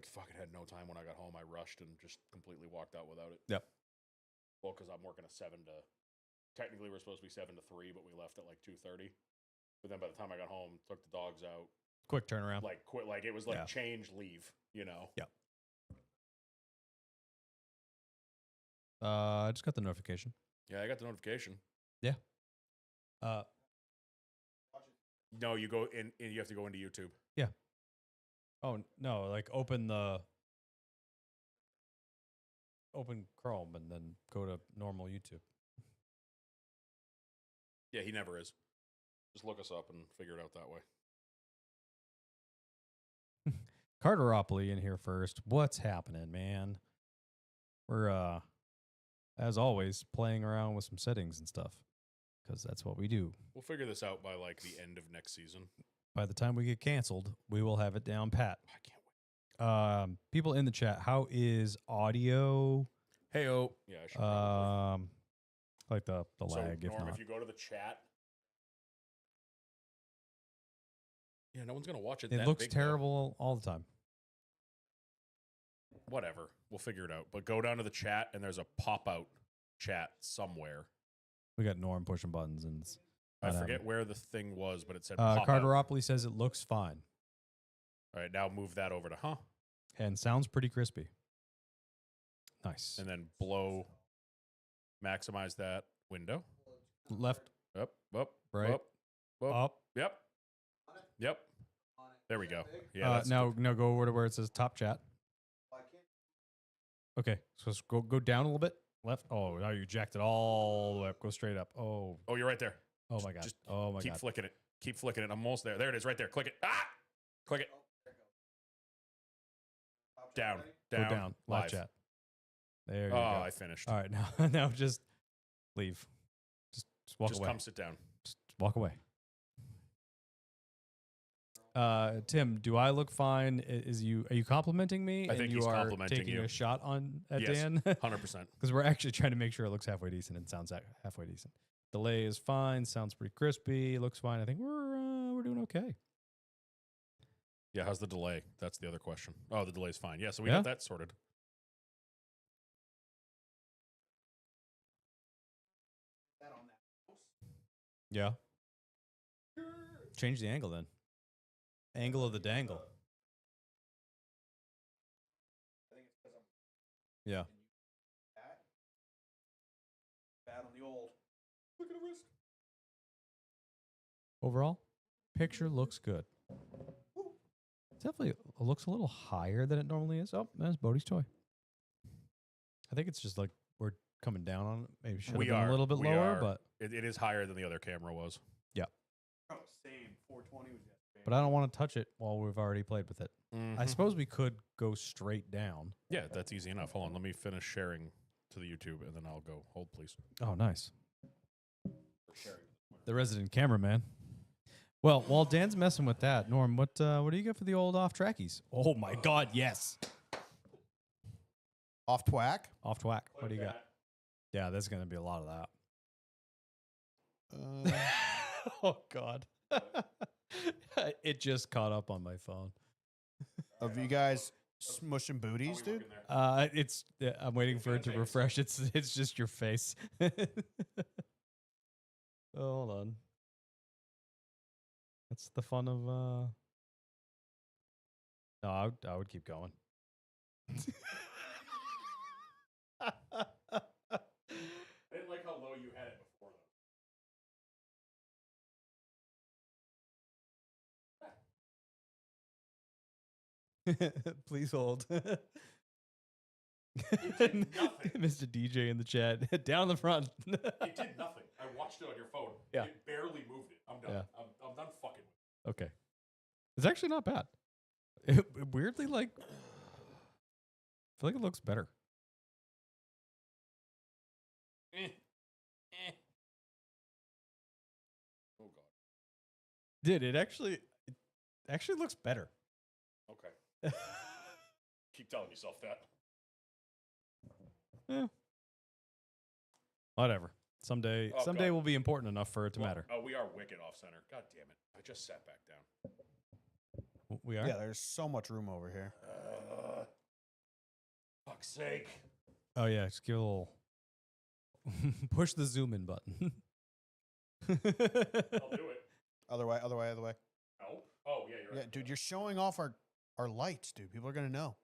fucking had no time when I got home. I rushed and just completely walked out without it. Yep. Well, because I'm working a 7 to. Technically, we're supposed to be 7 to 3, but we left at like 2:30. But then by the time I got home, took the dogs out. Quick turnaround. Like quit. Like it was like Yeah. change, leave. You know. Yep. I just got the notification. Yeah, I got the notification. Yeah. No, you go in. You have to go into YouTube. Oh no! Like open Chrome and then go to normal YouTube. Yeah, he never is. Just look us up and figure it out that way. Carteropoly in here first. What's happening, man? We're as always playing around with some settings and stuff because that's what we do. We'll figure this out by like the end of next season. By the time we get canceled, we will have it down pat. I can't wait. People in the chat, how is audio? Hey-oh. Yeah, I should probably. Like the So, lag, if Norm, not. if you go to the chat. Yeah, no one's going to watch it. It that looks big, though. terrible all the time. Whatever. We'll figure it out. But go down to the chat, and there's a pop-out chat somewhere. We got Norm pushing buttons, and it's I not forget happening. where the thing was, but it said pop-out. Carteropoly says it looks fine All right, now move that over to and sounds pretty crispy. Nice. and then maximize that window. Left, Up, right, up. up. Yep. There we go. Yeah. That's Now go over to where it says top chat. Okay, so go down a little bit. Left. Oh, now you jacked it all the way up. Go straight up. Oh, Oh, you're right there. oh my god. Just Oh my Keep god. flicking it. Keep flicking it. I'm almost there. There it is, right there. Click it. Ah! Click it. Down. Go down. Live. Live chat. There you Oh, go. I finished. All right, now just leave. Just walk Just away. come sit down. Just walk away. Tim, do I look fine? Are you complimenting me? I think you he's are complimenting taking you. a shot at Yes. Dan? 100%. Because we're actually trying to make sure it looks halfway decent and sounds halfway decent. Delay is fine. Sounds pretty crispy. Looks fine. I think we're doing okay. Yeah, how's the delay? That's the other question. Oh, the delay's fine. Yeah, so we Yeah? got that sorted. Yeah. Change the angle then. Angle of the dangle. Yeah. Bad on the old. Look at the wrist. Overall, picture looks good. It definitely looks a little higher than it normally is. Oh, that's Bodie's toy. I think it's just like we're coming down on it. Maybe should have been a little bit lower, but It is higher than the other camera was. Oh, same. 420 was yesterday. but I don't want to touch it while we've already played with it. I Mhm. suppose we could go straight down. Yeah, that's easy enough. Hold on, let me finish sharing to the YouTube, and then I'll go. Hold, please. Oh, nice. For sharing. The resident cameraman. Well, while Dan's messing with that, Norm, what do you get for the old off trackies? Oh my God, yes. Off twack. Off twack. What do you got? Yeah, there's gonna be a lot of that. Oh God. It just caught up on my phone. Of you guys smushing booties, dude? I'm waiting for it to refresh. It's just your face. Oh, hold on. That's the fun of No, I would keep going. I didn't like how low you had it before, though. Please hold. It did nothing. Mr. DJ in the chat. Down the front. It did nothing. I watched it on your phone. Yeah. It barely moved it. I'm done. Yeah. I'm done fucking with it. Okay. It's actually not bad. Weirdly, like, I feel like it looks better. Oh, God. Did it actually looks better. Okay. Keep telling yourself that. Whatever. Someday Oh, someday God. will be important enough for it to Well, matter. Oh, we are wicked off center. God damn it. I just sat back down. We are? Yeah, there's so much room over here. fuck's sake. Oh yeah, just give a little push the zoom in button. I'll do it. Other way. No. Oh, yeah, you're Yeah, right. dude, you're showing off our lights, dude. People are gonna know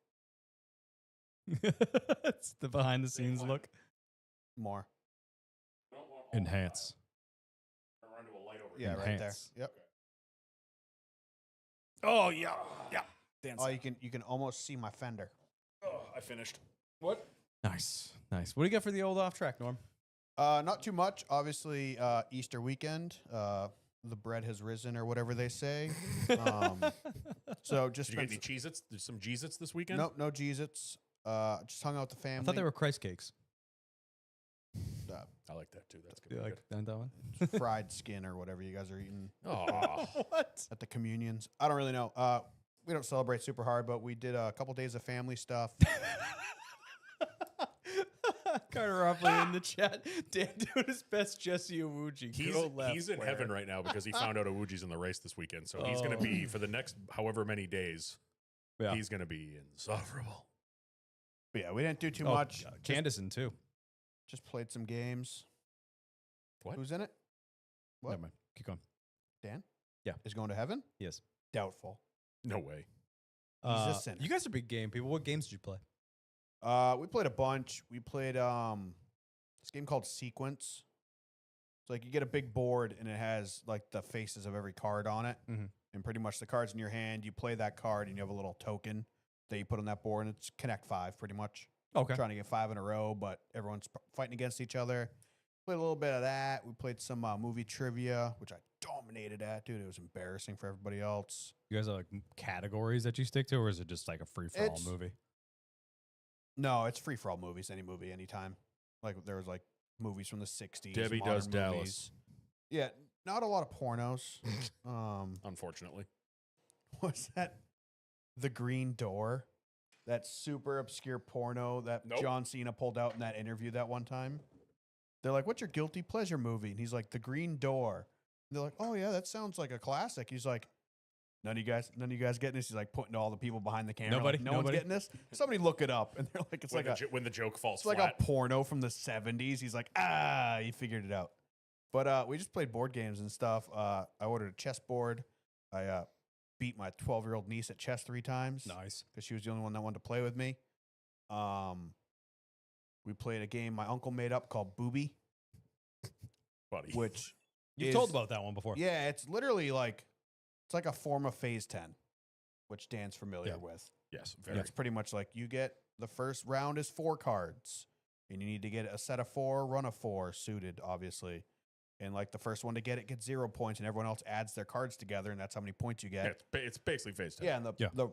It's the behind the scenes look. more. I don't want all Enhance. that. Run to a light over Yeah, here. right there. Enhance. Yep. Oh yeah, yeah. Oh, you can almost see my fender. Oh, I finished. What? Nice, nice. What do you got for the old off track, Norm? Not too much. Obviously, Easter weekend. The bread has risen, or whatever they say. So just Did you get any spent Cheez-Its? There's some Cheez-Its this weekend? nope, no Cheez-Its. Just hung out with the I family. thought they were Christ cakes. I like that too. That's good. You like that one? fried skin or whatever you guys are eating Oh, What? at the communions. I don't really know. We don't celebrate super hard, but we did a couple days of family stuff. Carter Ropley in the chat. Dan doing his best Jesse Owuji. he's in heaven right now because he found out Awuji's in the race this weekend. So he's going to be, for the next however many days, Yeah. he's going to be insufferable. But yeah, we didn't do too Oh, much. Candace too. Just played some games. What? Who's in it? What? Never mind. Keep going. Dan? Yeah. Is going to heaven? Yes. Doubtful. No way. He's a sinner. You guys are big game people. What games did you play? We played a bunch. We played this game called Sequence. It's like you get a big board and it has like the faces of every card on it. Mhm. And pretty much the cards in your hand, you play that card and you have a little token that you put on that board, and it's Connect 5 pretty much. Okay. Trying to get 5 in a row, but everyone's fighting against each other. Played a little bit of that. We played some movie trivia, which I dominated at, dude. It was embarrassing for everybody else. You guys are like categories that you stick to, or is it just like a free for all It's- movie? No, it's free for all movies, any movie, anytime. Like there was like movies from the 60s. Debbie modern Does Dallas. movies. Yeah, not a lot of pornos. Unfortunately. Was that The Green Door? That super obscure porno that Nope. John Cena pulled out in that interview that one time. They're like, "What's your guilty pleasure movie?" And he's like, "The Green Door." And they're like, "Oh yeah, that sounds like a classic." He's like, none of you guys getting this?" He's like pointing to all the people behind the camera. Nobody? Like, no one's Nobody? getting this. Somebody look it up. And they're like, it's like When the joke falls it's like flat. a porno from the 70s. He's like, he figured it out. But we just played board games and stuff. I ordered a chessboard. I beat my 12-year-old niece at chess 3 times Nice. because she was the only one that wanted to play with me. We played a game my uncle made up called Booby, buddy. which You've is- told about that one before. yeah, it's literally like it's like a form of Phase 10, which Dan's familiar Yeah. with. Yes, And very. it's pretty much like you get the first round is 4 cards, and you need to get a set of 4, run of 4, suited, obviously. And like the first one to get it gets 0 points, and everyone else adds their cards together, and that's how many points you Yeah, get. it's basically phase 10. Yeah, and Yeah. the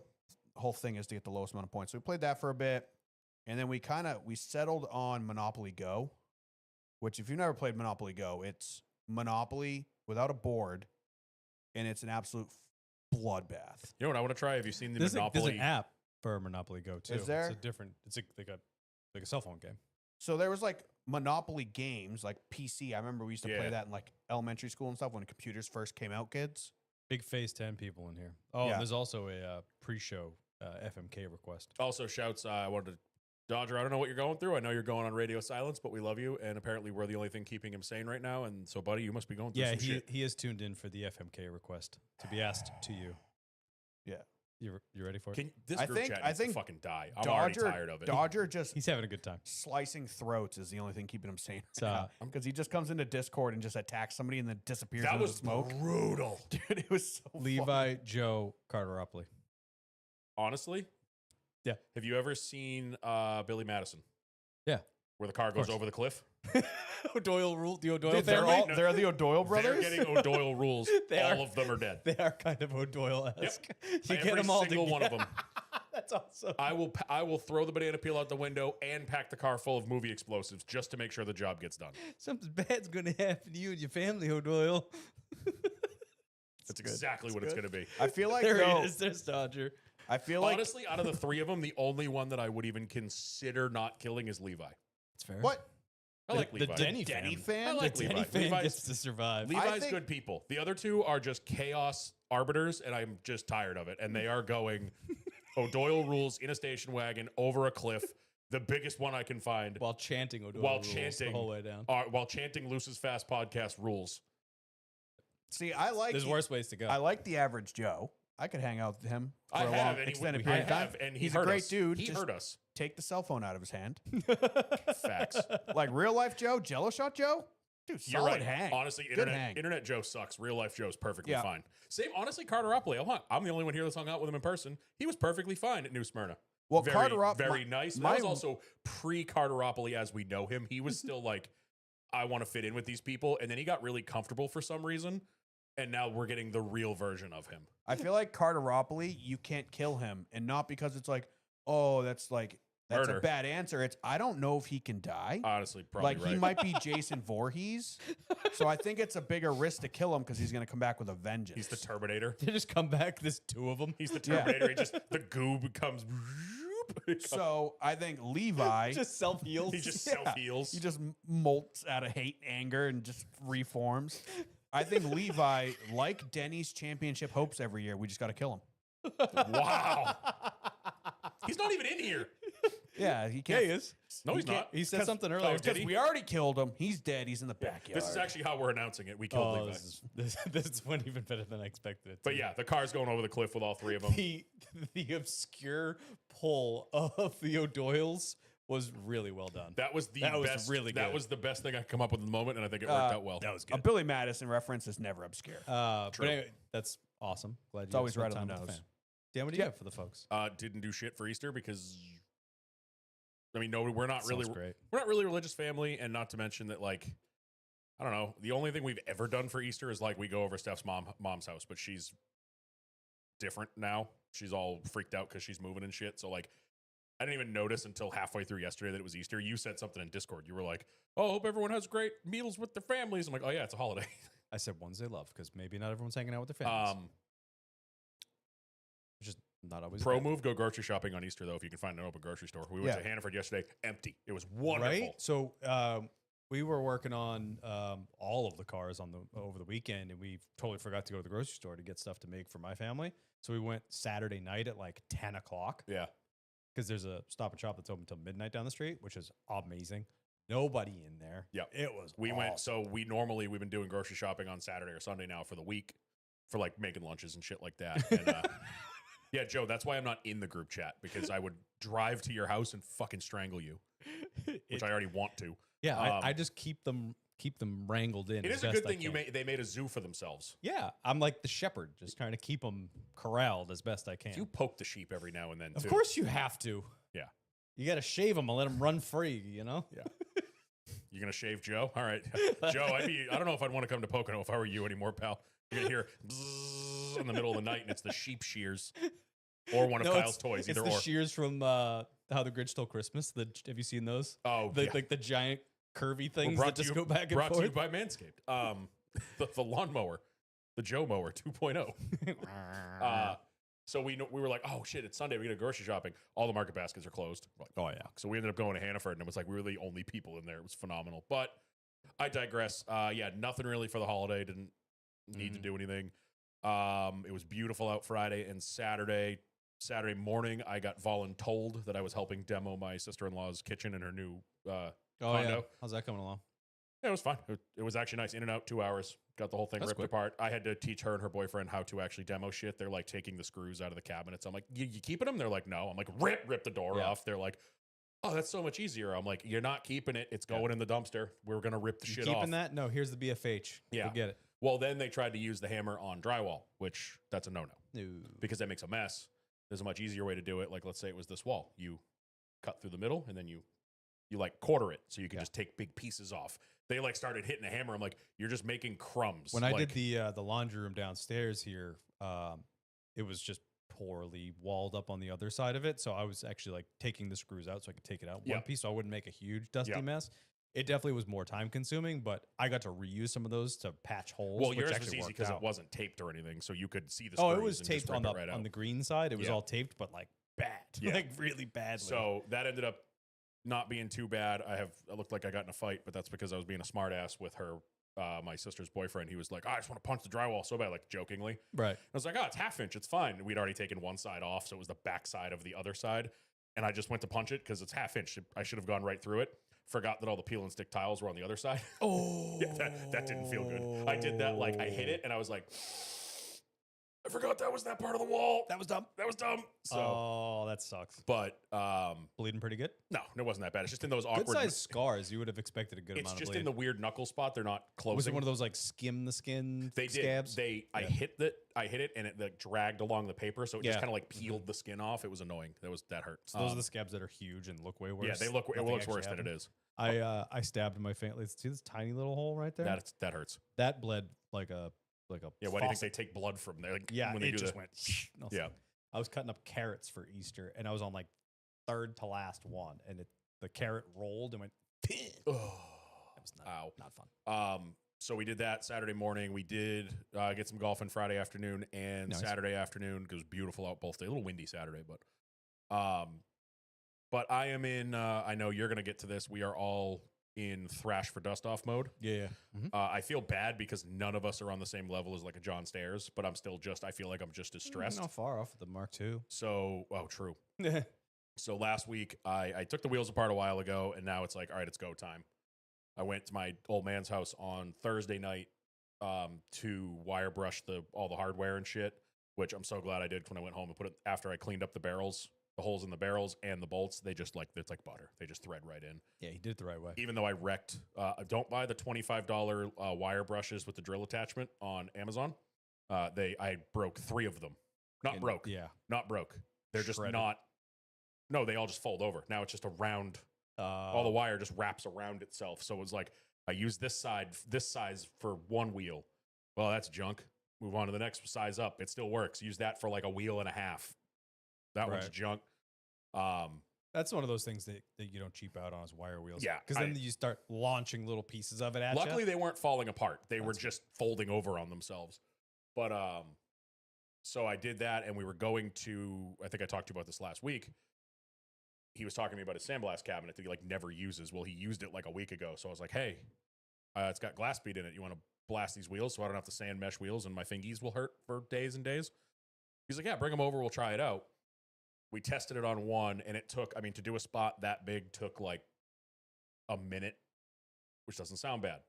whole thing is to get the lowest amount of points. So we played that for a bit, and then we settled on Monopoly Go, which if you've never played Monopoly Go, it's Monopoly without a board, and it's an absolute bloodbath. You know what I want to try? Have you seen the There's Monopoly? an app for Monopoly Go too. Is there? It's a different. It's like a cell phone game. So there was like Monopoly games, like PC. I remember we used to Yeah. play that in like elementary school and stuff when computers first came out, kids. Big Phase 10 people in here. Oh, Yeah. and there's also a pre-show FMK request. Also shouts, I wanted to, Dodger, I don't know what you're going through. I know you're going on radio silence, but we love you. And apparently we're the only thing keeping him sane right now. And so, buddy, you must be going through Yeah, some he shit. he is tuned in for the FMK request to be asked to you. Yeah. You ready for it? This I group think- chat I needs to think fucking die. I'm already tired of it. Dodger just He's having a good time. slicing throats is the only thing keeping him sane. It's, Because he just comes into Discord and just attacks somebody and then disappears That into was the smoke. brutal. Dude, it was so fun. Levi, Joe, Carter Upley. Honestly? Yeah. Have you ever seen Billy Madison? Yeah. Where the car goes course. over the cliff? O'Doyle rule. The O'Doyle Dude, they're family. they're the O'Doyle They're brothers. getting O'Doyle rules. They All are. of them are dead. They are kind of O'Doyle-esque. You Every get them all single one of together. them. That's awesome. I will throw the banana peel out the window and pack the car full of movie explosives just to make sure the job gets done. Something bad's going to happen to you and your family, O'Doyle. That's exactly what it's going to be. I feel like There though, he is. There's Dodger. I feel like Honestly, out of the 3 of them, the only one that I would even consider not killing is Levi. That's fair. what I like the Levi. Denny Denny fam. fan. I like The Denny Levi. fan Levi's- gets to survive. Levi's think- good people. The other 2 are just chaos arbiters, and I'm just tired of it. And they are going O'Doyle rules in a station wagon over a cliff. the biggest one I can find While chanting O'Doyle While rules chanting, the whole way down. while chanting Luce's Fast podcast rules. See, I like There's worse ways to go. I like the average Joe. I could hang out with him for I a have, long, and he- extended I period of time. have, and he He's a hurt great us. dude. He Just hurt us. take the cell phone out of his hand. Facts. Like real life Joe, Jello shot Joe, dude, You're solid right. hang. Honestly, Good hang. internet Joe sucks. Real life Joe's perfectly Yeah. fine. Same, honestly, Carter Opley. I'm the only one here that's hung out with him in person. He was perfectly fine at New Smyrna. Well, very, Carter very nice. That was also pre-Carteropoly as we know him. He was still like, I want to fit in with these people, and then he got really comfortable for some reason, and now we're getting the real version of him. I feel like Carteropoly, you can't kill him, and not because it's like, oh, that's a Murder. bad answer. It's I don't know if he can die. Honestly, probably Like right. he might be Jason Voorhees, so I think it's a bigger risk to kill him because he's going to come back with a vengeance. He's the Terminator. They just come back. There's two of them. He's the Yeah. Terminator. He just the goo becomes. So I think Levi just self heals. he just Yeah. self heals. he just molts out of hate and anger and just reforms. I think Levi, like Denny's championship hopes every year, we just got to kill him. Wow. He's not even in here. Yeah, he Yeah, can't. he is. No, he's can't- not. He said 'Cause- something earlier. did Because he? we already killed him. He's dead. He's in the backyard. This is actually how we're announcing it. We killed Oh, Levi. this went even better than I expected it to. But yeah, the car's going over the cliff with all three of them. the obscure pull of the O'Doyles was really well done. That was the That was best. really That good. was the best thing I could come up with in the moment, and I think it worked out well. That was a Billy Madison reference is never obscure. But True. anyway, that's awesome. Glad It's you always spent right on the time with nose. fan. Dan, what do you Yeah. have for the folks? Didn't do shit for Easter because I mean, no, we're not Sounds really great. we're not really a religious family, and not to mention that like I don't know, the only thing we've ever done for Easter is like we go over Steph's mom's house, but she's different now. She's all freaked out because she's moving and shit. So like I didn't even notice until halfway through yesterday that it was Easter. You said something in Discord. You were like, "Oh, hope everyone has great meals with their families." I'm like, "Oh yeah, it's a holiday." I said ones they love because maybe not everyone's hanging out with their families. Which is not always Pro bad. move, go grocery shopping on Easter though if you can find an open grocery store. We went Yeah. to Hannaford yesterday, empty. It was wonderful. Right? So we were working on all of the cars on over the weekend, and we totally forgot to go to the grocery store to get stuff to make for my family. So we went Saturday night at like 10 o'clock Yeah. because there's a Stop and Shop that's open till midnight down the street, which is amazing. Nobody in there. Yep. It was We went, awesome. so we've been doing grocery shopping on Saturday or Sunday now for the week for like making lunches and shit like that. And yeah, Joe, that's why I'm not in the group chat because I would drive to your house and fucking strangle you, which I already want to. Yeah, Um, I just keep them wrangled in. It as is a best good I thing can. they made a zoo for themselves. Yeah, I'm like the shepherd, just trying to keep them corralled as best I can. You poke the sheep every now and then, Of too. course, you have to. Yeah. You got to shave them and let them run free. You know. Yeah. You're gonna shave Joe? All right, Joe. I don't know if I'd want to come to Pocono if I were you anymore, pal. You're gonna hear bzzz in the middle of the night, and it's the sheep shears, or one of No, Kyle's toys, It's either the or. shears from How the Grinch Stole Christmas. Have you seen those? Oh, The, yeah. like the giant curvy Well, things that just go back and brought to you forth. by Manscaped. The lawnmower, the Joe mower 2.0. So we were like, oh shit, it's Sunday. We gotta go grocery shopping. All the market baskets are closed. We're like, oh yeah. So we ended up going to Hannaford, and it was like we were the only people in there. It was phenomenal. But I digress. Yeah, nothing really for the holiday. Didn't need to do anything. It was beautiful out Friday and Saturday. Saturday morning, I got voluntold that I was helping demo my sister-in-law's kitchen in her new Oh condo. yeah. How's that coming along? Yeah, it was fun. It was actually nice. In and out, 2 hours. Got the whole thing That's ripped quick. apart. I had to teach her and her boyfriend how to actually demo shit. They're like taking the screws out of the cabinets. I'm like, you keeping them? They're like, no. I'm like, rip the door Yeah. off. They're like, oh, that's so much easier. I'm like, you're not keeping it. It's Yeah. going in the dumpster. We're going to rip the You shit keeping off. that? No, here's the BFH. Yeah. Go get it. Well, then they tried to use the hammer on drywall, which that's a no-no No. because that makes a mess. There's a much easier way to do it. Like, let's say it was this wall. You cut through the middle and then you like quarter it so you can Yeah. just take big pieces off. They like started hitting the hammer. I'm like, you're just making crumbs. When I Like, did the laundry room downstairs here, it was just poorly walled up on the other side of it. So I was actually like taking the screws out so I could take it out Yeah. one piece so I wouldn't make a huge dusty Yeah. mess. It definitely was more time consuming, but I got to reuse some of those to patch holes. well, which yours was actually easy worked because it out. wasn't taped or anything, so you could see the Oh, screws. it was and taped just on rip the it right on out. the green side. It was Yeah. all taped, but like bad, Yeah. like really badly. So that ended up not being too bad. I looked like I got in a fight, but that's because I was being a smartass with her, my sister's boyfriend. He was like, I just want to punch the drywall so bad, like jokingly. right. I was like, oh, it's 1/2 inch. It's fine. We'd already taken one side off, so it was the back side of the other side. and I just went to punch it because it's half inch. I should have gone right through it. Forgot that all the peel and stick tiles were on the other side. Oh, Yeah, that didn't feel good. I did that, like, I hit it, and I was like, I forgot that was that part of the wall. That was dumb. That was dumb. So, Oh, that sucks. but Bleeding pretty good. no, it wasn't that bad. It's just in those Good awkward. sized scars. You would have expected a good It's amount just of bleed. in the weird knuckle spot. They're not closing. Was it one of those like skim the skin They did. scabs? I Yeah. hit it, and it like dragged along the paper, so it just Yeah. kind of like peeled the skin off. It was annoying. That hurt. So those are the scabs that are huge and look way worse. Yeah, they look. It Nothing looks actually worse than it happened. is. I stabbed my family. See this tiny little hole right there? That hurts. That bled like a Yeah. Why do you think faucet. they take blood from there? Like, Yeah, when they it do just that? went. No, Yeah. I was cutting up carrots for Easter, and I was on like third to last one, and the carrot rolled and went. It Oh, was ow. not fun. So we did that Saturday morning. We did get some golfing Friday afternoon and Nice. Saturday afternoon. It was beautiful out both days. A little windy Saturday, but I am in. I know you're gonna get to this. We are all in thrash for dust off mode. Yeah. I feel bad because none of us are on the same level as like a John Stairs, but I'm still I feel like I'm just as stressed. Not far off the Mark II. So, true. So last week I took the wheels apart a while ago, and now it's like, all right, it's go time. I went to my old man's house on Thursday night to wire brush all the hardware and shit, which I'm so glad I did when I went home and put it after I cleaned up the barrels, the holes in the barrels and the bolts. They just it's like butter. They just thread right in. Yeah, he did it the right way. Even though I wrecked, don't buy the $25 wire brushes with the drill attachment on Amazon. I broke 3 of them. Not broke. Yeah. Not broke. They're just Shredded. not. No, they all just fold over. Now it's just a round. All the wire just wraps around itself. So it was like I used this size for one wheel. Well, that's junk. Move on to the next size up. It still works. Use that for like a wheel and a half. That one's Right. junk. That's one of those things that you don't cheap out on is wire wheels. Yeah, Because then you start launching little pieces of it at Luckily, you. they weren't falling apart. They were That's good. just folding over on themselves. But so I did that, and we were going to. I think I talked to you about this last week. He was talking to me about his sandblast cabinet that he like never uses. Well, he used it like a week ago. So I was like, hey, it's got glass bead in it. You want to blast these wheels so I don't have to sand mesh wheels and my fingies will hurt for days and days? He's like, yeah, bring them over. We'll try it out. We tested it on one, and it took, to do a spot that big took like a minute, which doesn't sound bad.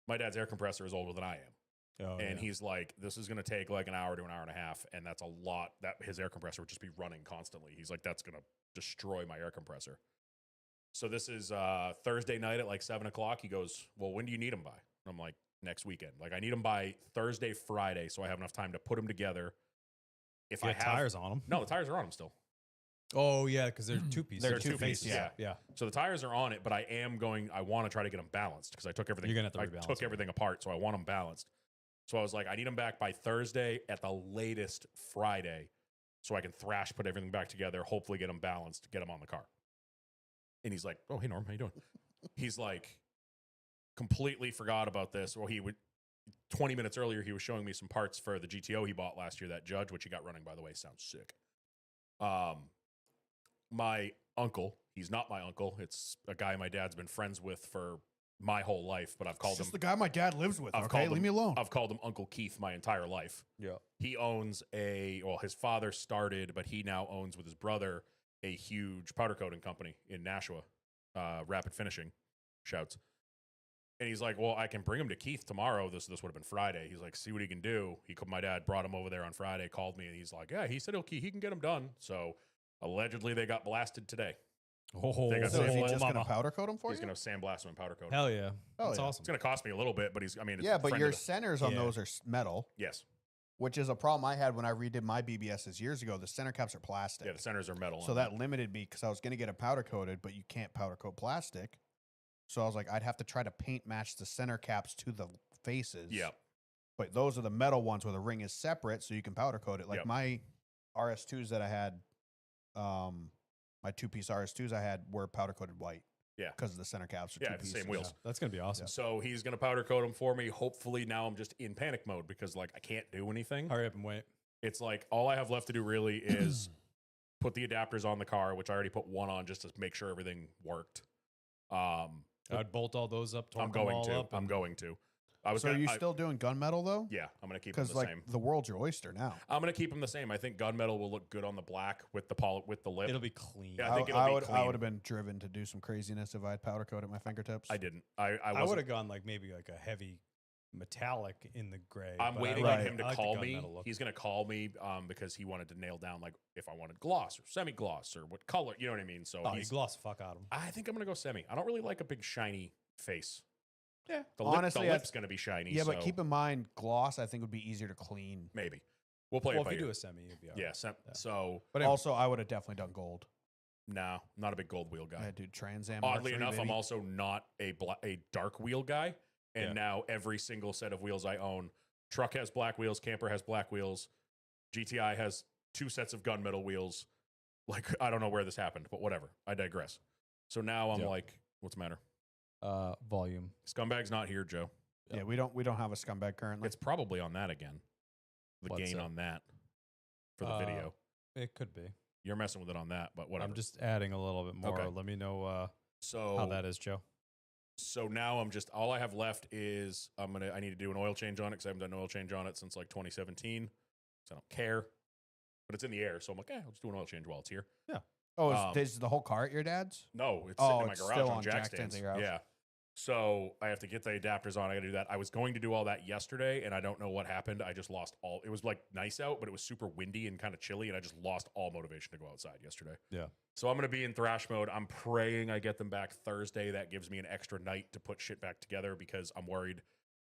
My dad's air compressor is older than I am. Oh, And yeah. he's like, this is going to take like an hour to an hour and a half. And that's a lot. That his air compressor would just be running constantly. He's like, that's going to destroy my air compressor. So this is Thursday night at like 7 o'clock. He goes, well, when do you need them by? I'm like, next weekend. Like I need them by Thursday, Friday. So I have enough time to put them together. If You I have have tires on them. No, the tires are on them still. Oh, yeah, because they're two pieces. They're They're two two pieces. pieces, Yeah. So the tires are on it, but I want to try to get them balanced because I took everything. You're gonna have to I rebalance took them. everything apart, so I want them balanced. So I was like, I need them back by Thursday at the latest Friday, so I can put everything back together, hopefully get them balanced, get them on the car. And he's like, oh, hey Norm, how you doing? He's like, completely forgot about this. Well, 20 minutes earlier, he was showing me some parts for the GTO he bought last year, that Judge, which he got running, by the way, sounds sick. My uncle, he's not my uncle. It's a guy my dad's been friends with for my whole life, but I've called It's him. just the guy my dad lives with. I've Okay, called leave him- me alone. I've called him Uncle Keith my entire life. Yeah. He owns his father started, but he now owns with his brother a huge powder coating company in Nashua, Rapid Finishing, shouts. And he's like, well, I can bring him to Keith tomorrow. This would have been Friday. He's like, see what he can do. My dad brought him over there on Friday, called me, and he's like, yeah, he said he can get them done. So allegedly they got blasted today. Oh, They got So is he Well, just going to mama. powder coat them for He's you? going to sandblast them and powder coat 'em. Hell yeah. Hell That's yeah. awesome. It's going to cost me a little bit, but it's Yeah, a but friend your of the- centers on Yeah. those are metal, yes. which is a problem I had when I redid my BBSs years ago. The center caps are plastic. Yeah, the centers are metal. So on that limited me because I was going to get a powder coated, but you can't powder coat plastic. So I was like, I'd have to try to paint match the center caps to the faces. Yeah. But those are the metal ones where the ring is separate, so you can powder coat it. Like Yep. my RS2s that I had, my 2-piece RS2s I had were powder coated white. Yeah. Because the center caps are Yeah, two the pieces. same wheels. That's going to be awesome. So he's going to powder coat them for me. Hopefully now I'm just in panic mode because like I can't do anything. Hurry up and wait. It's like all I have left to do really is put the adapters on the car, which I already put one on just to make sure everything worked. I'd bolt all those up. I'm torque them going all to. up, I'm and- going to. I was So are gonna, you still doing gunmetal though? yeah, I'm gonna keep them Because the like same. the world's your oyster now. I'm gonna keep them the same. I think gunmetal will look good on the black with the with the lip. It'll be clean. Yeah, I think it'll I be would clean. have been driven to do some craziness if I had powder coat at my fingertips. I didn't. I I would wasn't. have gone like maybe like a heavy metallic in the gray. I'm but I waiting like- on him to I like the call me. gunmetal look. He's gonna call me because he wanted to nail down like if I wanted gloss or semi gloss or what color. You know what I mean? So Oh, you he's, gloss the fuck out of them. I think I'm gonna go semi. I don't really like a big shiny face. Yeah. Honestly, the I- lip's gonna be shiny. Yeah, but so keep in mind, gloss I think would be easier to clean. maybe we'll play Well, it by if you ear. do a semi, you'll be all right. Yeah. So But also, I would have definitely done gold. no, not a big gold wheel guy. Yeah, dude, Trans Am. Mark Oddly III, enough, I'm baby. also not a dark wheel guy. And Yeah. now every single set of wheels I own, truck has black wheels, camper has black wheels, GTI has 2 sets of gunmetal wheels. Like, I don't know where this happened, but whatever. I digress. So now I'm Yeah. like, what's the matter? Volume. Scumbag's not here, Joe. Yeah, we don't have a scumbag currently. It's probably on that again. The What's gain it? on that for the video. It could be. You're messing with it on that, but whatever. I'm just adding a little bit more. Okay. Let me know so how that is, Joe. So now I'm just all I have left is I need to do an oil change on it because I haven't done an oil change on it since like 2017. So I don't care, but it's in the air, so I'm like, I'll just do an oil change while it's here. Oh, is the whole car at your dad's? No, it's Oh, sitting in my it's garage still on on jack jack stands. stands in your house. Yeah. So I have to get the adapters on. I got to do that. I was going to do all that yesterday, and I don't know what happened. I just lost all. It was like nice out, but it was super windy and kind of chilly, and I just lost all motivation to go outside yesterday. Yeah. So I'm going to be in thrash mode. I'm praying I get them back Thursday. That gives me an extra night to put shit back together because I'm worried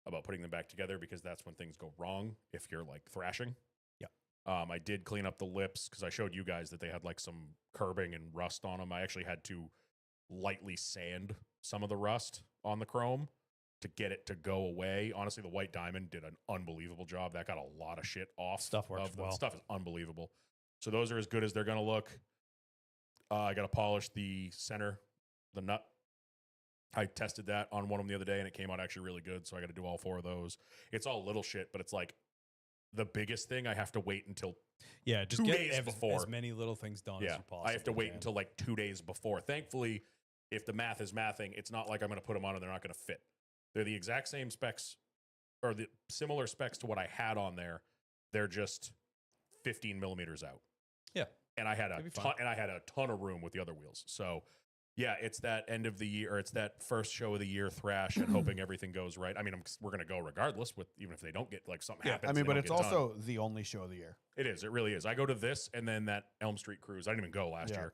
about putting them back together because that's when things go wrong if you're like thrashing. Yeah. I did clean up the lips because I showed you guys that they had like some curbing and rust on them. I actually had to lightly sand some of the rust on the chrome to get it to go away. Honestly, the white diamond did an unbelievable job. That got a lot of shit off. Stuff works well. Stuff is unbelievable. So those are as good as they're going to look. I got to polish the center, the nut. I tested that on one of them the other day, and it came out actually really good. So I got to do all 4 of those. It's all little shit, but it's like the biggest thing I have to wait until Yeah, just 2 get days as before. many little things done as you possibly I have to wait can. until like 2 days before. Thankfully, if the math is mathing, it's not like I'm going to put them on and they're not going to fit. They're the exact same specs or the similar specs to what I had on there. They're just 15 millimeters out. Yeah. And I had That'd be ton, fine. and I had a ton of room with the other wheels. So yeah, it's that end of the year, or it's that first show of the year thrash and hoping everything goes right. I mean, we're going to go regardless with, even if they don't get like something happens. I mean, they but don't it's get done. also the only show of the year. It is. It really is. I go to this and then that Elm Street cruise. I didn't even go last Yeah.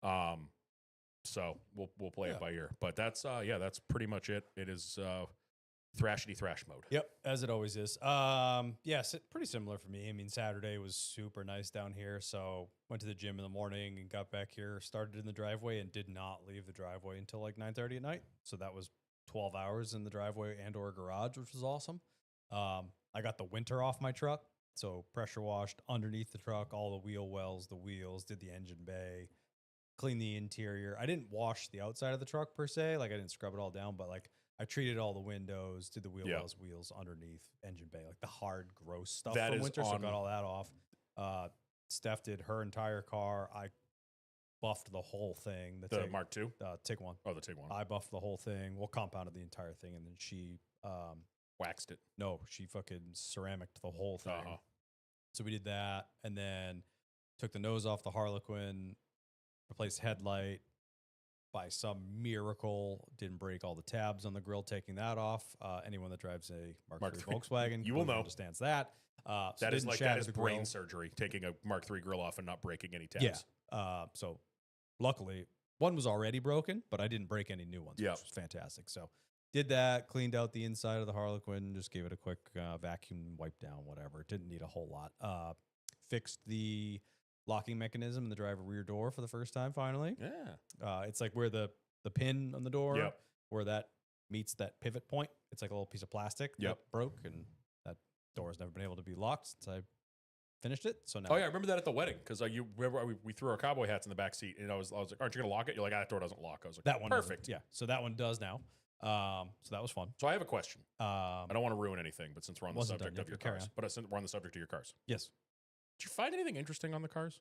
year. So we'll play it by ear. But that's that's pretty much it. It is thrashity thrash mode. Yep, as it always is. Yes, pretty similar for me. I mean, Saturday was super nice down here, so went to the gym in the morning and got back here, started in the driveway, and did not leave the driveway until like 9:30 at night. So that was 12 hours in the driveway and/or garage, which was awesome. I got the winter off my truck, so pressure washed underneath the truck, all the wheel wells, the wheels, did the engine bay, cleaned the interior. I didn't wash the outside of the truck per se, like I didn't scrub it all down, but like I treated all the windows, did the wheel wells, wheels underneath, engine bay, like the hard, gross stuff That from is winter. So on- got all that off. Steph did her entire car. I buffed the whole thing. The Mark II? Tiguan. Oh, the Tiguan. I buffed the whole thing. Well, compounded the entire thing, and then she, Waxed it. no, she fucking ceramicked the whole thing. Uh-huh. So we did that, and then took the nose off the Harlequin, replaced headlight. By some miracle, didn't break all the tabs on the grill. Taking that off. Anyone that drives a Mark III Volkswagen, You will clearly know. understands that. So That is didn't like shatter that is the brain grill. surgery, taking a Mark III grill off and not breaking any tabs. Yeah. So luckily, one was already broken, but I didn't break any new ones, Yeah. which was fantastic. So did that, cleaned out the inside of the Harlequin, just gave it a quick vacuum wipe down, whatever. It didn't need a whole lot. Fixed the locking mechanism in the driver rear door for the first time, finally. Yeah. It's like where the pin on the door, Yep. where that meets that pivot point. It's like a little piece of plastic Yep. that broke, and that door has never been able to be locked since I finished it. So now Oh yeah, I remember that at the wedding because you remember we threw our cowboy hats in the back seat, and I was like, "Aren't you gonna lock it?" You're like, "That door doesn't lock." I was like, that one doesn't. perfect." Yeah, so that one does now. So that was fun. So I have a question. I don't want to ruin anything, but since we're on the Wasn't done subject yet, of your but carry cars, on. but since we're on the subject of your cars, Yes. did you find anything interesting on the cars?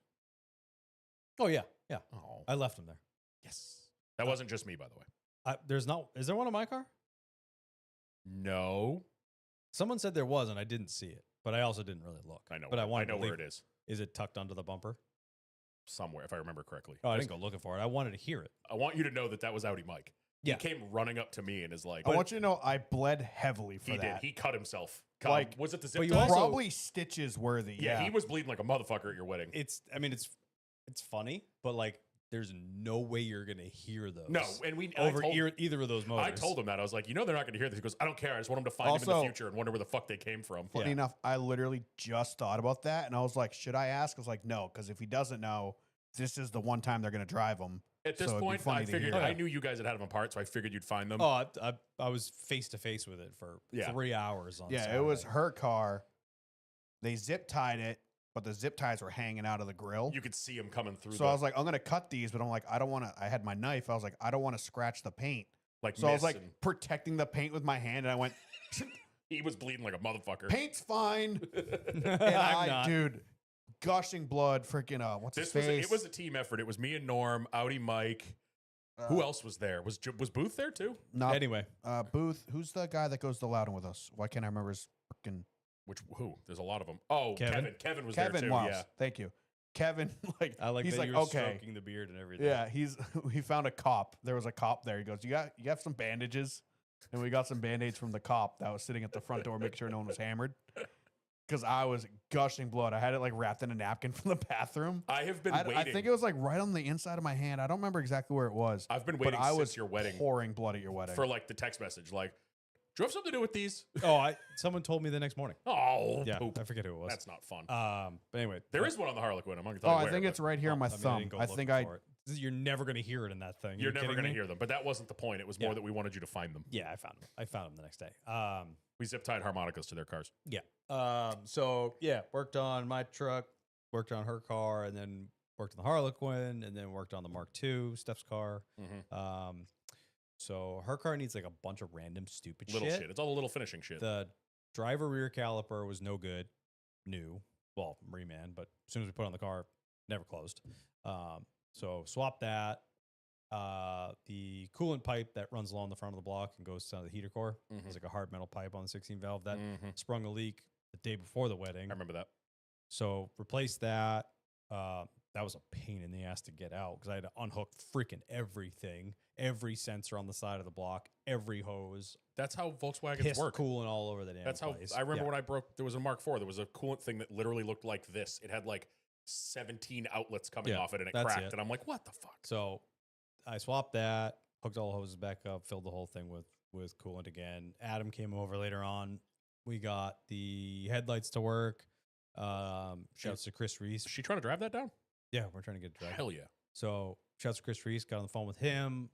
Oh yeah, yeah. Oh, I left them there. yes. That wasn't just me, by the way. There's not. Is there one on my car? No, Someone said there was, and I didn't see it, but I also didn't really look. I know. but I wanted know to where leave it is. Is it tucked under the bumper? Somewhere, if I remember correctly. Oh, I didn't go looking for it. I wanted to hear it. I want you to know that was Audi Mike. Yeah. He came running up to me and is like, I want you to know I bled heavily for he that. did. He cut himself. Like, was it the zip but you ties? also- Probably stitches worthy. Yeah, he was bleeding like a motherfucker at your wedding. It's funny, but like, there's no way you're gonna hear those. No, and over either of those motors. I told him that. I was like, they're not going to hear this. He goes, I don't care. I just want them to find him in Also- the future and wonder where the fuck they came from. Funny enough, I literally just thought about that, and I was like, should I ask? I was like, no, because if he doesn't know, this is the one time they're going to drive him. At this So it'd be point, funny I to figured hear. I knew you guys had them apart, so I figured you'd find them. Oh, I was face to face with it for Yeah. 3 hours on. Yeah, it was her car. They zip tied it, but the zip ties were hanging out of the grill. You could see him coming through. So I was like, I'm going to cut these, but I'm like, I don't want to. I had my knife. I was like, I don't want to scratch the paint. So I was like protecting the paint with my hand, and I went, he was bleeding like a motherfucker. paint's fine. And I'm not. dude, gushing blood, freaking, what's his face? It was a team effort. It was me and Norm, Audi Mike. Who else was there? Was Booth there too? Not Anyway, Booth. Who's the guy that goes to Loudon with us? Why can't I remember his freaking Who? There's a lot of them. Oh, Kevin. Kevin was there Kevin too. Wiles. Yeah. Thank you. Kevin, like, I like he's that like, you were okay. stroking the beard and everything. Yeah, he found a cop. There was a cop there. He goes, you have some bandages? And we got some band-aids from the cop that was sitting at the front door, making sure no one was hammered. Because I was gushing blood. I had it like wrapped in a napkin from the bathroom. I have been I waiting. think it was like right on the inside of my hand. I don't remember exactly where it was. I've been but waiting I since was your wedding pouring blood at your wedding. for like the text message. Like, do you have something to do with these? Oh, someone told me the next morning. Oh, Yeah, poop. I forget who it was. That's not fun. But anyway, There is one on the Harlequin. I'm not going to oh, tell you I where, think but it's right here on my I mean, thumb. didn't go I think looking for it. You're never going to hear it in that thing. You're never going to hear them. But that wasn't the point. It was more Yeah. that we wanted you to find them. Yeah, I found them. the next day. We zip tied harmonicas to their cars. Yeah. So yeah, worked on my truck, worked on her car, and then worked on the Harlequin, and then worked on the Mark II, Steph's car. Mm-hmm. So her car needs like a bunch of random stupid Little shit. It's all the little finishing shit. The driver rear caliper was no good, new. Well, reman, but as soon as we put it on the car, never closed. So swap that. The coolant pipe that runs along the front of the block and goes down to the heater core. Mhm. It's like a hard metal pipe on the 16 valve that Mhm. sprung a leak the day before the wedding. I remember that. So replaced that. That was a pain in the ass to get out because I had to unhook freaking everything, every sensor on the side of the block, every hose, That's how Volkswagens piss work. coolant all over the damn That's how place. I remember Yeah. when I broke. There was a Mark IV. There was a coolant thing that literally looked like this. It had like 17 outlets coming Yeah, off it, and it that's cracked. it. And I'm like, what the fuck? So I swapped that, hooked all the hoses back up, filled the whole thing with coolant again. Adam came over later on. We got the headlights to work. Shouts to Chris Reese. Is she trying to drive that down? Yeah, we're trying to get it dry. Hell yeah. So shouts to Chris Reese. Got on the phone with him.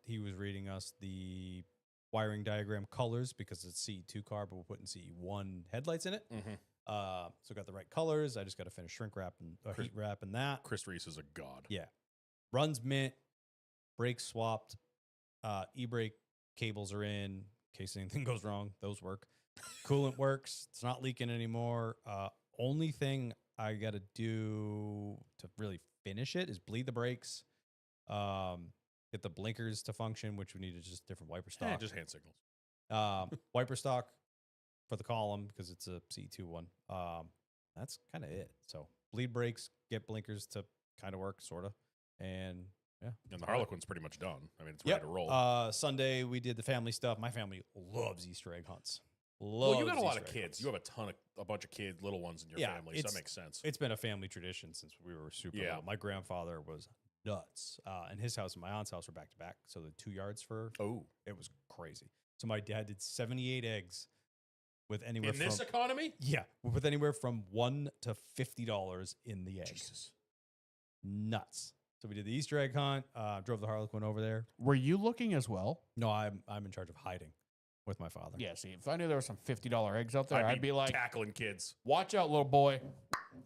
He was reading us the wiring diagram colors because it's CE2 car, but we're putting CE1 headlights in it. Mm-hmm. So got the right colors. I just got to finish shrink wrap and Chris- heat wrap and that. Chris Reese is a god. Yeah. Runs mint, brakes swapped, e-brake cables are in case anything goes wrong. Those work. Coolant works. It's not leaking anymore. Only thing I got to do to really finish it is bleed the brakes, get the blinkers to function, which we need is just different wiper stock. Just hand signals. Wiper stock for the column because it's a C2 one. That's kind of it. So bleed brakes, get blinkers to kind of work, sort of. And yeah. And the Harlequin's pretty much done. I mean, it's ready to roll. Sunday we did the family stuff. My family loves Easter egg hunts. Well, you got a lot Easter of egg kids. hunts. You have a bunch of kids, little ones in your Yeah, family, so that makes sense. It's been a family tradition since we were super Yeah. little. My grandfather was nuts. And his house and my aunt's house were back to back. So the 2 yards for Oh, it was crazy. So my dad did 78 eggs with anywhere in from this economy? with anywhere from $1 to $50 in the egg. Jesus. Nuts. So we did the Easter egg hunt. Drove the Harlequin over there. Were you looking as well? No, I'm in charge of hiding with my father. Yeah, see, if I knew there were some $50 eggs out there, I'd I'd be like, tackling kids. watch out, little boy.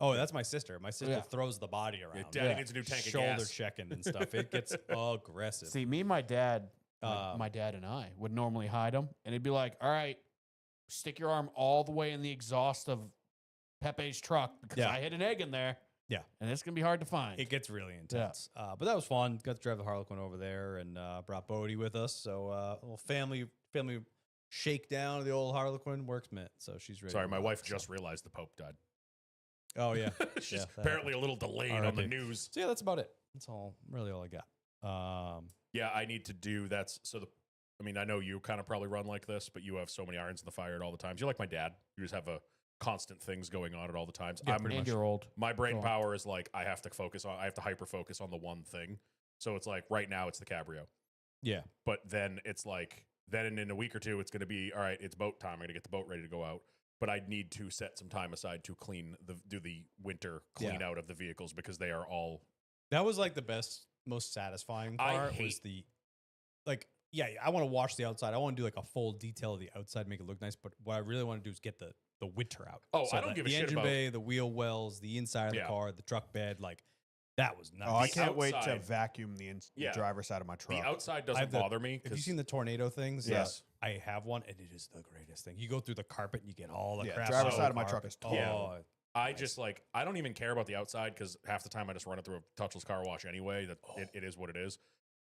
Oh, that's my sister. My sister Yeah. throws the body around. Yeah, Daddy Yeah. needs a new tank of Shoulder gas. checking and stuff. It gets aggressive. See, me and my dad, Um, my dad and I would normally hide them, and he'd be like, all right, stick your arm all the way in the exhaust of Pepe's truck because Yeah. I hid an egg in there. Yeah. And it's going to be hard to find. It gets really intense. But that was fun. Got to drive the Harlequin over there and brought Bodie with us. So a little family shakedown of the old Harlequin works mint. So she's ready. Sorry, to my rock, wife so. just realized the Pope died. Oh yeah. She's Yeah, that apparently a little delayed on the R.I.P. news. So yeah, that's about it. That's really all I got. Yeah, I need to do that's so the. I mean, I know you kind of probably run like this, but you have so many irons in the fire at all the times. You're like my dad. You just have a constant things going on at all the times. Yeah, I'm pretty much. You're old. my brain Go on. power is like I have to hyper focus on the one thing. So it's like right now it's the Cabrio, Yeah. but then it's like then in a week or two it's going to be all right. It's boat time. I'm going to get the boat ready to go out. But I need to set some time aside to do the winter clean out of the vehicles because they are all. That was like the best, most satisfying I part. Was hate- the like. Yeah, I want to wash the outside. I want to do like a full detail of the outside, make it look nice. But what I really want to do is get the winter out. Oh, I don't the, give a the shit engine about- bay, the wheel wells, the inside of the Yeah. car, the truck bed. Like that was nice. Oh, I The can't wait to outside- vacuum the Yeah. driver's side of my The truck. outside I doesn't have the- bother me. Have you seen the tornado things? Yes. I have one, and it is the greatest thing. You go through the carpet, and you get all the Yeah, crap. driver's off side the of my truck carpet. is terrible. Oh, I just like I don't even care about the outside because half the time I just run it through a touchless car wash anyway. That it is what it is.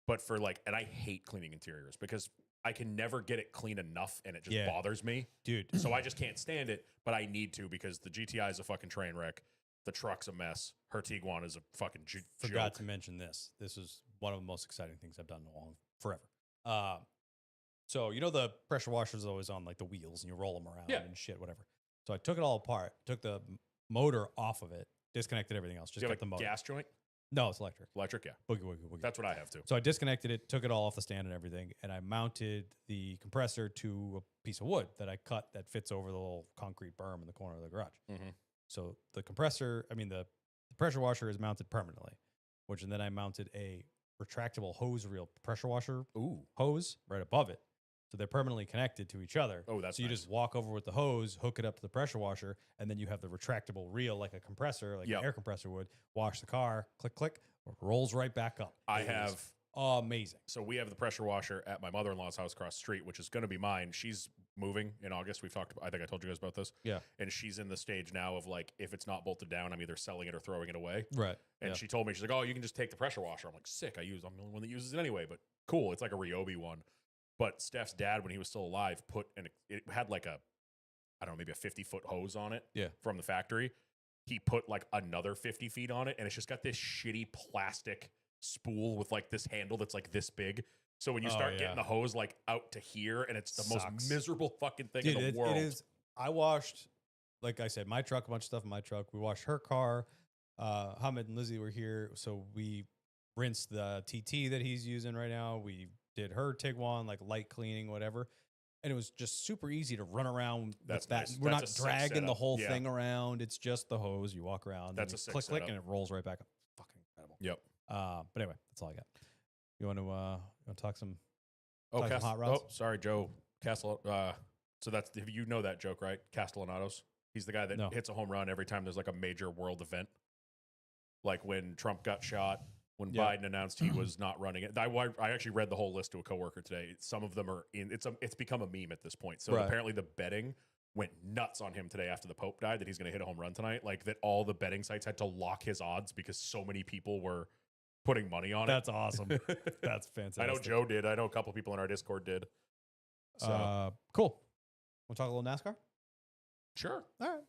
But for like, and I hate cleaning interiors because I can never get it clean enough, and it just Yeah. bothers me. dude. So I just can't stand it. But I need to because the GTI is a fucking train wreck. The truck's a mess. Her Tiguan is a fucking Forgot joke. to mention this. This is one of the most exciting things I've done in a long forever. So you know the pressure washer is always on like the wheels, and you roll them around Yeah. and shit, whatever. So I took it all apart, took the motor off of it, disconnected everything else, Do just you have kept the a motor. gas joint? No, it's electric. Electric, yeah. Boogie woogie woogie. That's what I have too. So I disconnected it, took it all off the stand and everything, and I mounted the compressor to a piece of wood that I cut that fits over the little concrete berm in the corner of the garage. Mhm. So the compressor, the pressure washer is mounted permanently, which and then I mounted a retractable hose reel pressure washer Ooh. hose right above it. So they're permanently connected to each other. Oh, that's so you nice. just walk over with the hose, hook it up to the pressure washer, and then you have the retractable reel like a compressor, like Yep. an air compressor would. Wash the car, click, click, rolls right back up. I It is have. amazing. So we have the pressure washer at my mother-in-law's house across the street, which is going to be mine. She's moving in August. We've talked about, I think I told you guys about this. Yeah. And she's in the stage now of like, if it's not bolted down, I'm either selling it or throwing it away. Right. And Yeah. she told me, she's like, oh, you can just take the pressure washer. I'm like, sick. I'm the only one that uses it anyway, but cool. It's like a Ryobi one. But Steph's dad, when he was still alive, it had like a, I don't know, maybe a 50-foot hose on it Yeah. from the factory. He put like another 50 feet on it, and it's just got this shitty plastic spool with like this handle that's like this big. So when you Oh, start yeah. getting the hose like out to here, and it's the Sucks. most miserable fucking thing Dude, in the world. it is. I washed, like I said, my truck, a bunch of stuff in my truck. We washed her car. Hamid and Lizzie were here, so we rinsed the TT that he's using right now. We did her Tiguan, like light cleaning, whatever. And it was just super easy to run around That's with that. nice. We're That's not a sick dragging the setup. whole Yeah. thing around. It's just the hose. You walk around. That's and a you sick click, click, setup. and it rolls right back up. Fucking incredible. Yep. But anyway, that's all I got. You want to talk some? Oh, Talking hot rods? sorry, Joe Castel. So that's you know that joke, right? Castellanos. He's the guy that No. hits a home run every time there's like a major world event. Like when Trump got shot, when Yeah. Biden announced he was not running it. I actually read the whole list to a coworker today. Some of them are in. It's become a meme at this point. So Right. apparently the betting went nuts on him today after the Pope died that he's going to hit a home run tonight. Like that, all the betting sites had to lock his odds because so many people were putting money on That's awesome. it. That's fantastic. I know Joe did. I know a couple people in our Discord did. So Cool. We'll talk a little NASCAR. sure. All right.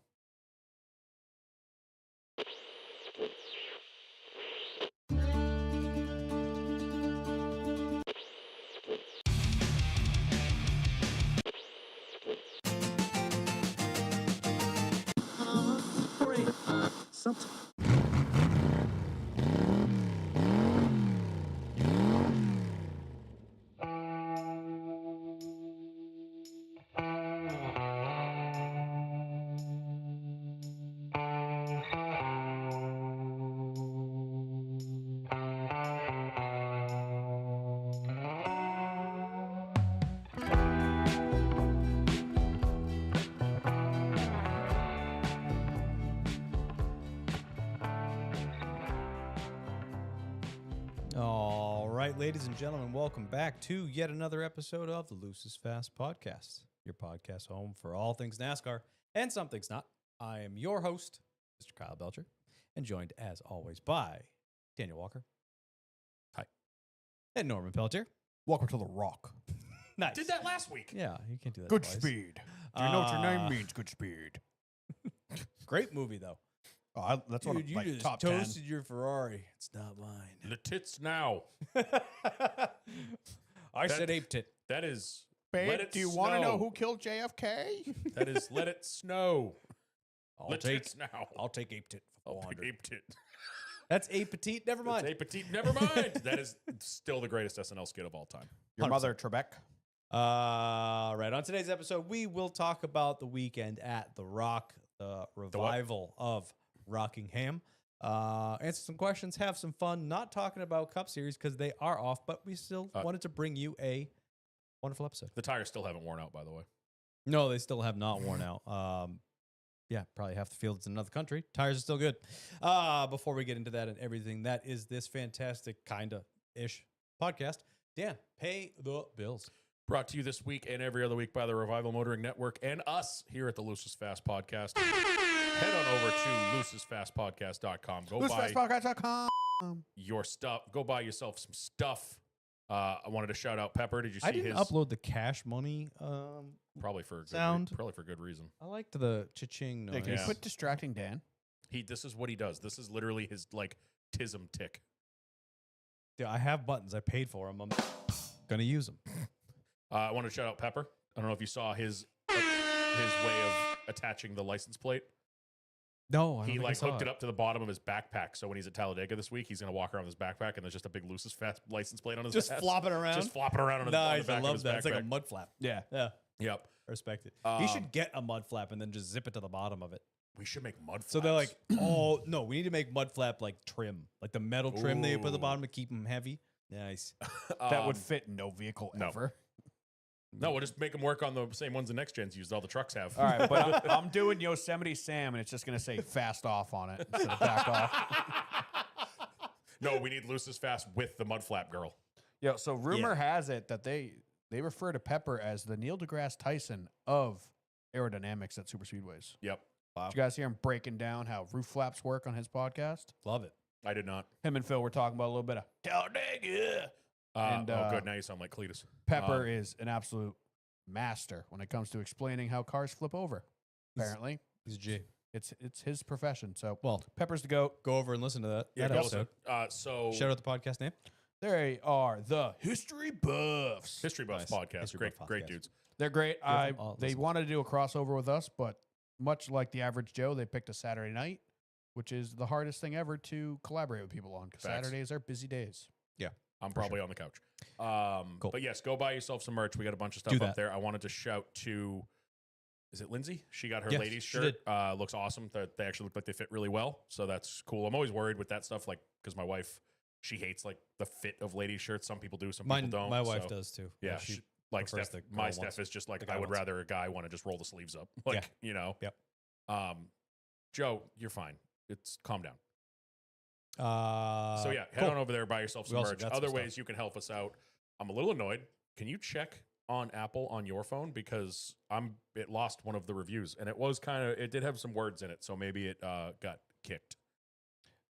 All right, ladies and gentlemen, welcome back to yet another episode of the Loose is Fast podcast, your podcast home for all things NASCAR and some things not. I am your host, Mr. Kyle Belcher, and joined as always by Daniel Walker. Hi. And Norman Pelletier. Welcome to the Rock. Nice. Did that last week. Yeah, you can't do that. Good twice. speed. Do you know what your name Uh, means? Good speed. Great movie though. Oh, that's one of Dude, you like just top 10. toasted your Ferrari. It's not mine. The tits now. I said ape tit. That is. Babe, let it do you snow. want to know who killed JFK? That is. Let it snow. I'll The take tits now. I'll take ape tit for I'll pick 400. ape tit. That's ape petite. Never That's mind. a petite. Never mind. That is still the greatest SNL skit of all time. Your 100%. mother, Trebek. Right. On today's episode, we will talk about the weekend at the Rock, the revival of Rockingham. Answer some questions, have some fun. Not talking about Cup Series because they are off, but we still wanted to bring you a wonderful episode. The tires still haven't worn out, by the way. No, they still have not worn out. Yeah, probably half the field's in another country. Tires are still good. Before we get into that and everything, that is this fantastic kinda-ish podcast. Dan, pay the bills. Brought to you this week and every other week by the Revival Motoring Network and us here at the Lucis Fast Podcast. Head on over to lucisfastpodcast.com. Go buy LucisFastPodcast.com. your stuff. Go buy yourself some stuff. I wanted to shout out Pepper. Did you see I didn't his? upload the cash money. Probably for a good sound. probably for good reason. I liked the cha-ching noise. Yeah, can you Yeah. quit distracting Dan? This is what he does. This is literally his like tism tick. Dude, I have buttons. I paid for them. I'm gonna use them. I want to shout out Pepper. I don't know if you saw his way of attaching the license plate. No, He like hooked it up to the bottom of his backpack. So when he's at Talladega this week, he's gonna walk around with his backpack, and there's just a big Lucis Fast license plate on his Just ass. flopping around. Just flopping around on, his, on Nice, the back I of love his that. It's like a backpack. mud flap. Yeah. Yeah, Yep. I respect it. Um, He should get a mud flap and then just zip it to the bottom of it. We should make mud flaps. So they're like, oh no, we need to make mud flap like trim, like the metal trim they put at the Ooh. bottom to keep them heavy. Nice. That would fit no vehicle no. ever. No, we'll just make them work on the same ones the next gens used. All the trucks have. All right, but I'm doing Yosemite Sam, and it's just going to say fast off on it instead of back off. No, we need Lucis Fast with the mud flap girl. Yo, so rumor has it that they refer to Pepper as the Neil deGrasse Tyson of aerodynamics at super speedways. Yep. Did you guys hear him breaking down how roof flaps work on his podcast? Love it. I did not. Him and Phil were talking about a little bit of Talladega. And, oh, good. Now you sound like Cletus. Pepper is an absolute master when it comes to explaining how cars flip over. Apparently, He's a G. it's his profession. So, Well, Pepper's the goat. go over and listen to that. Yeah, that go episode. listen. So Shout out the podcast name. They are the History Buffs. History Buffs Nice. podcast. History Buff Great podcast. dudes. They're great. Give them all a They listen. wanted to do a crossover with us, but much like the average Joe, they picked a Saturday night, which is the hardest thing ever to collaborate with people on because Facts. Saturdays are busy days. I'm probably on the couch. Cool. But yes, go buy yourself some merch. We got a bunch of Do stuff up that. there. I wanted to shout to, is it Lindsay? She got her Yes, ladies she shirt. Looks awesome. They actually look like they fit really well. So that's cool. I'm always worried with that stuff, like, because my wife, she hates like the fit of ladies shirts. Some people do, some people don't. My wife so, does too. Yeah. she like prefers Steph, the my girl Steph ones. is just like, the guy I would ones. rather a guy want to just roll the sleeves up. Like, Yeah. you know. Yep. Joe, you're fine. It's calm down. So So yeah, head on over there, buy yourself We some also merch. got some Other stuff. ways you can help us out. I'm a little annoyed. Can you check on Apple on your phone because it lost one of the reviews and it did have some words in it, so maybe it got kicked.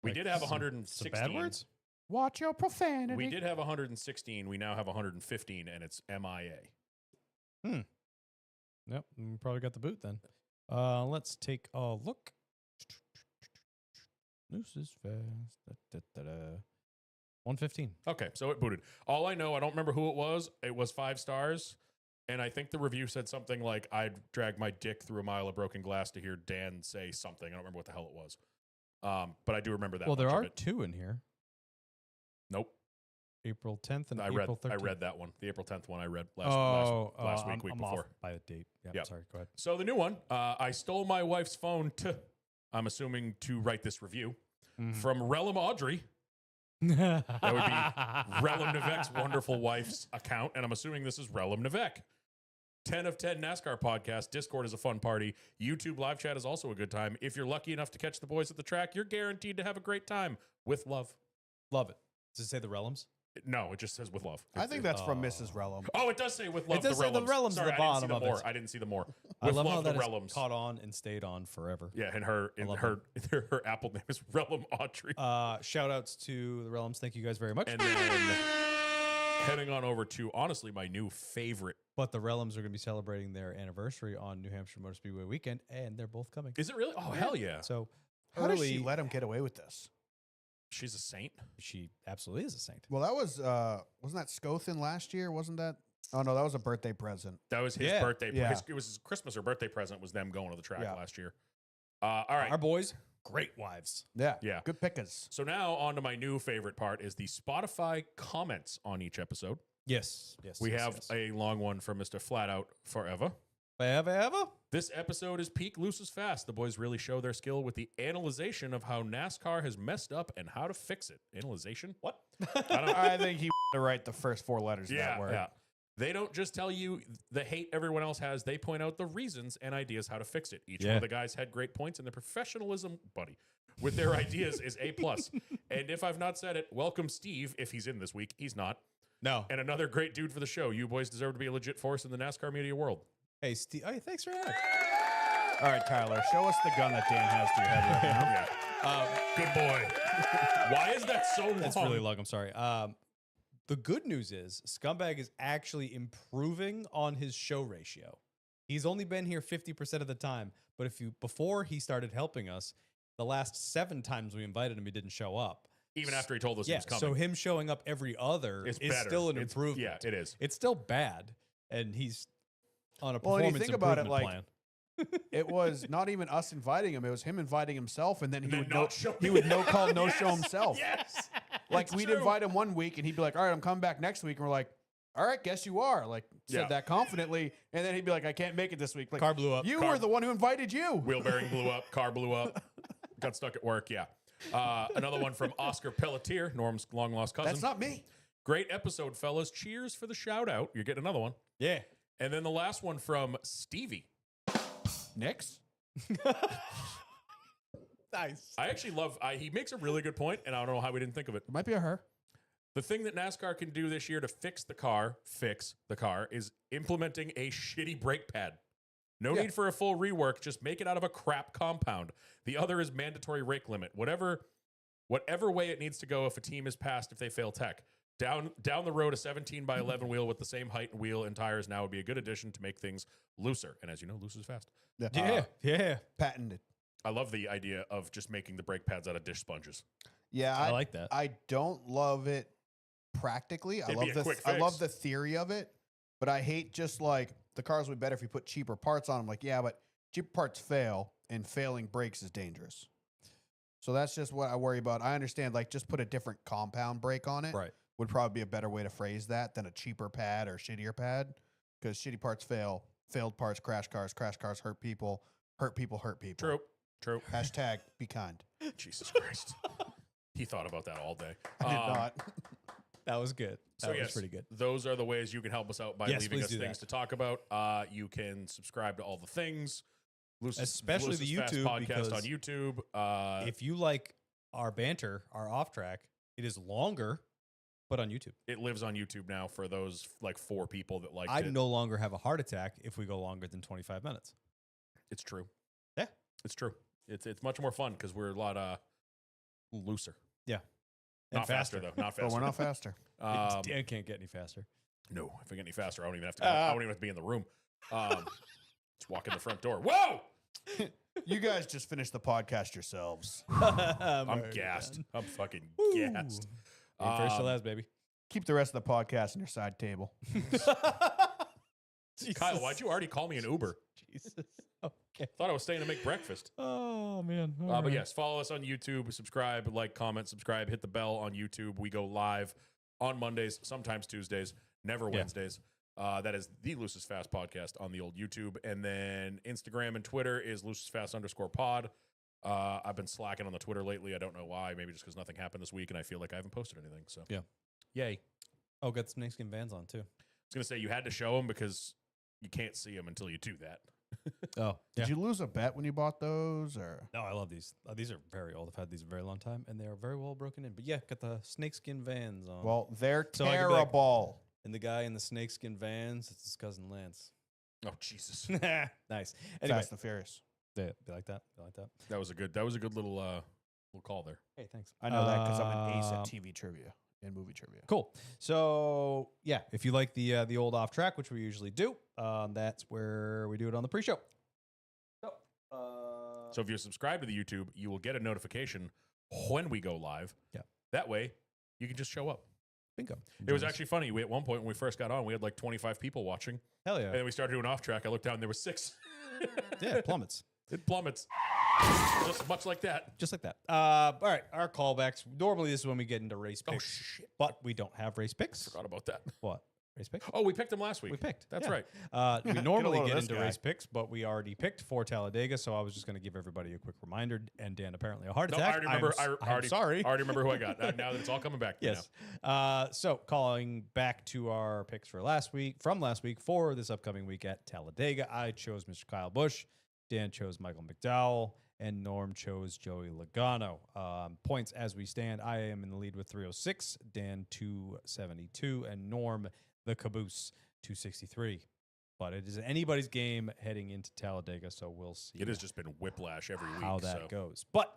We Like did have some 116 bad words. Watch your profanity. We did have 116. We now have 115, and it's MIA. Yep, we probably got the boot then. Let's take a look. Noose is fast. 115. Okay, so it booted. All I know, I don't remember who it was. It was 5 stars. And I think the review said something like, I'd drag my dick through a mile of broken glass to hear Dan say something. I don't remember what the hell it was. But I do remember that. Well, there much of are it. 2 in here. Nope. April 10th and I April 13th. read that one. The April 10th one I read last week, week I'm before. off by a date. Yeah, Yep. sorry. Go ahead. So the new one, I stole my wife's phone I'm assuming to write this review, from Relum Audrey. That would be Relum Nevek's wonderful wife's account, and I'm assuming this is Relum Nevek. 10 of 10 NASCAR podcast. Discord is a fun party. YouTube live chat is also a good time. If you're lucky enough to catch the boys at the track, you're guaranteed to have a great time with love. Love it. Does it say the Relums? No, it just says with love. I think that's from Mrs. Relum. Oh, it does say with love. does say the Relums Sorry, at the bottom I of didn't see the more. it. I didn't see the more. I With love how love, the that is Relums. caught on and stayed on forever. Yeah, and her love her Apple name is Relum Audrey. Shout outs to the Relums. Thank you guys very much. And then heading on over to, honestly, my new favorite. But the Relims are going to be celebrating their anniversary on New Hampshire Motor Speedway weekend, and they're both coming. Is it really? Oh, hell yeah. So How does she early, let him get away with this? She's a saint. she absolutely is a saint. Well, that was wasn't that Scothin last year? Wasn't that? Oh no, that was a birthday present. That was his Yeah. birthday. Yeah. It was his Christmas or birthday present was them going to the track Yeah. last year. All right. Our boys, great wives. Yeah, Yeah. good pickers. So now on to my new favorite part is the Spotify comments on each episode. Yes, yes. We yes, have yes. a long one from Mr. Flat Out Forever. Ever? This episode is peak Luce's Fast. The boys really show their skill with the analyzation of how NASCAR has messed up and how to fix it. Analyzation? What? I don't I think he to write the first 4 letters of that word. Yeah. They don't just tell you the hate everyone else has. They point out the reasons and ideas how to fix it. Each one Yeah. of the guys had great points, and their professionalism, buddy, with their ideas is A+. And if I've not said it, welcome Steve. If he's in this week, he's not. No. And another great dude for the show. You boys deserve to be a legit force in the NASCAR media world. Hey, Steve. Hey, thanks for that. All right, Tyler, show us the gun that Dan has to your head right now. Good boy. Why is that so long? It's really long. I'm sorry. The good news is Scumbag is actually improving on his show ratio. He's only been here 50% of the time, but before he started helping us, the last 7 times we invited him, he didn't show up. Even after he told us he Yeah, was coming. so him showing up every other It's is better. still an It's- improvement. yeah, it is. It's still bad, and he's on a Well, and you performance think about it, improvement like, plan. It was not even us inviting him; it was him inviting himself, and then he then would not show- he would no call, no Yes, show himself. Yes. Like It's we'd true. invite him one week, and he'd be like, "All right, I'm coming back next week," and we're like, "All right, guess you are." Like said Yeah. that confidently, and then he'd be like, "I can't make it this week." Like, Car blew up. You Car- were the one who invited you. Wheel bearing blew up. Car blew up. Got stuck at work. Yeah. Another one from Oscar Pelletier, Norm's long lost cousin. That's not me. Great episode, fellas. Cheers for the shout out. You're getting another one. Yeah. And then the last one from Stevie. Nix. Nice. I actually love, he makes a really good point, and I don't know how we didn't think of it. It might be a her. The thing that NASCAR can do this year to fix the car, is implementing a shitty brake pad. No Yeah. need for a full rework. Just make it out of a crap compound. The other is mandatory rake limit. Whatever way it needs to go if a team is passed if they fail tech. Down the road, a 17 by 11 wheel with the same height and wheel and tires now would be a good addition to make things looser. And as you know, loose is fast. Yeah. Patented. I love the idea of just making the brake pads out of dish sponges. Yeah, I like that. I don't love it practically. It'd be a quick I love fix. the theory of it, but I hate just like the cars would be better if you put cheaper parts on them. Like, yeah, but cheaper parts fail, and failing brakes is dangerous. So that's just what I worry about. I understand, like, just put a different compound brake on it. Right. Would probably be a better way to phrase that than a cheaper pad or shittier pad, because shitty parts fail, failed parts crash cars hurt people, hurt people. True. Hashtag be kind. Jesus Christ. He thought about that all day. I did not. That was good. So That yes, was pretty good. Those are the ways you can help us out by Yes, leaving please us do things that. to talk about. You can subscribe to all the things. Especially the Lucis Fast YouTube, podcast on because YouTube. If you like our banter, our off track, it is longer, but on YouTube. It lives on YouTube now for those like 4 people that like I it. no longer have a heart attack if we go longer than 25 minutes. It's true. Yeah. It's true. It's much more fun because we're a lot looser. And Not faster though. Not faster. But we're not faster. Dan can't get any faster. No, if I get any faster, I don't even have to. I don't even have to be in the room. Just walk in the front door. Whoa! You guys just finished the podcast yourselves. I'm gassed. I'm fucking gassed. First to last, baby. Keep the rest of the podcast on your side table. Kyle, why'd you already call me an Uber? Jesus. Okay. Thought I was staying to make breakfast. Oh, man. But yes, follow us on YouTube, subscribe, like, comment, subscribe, hit the bell on YouTube. We go live on Mondays, sometimes Tuesdays, never Yeah. Wednesdays. That is the Lucis Fast podcast on the old YouTube. And then Instagram and Twitter is LucisFast_pod. I've been slacking on the Twitter lately. I don't know why. Maybe just because nothing happened this week and I feel like I haven't posted anything. So Yeah. Yay. Oh, got some snakeskin Vans on, too. I was going to say you had to show them because you can't see them until you do that. Oh, Did you lose a bet when you bought those, or No, I love these. These are very old. I've had these a very long time, and they are very well broken in. But yeah, got the snakeskin Vans on. well, they're So I could be like- terrible. And the guy in the snakeskin Vans, it's his cousin Lance. Oh, Jesus. Nice. Anyway, Fast and Furious. yeah, be like that. Be like that. That was a good little call there. Hey, thanks. I know that because I'm an ace at TV trivia. and movie trivia. Cool. So yeah, if you like the old off track, which we usually do, that's where we do it on the pre-show. So, So if you're subscribed to the YouTube, you will get a notification when we go live. Yeah. That way, you can just show up. bingo. It was actually funny. We, at one point when we first got on, we had like 25 people watching. hell And yeah. then we started doing off track. I looked down and there were 6. Yeah, it plummets. It plummets. Just much like that. Just like that. All right, our callbacks. Normally, this is when we get into race Oh, picks, shit. but we don't have race picks. Forgot about that. What? Race picks? Oh, we picked them last week. We picked. That's yeah. right. We normally load of get this into guy. race picks, but we already picked for Talladega, so I was just going to give everybody a quick reminder. And Dan, apparently, a heart No, attack. I already remember. I'm sorry. I already remember who I got. Now that it's all coming back. to me Yes. So calling back to our picks for last week, for this upcoming week at Talladega, I chose Mr. Kyle Busch, Dan chose Michael McDowell, and Norm chose Joey Logano. Points as we stand, I am in the lead with 306, Dan 272, and Norm the caboose 263. But it is anybody's game heading into Talladega, so we'll see. It has just been whiplash every week. how that so. goes. But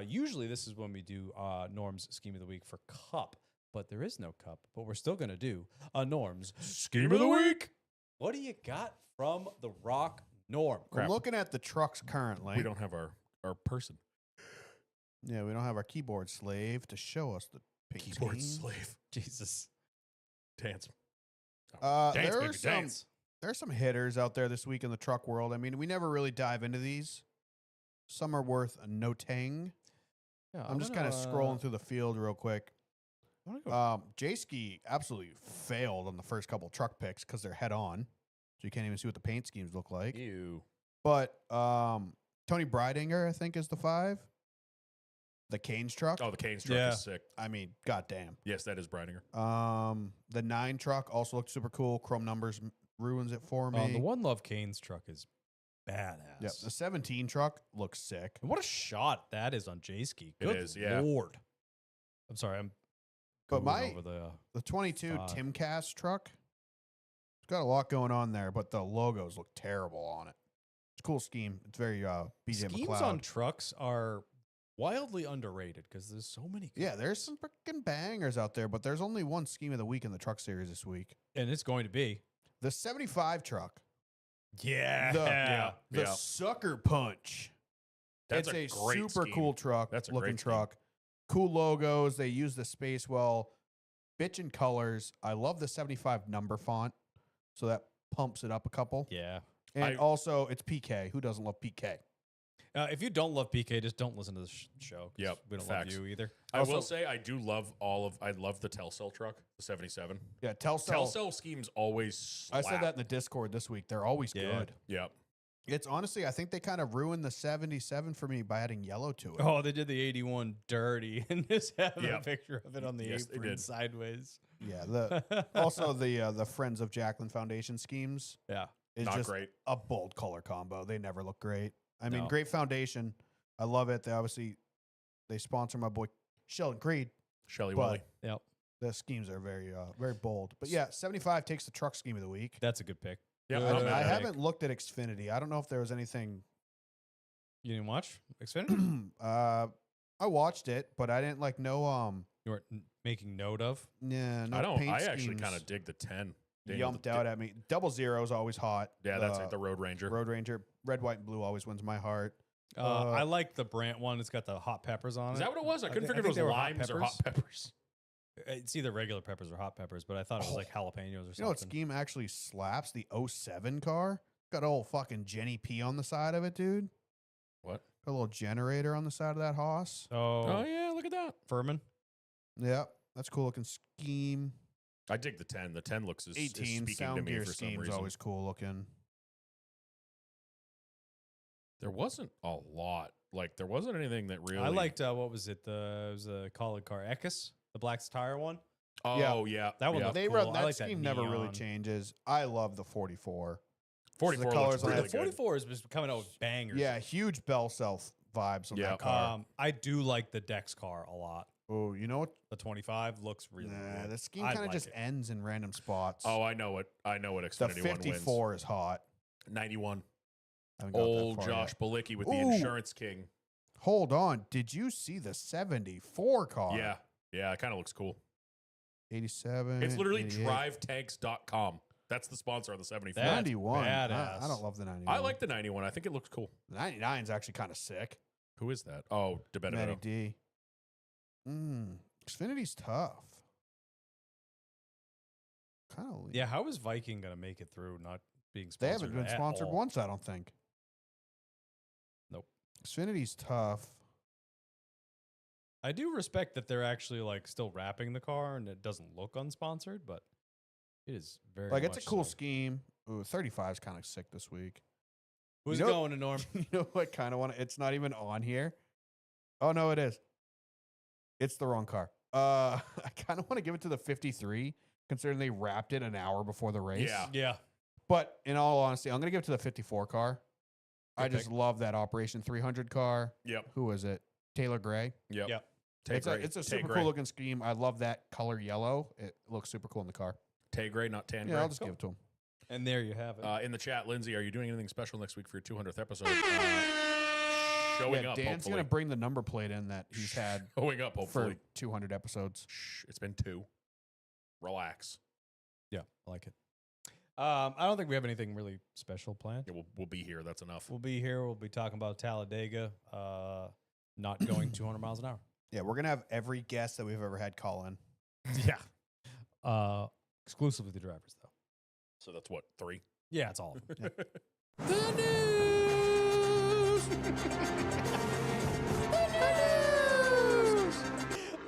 usually this is when we do Norm's Scheme of the Week for Cup, but there is no Cup. But we're still going to do a Norm's Scheme of the week. What do you got from the Rock, Norm? I'm looking at the trucks currently. We don't have our person. Yeah, we don't have our keyboard slave to show us the pink Keyboard teams. slave. Jesus. Dance. There Dance, are baby, some dance. there's some hitters out there this week in the truck world. I mean, we never really dive into these. Some are worth noting. Yeah, I'm just kind of scrolling through the field real quick. I'm gonna go. J-Ski absolutely failed on the first couple truck picks because they're head on, so you can't even see what the paint schemes look like. Ew. But Tony Breidinger, I think, is the 5. The Canes truck. Oh, the Canes truck Yeah. is sick. I mean, goddamn. Yes, that is Breidinger. The 9 truck also looked super cool. Chrome numbers ruins it for me. The One Love Canes truck is badass. Yep, the 17 truck looks sick. And what a shot that is on J-Ski. It Good is, yeah. Lord. I'm sorry, I'm But going over the 22 Fuck. Timcast truck, it's got a lot going on there, but the logos look terrible on it. It's a cool scheme. It's very BJ schemes McLeod. on trucks are wildly underrated because there's so many. Yeah, there's some freaking bangers out there, but there's only one scheme of the week in the truck series this week. And it's going to be. The 75 truck. Yeah. The Yeah. Sucker Punch. That's it's a a great super scheme. cool truck. That's a looking great scheme. truck. Cool logos. They use the space well. Bitchin' colors. I love the 75 number font, so that pumps it up a couple. Yeah. And also, it's PK. Who doesn't love PK? If you don't love PK, just don't listen to the show. 'cause Yep, We don't facts. love you either. I will Also- say I do love I love the Telcel truck, the 77. Yeah, Telcel. Telcel schemes always slap. I said that in the Discord this week. They're always Yeah. good. Yep. It's honestly, I think they kind of ruined the 77 for me by adding yellow to it. Oh, they did the 81 dirty and just have Yeah. a picture of it on the Yes, they apron did. sideways. Yeah. Also, the Friends of Jacqueline Foundation schemes Yeah. is Not just great. a bold color combo. They never look great. I mean, No. great foundation. I love it. They sponsor my boy Sheldon Creed. Shelly But- Willy. Yep. The schemes are very bold. But yeah, 75 takes the truck scheme of the week. That's a good pick. Yep. Good not bad. I pick. haven't looked at Xfinity. I don't know if there was anything. You didn't watch Xfinity? I watched it, but I didn't know. You weren't making note of? Yeah, no I don't. paint I actually schemes kind of dig the 10. Daniel, yumped out at me. 00 is always hot. Yeah, that's it. The Road Ranger. Road Ranger. Red, white, and blue always wins my heart. I like the Brant one. It's got the hot peppers on Is it. that what it was? I couldn't thi- figure think if they it were was hot limes or hot peppers. It's either regular peppers or hot peppers, but I thought it was like jalapenos or You know what something. scheme actually slaps? The 07 car. Got old fucking Jenny P on the side of it, dude. What? Got a little generator on the side of that hoss. Oh yeah, look at that. Furman. Yeah, that's a cool looking scheme. I dig the 10. The 10 looks is 18 speaking to sound me gear for some scheme's reason. always cool looking. There wasn't a lot. Like there wasn't anything that really. I liked what was it? It was a Colin car Ekus, the black tire one. Oh yeah, That one yeah. looked They cool. run I that like that scheme never really neon. changes. I love the 44. 44 the looks colors on really that good. 44 is just coming out with bangers. Yeah, huge bell self vibes on Yeah. that car. I do like the Dex car a lot. Oh, you know what? The 25 looks really Nah, good. the scheme I'd kind of like just it. ends in random spots. Oh, I know what the Xfinity one wins. 54 is hot. 91. I haven't got that Old far Josh yet. Balicki with the Ooh. Insurance King. Hold on. Did you see the 74 car? Yeah, it kind of looks cool. 87. It's literally 88. drivetanks.com. That's the sponsor of the 75. That's 91. badass. I don't love the 91. I like the 91. I think it looks cool. the 99 is actually kind of sick. Who is that? Oh, DeBenedetto. Medic D. Xfinity's tough. Kind of. Yeah, how is Viking going to make it through not being They sponsored? haven't been at sponsored all? once, I don't think. Nope. Xfinity's tough. I do respect that they're actually like still wrapping the car and it doesn't look unsponsored, but it is very Like, it's a much cool so. scheme. Ooh, 35 is kind of sick this week. Who's You know- going to Norm? You know what? Kind of want to. It's not even on here. Oh no, it is. It's the wrong car. I kind of want to give it to the 53, considering they wrapped it an hour before the race. Yeah. Yeah. But in all honesty, I'm gonna give it to the 54 car. I Good just pick. love that Operation 300 car. Yep. Who is it? Taylor Gray. Yep. Yep. Tay Gray. It's a Tay super Gray. cool looking scheme. I love that color yellow. It looks super cool in the car. Tay Gray, not Tan Yeah, Gray. I'll just give it to him. And there you have it. In the chat, Lindsay, are you doing anything special next week for your 200th episode? Showing Yeah, up, Dan's hopefully. gonna bring the number plate in that he's had Showing up, hopefully. for 200 episodes. Shh, it's been 2. Relax. Yeah, I like it. I don't think we have anything really special planned. Yeah, we'll be here. That's enough. We'll be here. We'll be talking about Talladega not going 200 miles an hour. Yeah, we're gonna have every guest that we've ever had call in. Yeah. Exclusively the drivers, though. So that's what, 3? Yeah, it's all of them.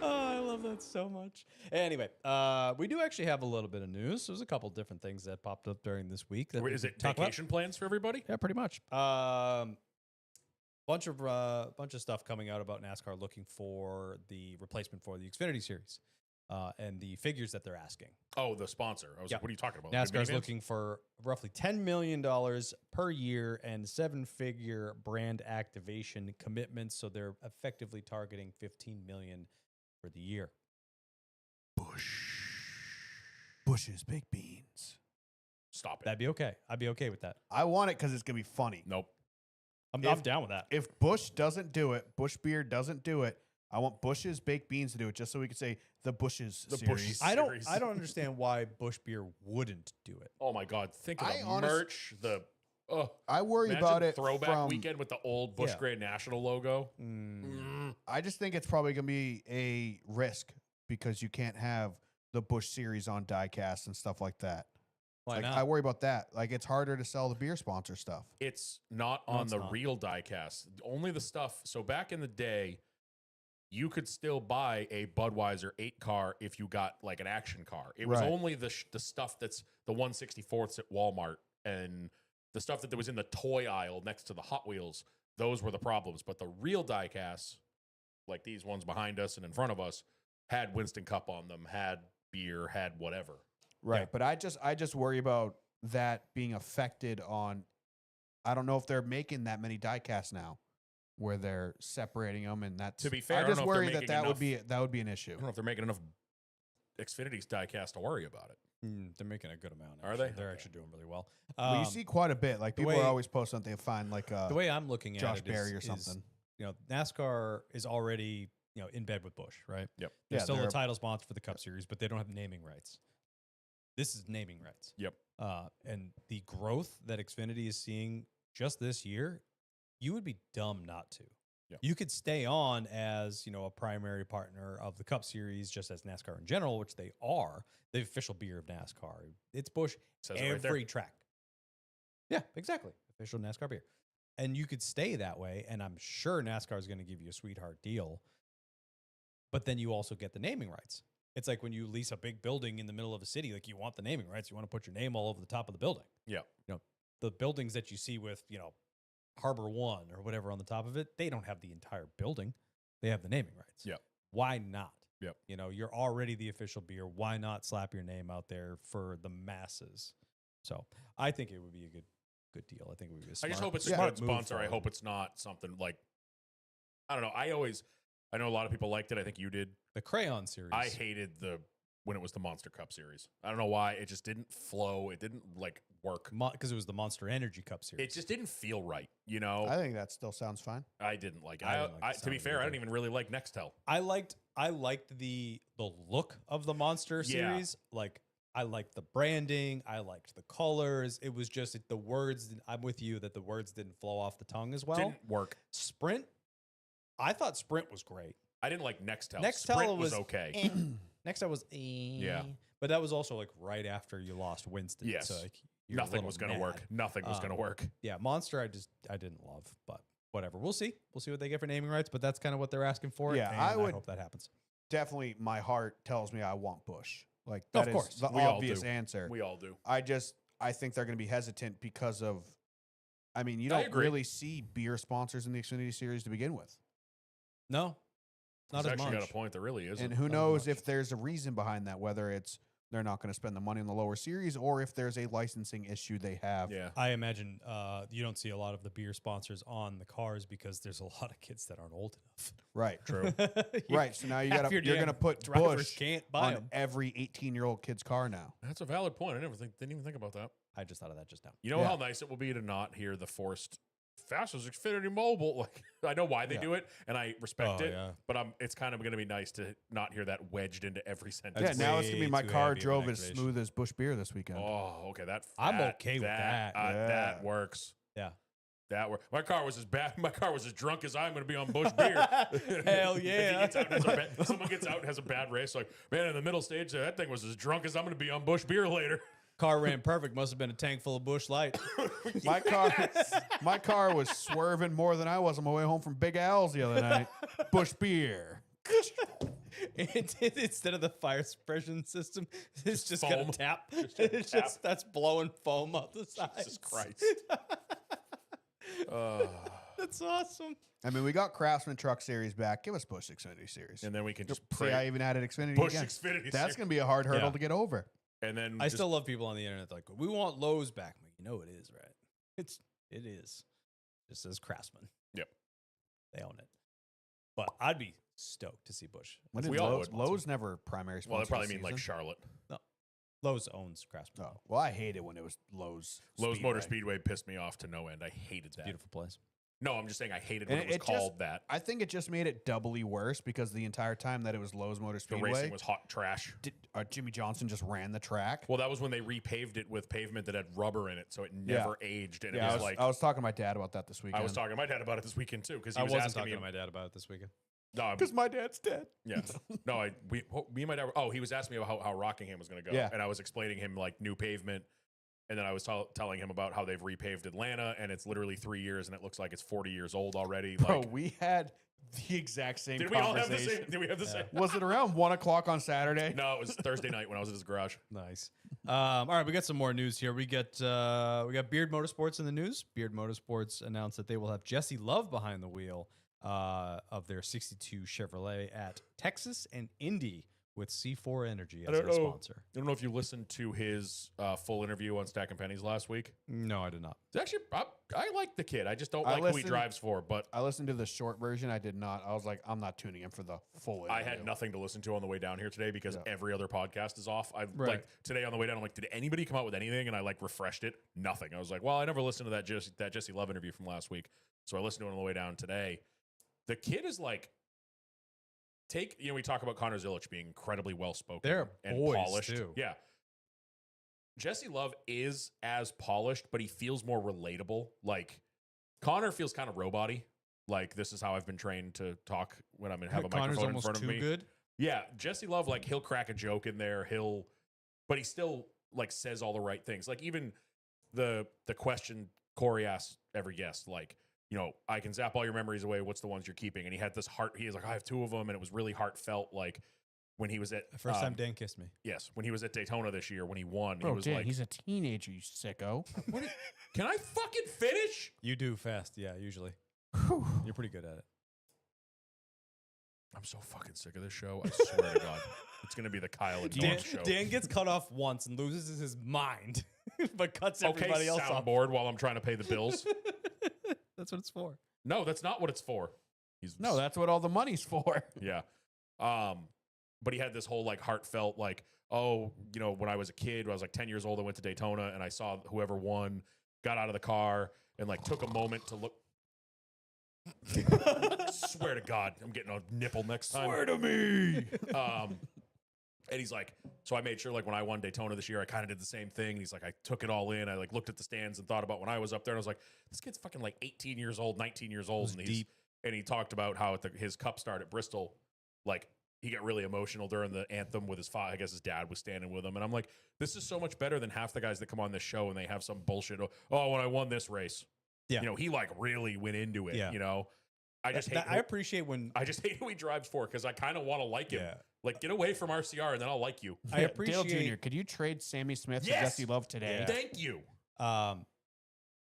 Oh, I love that so much. Anyway, we do actually have a little bit of news. There's a couple different things that popped up during this week. That we Is could it talk about. vacation plans for everybody? Yeah, pretty much. Bunch of stuff coming out about NASCAR looking for the replacement for the Xfinity Series, and the figures that they're asking. Oh, the sponsor. I was Yeah. like, what are you talking about? NASCAR's Minivans? looking for roughly $10 million per year and 7-figure brand activation commitments. So they're effectively targeting $15 million for the year. Bush's baked beans. Stop it. That'd be okay. I'd be okay with that. I want it because it's gonna be funny. Nope. I'm If- down with that. If Bush doesn't do it, Bush Beer doesn't do it. I want Bush's baked beans to do it, just so we could say the Bush's The series. Bush's- I don't series. understand why Bush Beer wouldn't do it. Oh my God. Think of I the honest- merch. I worry Imagine about it throwback from. weekend with the old Bush Yeah. Grand National logo. Mm. I just think it's probably gonna be a risk because you can't have the Bush series on diecast and stuff like that. Why Like not? I worry about that. Like it's harder to sell the beer sponsor stuff. It's not No, on it's the not. real diecast. Only the stuff. So back in the day, you could still buy a Budweiser 8 car if you got like an action car. It was Right. only the stuff that's the 164ths at Walmart and the stuff that was in the toy aisle next to the Hot Wheels. Those were the problems. But the real diecasts, like these ones behind us and in front of us, had Winston Cup on them, had beer, had whatever. Right. Yeah. But I just worry about that being affected on. I don't know if they're making that many diecasts now, where they're separating them, and that's. To be fair, I I don't just know if they're worry that making that would enough- be an issue. I don't know if they're making enough Xfinity's diecast to worry about it. They're making a good amount. Are actually. they? They're Okay. actually doing really well. Well, you see quite a bit. Like the people way- are always post something and find like the way I'm looking at Josh it Berry or is, something. you know, NASCAR is already, you know, in bed with Bush, right? Yep. They're Yeah, still they're the a- title sponsor for the Cup Series, but they don't have naming rights. This is naming rights. Yep. And the growth that Xfinity is seeing just this year, you would be dumb not to. Yep. You could stay on as, you know, a primary partner of the Cup Series, just as NASCAR in general, which they are, the official beer of NASCAR. It's Bush Says it right there. every track. Yeah, exactly. Official NASCAR beer. And you could stay that way, and I'm sure NASCAR is going to give you a sweetheart deal. But then you also get the naming rights. It's like when you lease a big building in the middle of a city, like you want the naming rights. You want to put your name all over the top of the building. Yeah. You know, the buildings that you see with, you know, Harbor One or whatever on the top of it, they don't have the entire building. They have the naming rights. Yep. Why not? Yep. You know, you're already the official beer. Why not slap your name out there for the masses? So I think it would be a good deal. I think it would be a I smart, just hope it's a smart good move sponsor. I forward. hope it's not something like, I don't know. I know a lot of people liked it. I think you did. The Crayon series. I hated the when it was the Monster Cup series. I don't know why. It just didn't flow. It didn't like work. Because it was the Monster Energy Cup series. It just didn't feel right. You know, I think that still sounds fine. I didn't like it. I didn't like the To be sound fair, of it I didn't either. even really like Nextel. I liked the look of the Monster Yeah. series. Like I liked the branding. I liked the colors. It was just the words. I'm with you that the words didn't flow off the tongue as well. Didn't work. Sprint. I thought Sprint was great. I didn't like Nextel. Nextel Sprint was was okay. Next, I was but that was also like right after you lost Winston. Yes. So like you're a Nothing little was going to mad. work. Nothing was going to work. Yeah, Monster. I didn't love, but whatever. We'll see. We'll see what they get for naming rights. But that's kind of what they're asking for. Yeah, and I would- hope that happens. Definitely, my heart tells me I want Bush. Like that Of is course. the We all obvious do. answer. We all do. I think they're going to be hesitant because of. I mean, you I don't agree. really see beer sponsors in the Xfinity Series to begin with, No, not He's as actually much. got a point. There really is. and who not knows much. if there's a reason behind that. Whether it's they're not going to spend the money on the lower series, or if there's a licensing issue they have. Yeah. I imagine you don't see a lot of the beer sponsors on the cars because there's a lot of kids that aren't old enough. Right. True. Right. So now Half your you're damn gonna put drivers Bush can't buy on them. every 18-year-old kid's car now. That's a valid point. I didn't even think about that. I just thought of that just now. You know Yeah. how nice it will be to not hear the forced fastest Xfinity Mobile. Like I know why they Yeah. do it, and I respect Oh, it. yeah. But it's kind of going to be nice to not hear that wedged into every sentence. Yeah. That's Now it's gonna be way my too car heavy of an drove as activation. smooth as Bush beer this weekend. Oh, okay. I'm okay with that. That Yeah. works. Yeah. That works. My car was as bad. My car was as drunk as I'm going to be on Bush beer. Hell If he yeah. gets out and has a someone gets out and has a bad race, like man, in the middle stage, that thing was as drunk as I'm going to be on Bush beer later. Car ran perfect. Must have been a tank full of Bush Light. My car was swerving more than I was on my way home from Big Al's the other night. Bush beer. Instead of the fire suppression system, it's just got foam. a tap. Just got a It's tap. just that's blowing foam out the sides. Jesus Christ. That's awesome. I mean, we got Craftsman Truck Series back. Give us Bush Xfinity Series. And then we can just See, pray I even added Xfinity Bush again. Xfinity. That's series. going to be a hard hurdle Yeah. to get over. And then I just- still love people on the internet like, we want Lowe's back. I'm like, you know it is, right? It is. Just as Craftsman. Yep. They own it. But I'd be stoked to see Bush. When as a did We all Lowe's, would. Lowe's never primary sponsor. well, they probably this mean like season. Charlotte. Lowe's owns Craftsman. Oh, well, I hate it when it was Lowe's. Lowe's Motor Speedway pissed me off to no end. I hated that. Beautiful place. No, I'm just saying I hated when And it was it just- called that. I think it just made it doubly worse because the entire time that it was Lowe's Motor The Speedway, racing was hot trash. Jimmy Johnson just ran the track. Well, that was when they repaved it with pavement that had rubber in it, so it never aged. And Yeah, it was like I was talking to my dad about that this weekend. I was talking to my dad about it this weekend too, because he I was wasn't asking talking me. to my dad about it this weekend. No, I'm- because my dad's dead. yeah, no, me and my dad. Oh, he was asking me about how Rockingham was going to go, Yeah. and I was explaining him like new pavement, and then I was telling him about how they've repaved Atlanta, and it's literally 3 years, and it looks like it's 40 years old already. Bro, Like, we had the exact same did we all have the conversation. same? Did we have the same? Was it around 1 o'clock on Saturday? No, it was Thursday night when I was at his garage. Nice. All right, we got some more news here. We got Beard Motorsports in the news. Beard Motorsports announced that they will have Jesse Love behind the wheel of their 62 Chevrolet at Texas and Indy with C4 Energy as their sponsor. I don't know if you listened to his full interview on Stack and Pennies last week. No, I did not. It's actually, I like the kid. I just don't I like who he listened- drives for. But I listened to the short version. I did not. I was like, I'm not tuning in for the full. I had interview. nothing to listen to on the way down here today because Yeah. every other podcast is off. I Right. like today on the way down. I'm like, did anybody come out with anything? And I like refreshed it. Nothing. I was like, well, I never listened to that Jesse Love interview from last week, so I listened to it on the way down today. The kid is like, we talk about Connor Zilic being incredibly well spoken They're and boys, polished. too. Yeah. Jesse Love is as polished, but he feels more relatable. Like Connor feels kind of robot-y. Like this is how I've been trained to talk when I'm gonna have a Connor's microphone in almost front of too me. good. Yeah, Jesse Love, like he'll crack a joke in there. But he still like says all the right things. Like even the question Corey asks every guest, like, I can zap all your memories away. What's the ones you're keeping? And he had this he was like, I have 2 of them, and it was really heartfelt. Like when he was at The first time Dan kissed me. yes, when he was at Daytona this year when he won, he Bro, was Dan, like, he's a teenager, you sicko. "Can I fucking finish?" You do fast, yeah, usually. You're pretty good at it. I'm so fucking sick of this show. I swear to God, it's gonna be the Kyle and Dan, Dawn show. Dan gets cut off once and loses his mind, but cuts Okay, everybody else off. soundboard while I'm trying to pay the bills. That's what it's for. No, that's not what it's for. No, that's what all the money's for. Yeah. but he had this whole like heartfelt like, oh, you know, when I was a kid, when I was like 10 years old, I went to Daytona and I saw whoever won, got out of the car and like took a moment to look. Swear to God, I'm getting a nipple next time. Swear to me. And he's like, so I made sure like when I won Daytona this year, I kind of did the same thing. And he's like, I took it all in. I like looked at the stands and thought about when I was up there. And I was like, this kid's fucking like 18 years old, 19 years old. And he talked about how at his cup start at Bristol, like he got really emotional during the anthem with his father. I guess his dad was standing with him. And I'm like, this is so much better than half the guys that come on this show and they have some bullshit. Oh, when I won this race. Yeah. You know, he like really went into it, Yeah. you know. I just hate I appreciate when I just hate who he drives for because I kind of want to like him. Yeah. Like, get away from RCR and then I'll like you. I appreciate Dale Jr., could you trade Sammy Smith Yes! to Jesse Love today? Yeah. Thank you.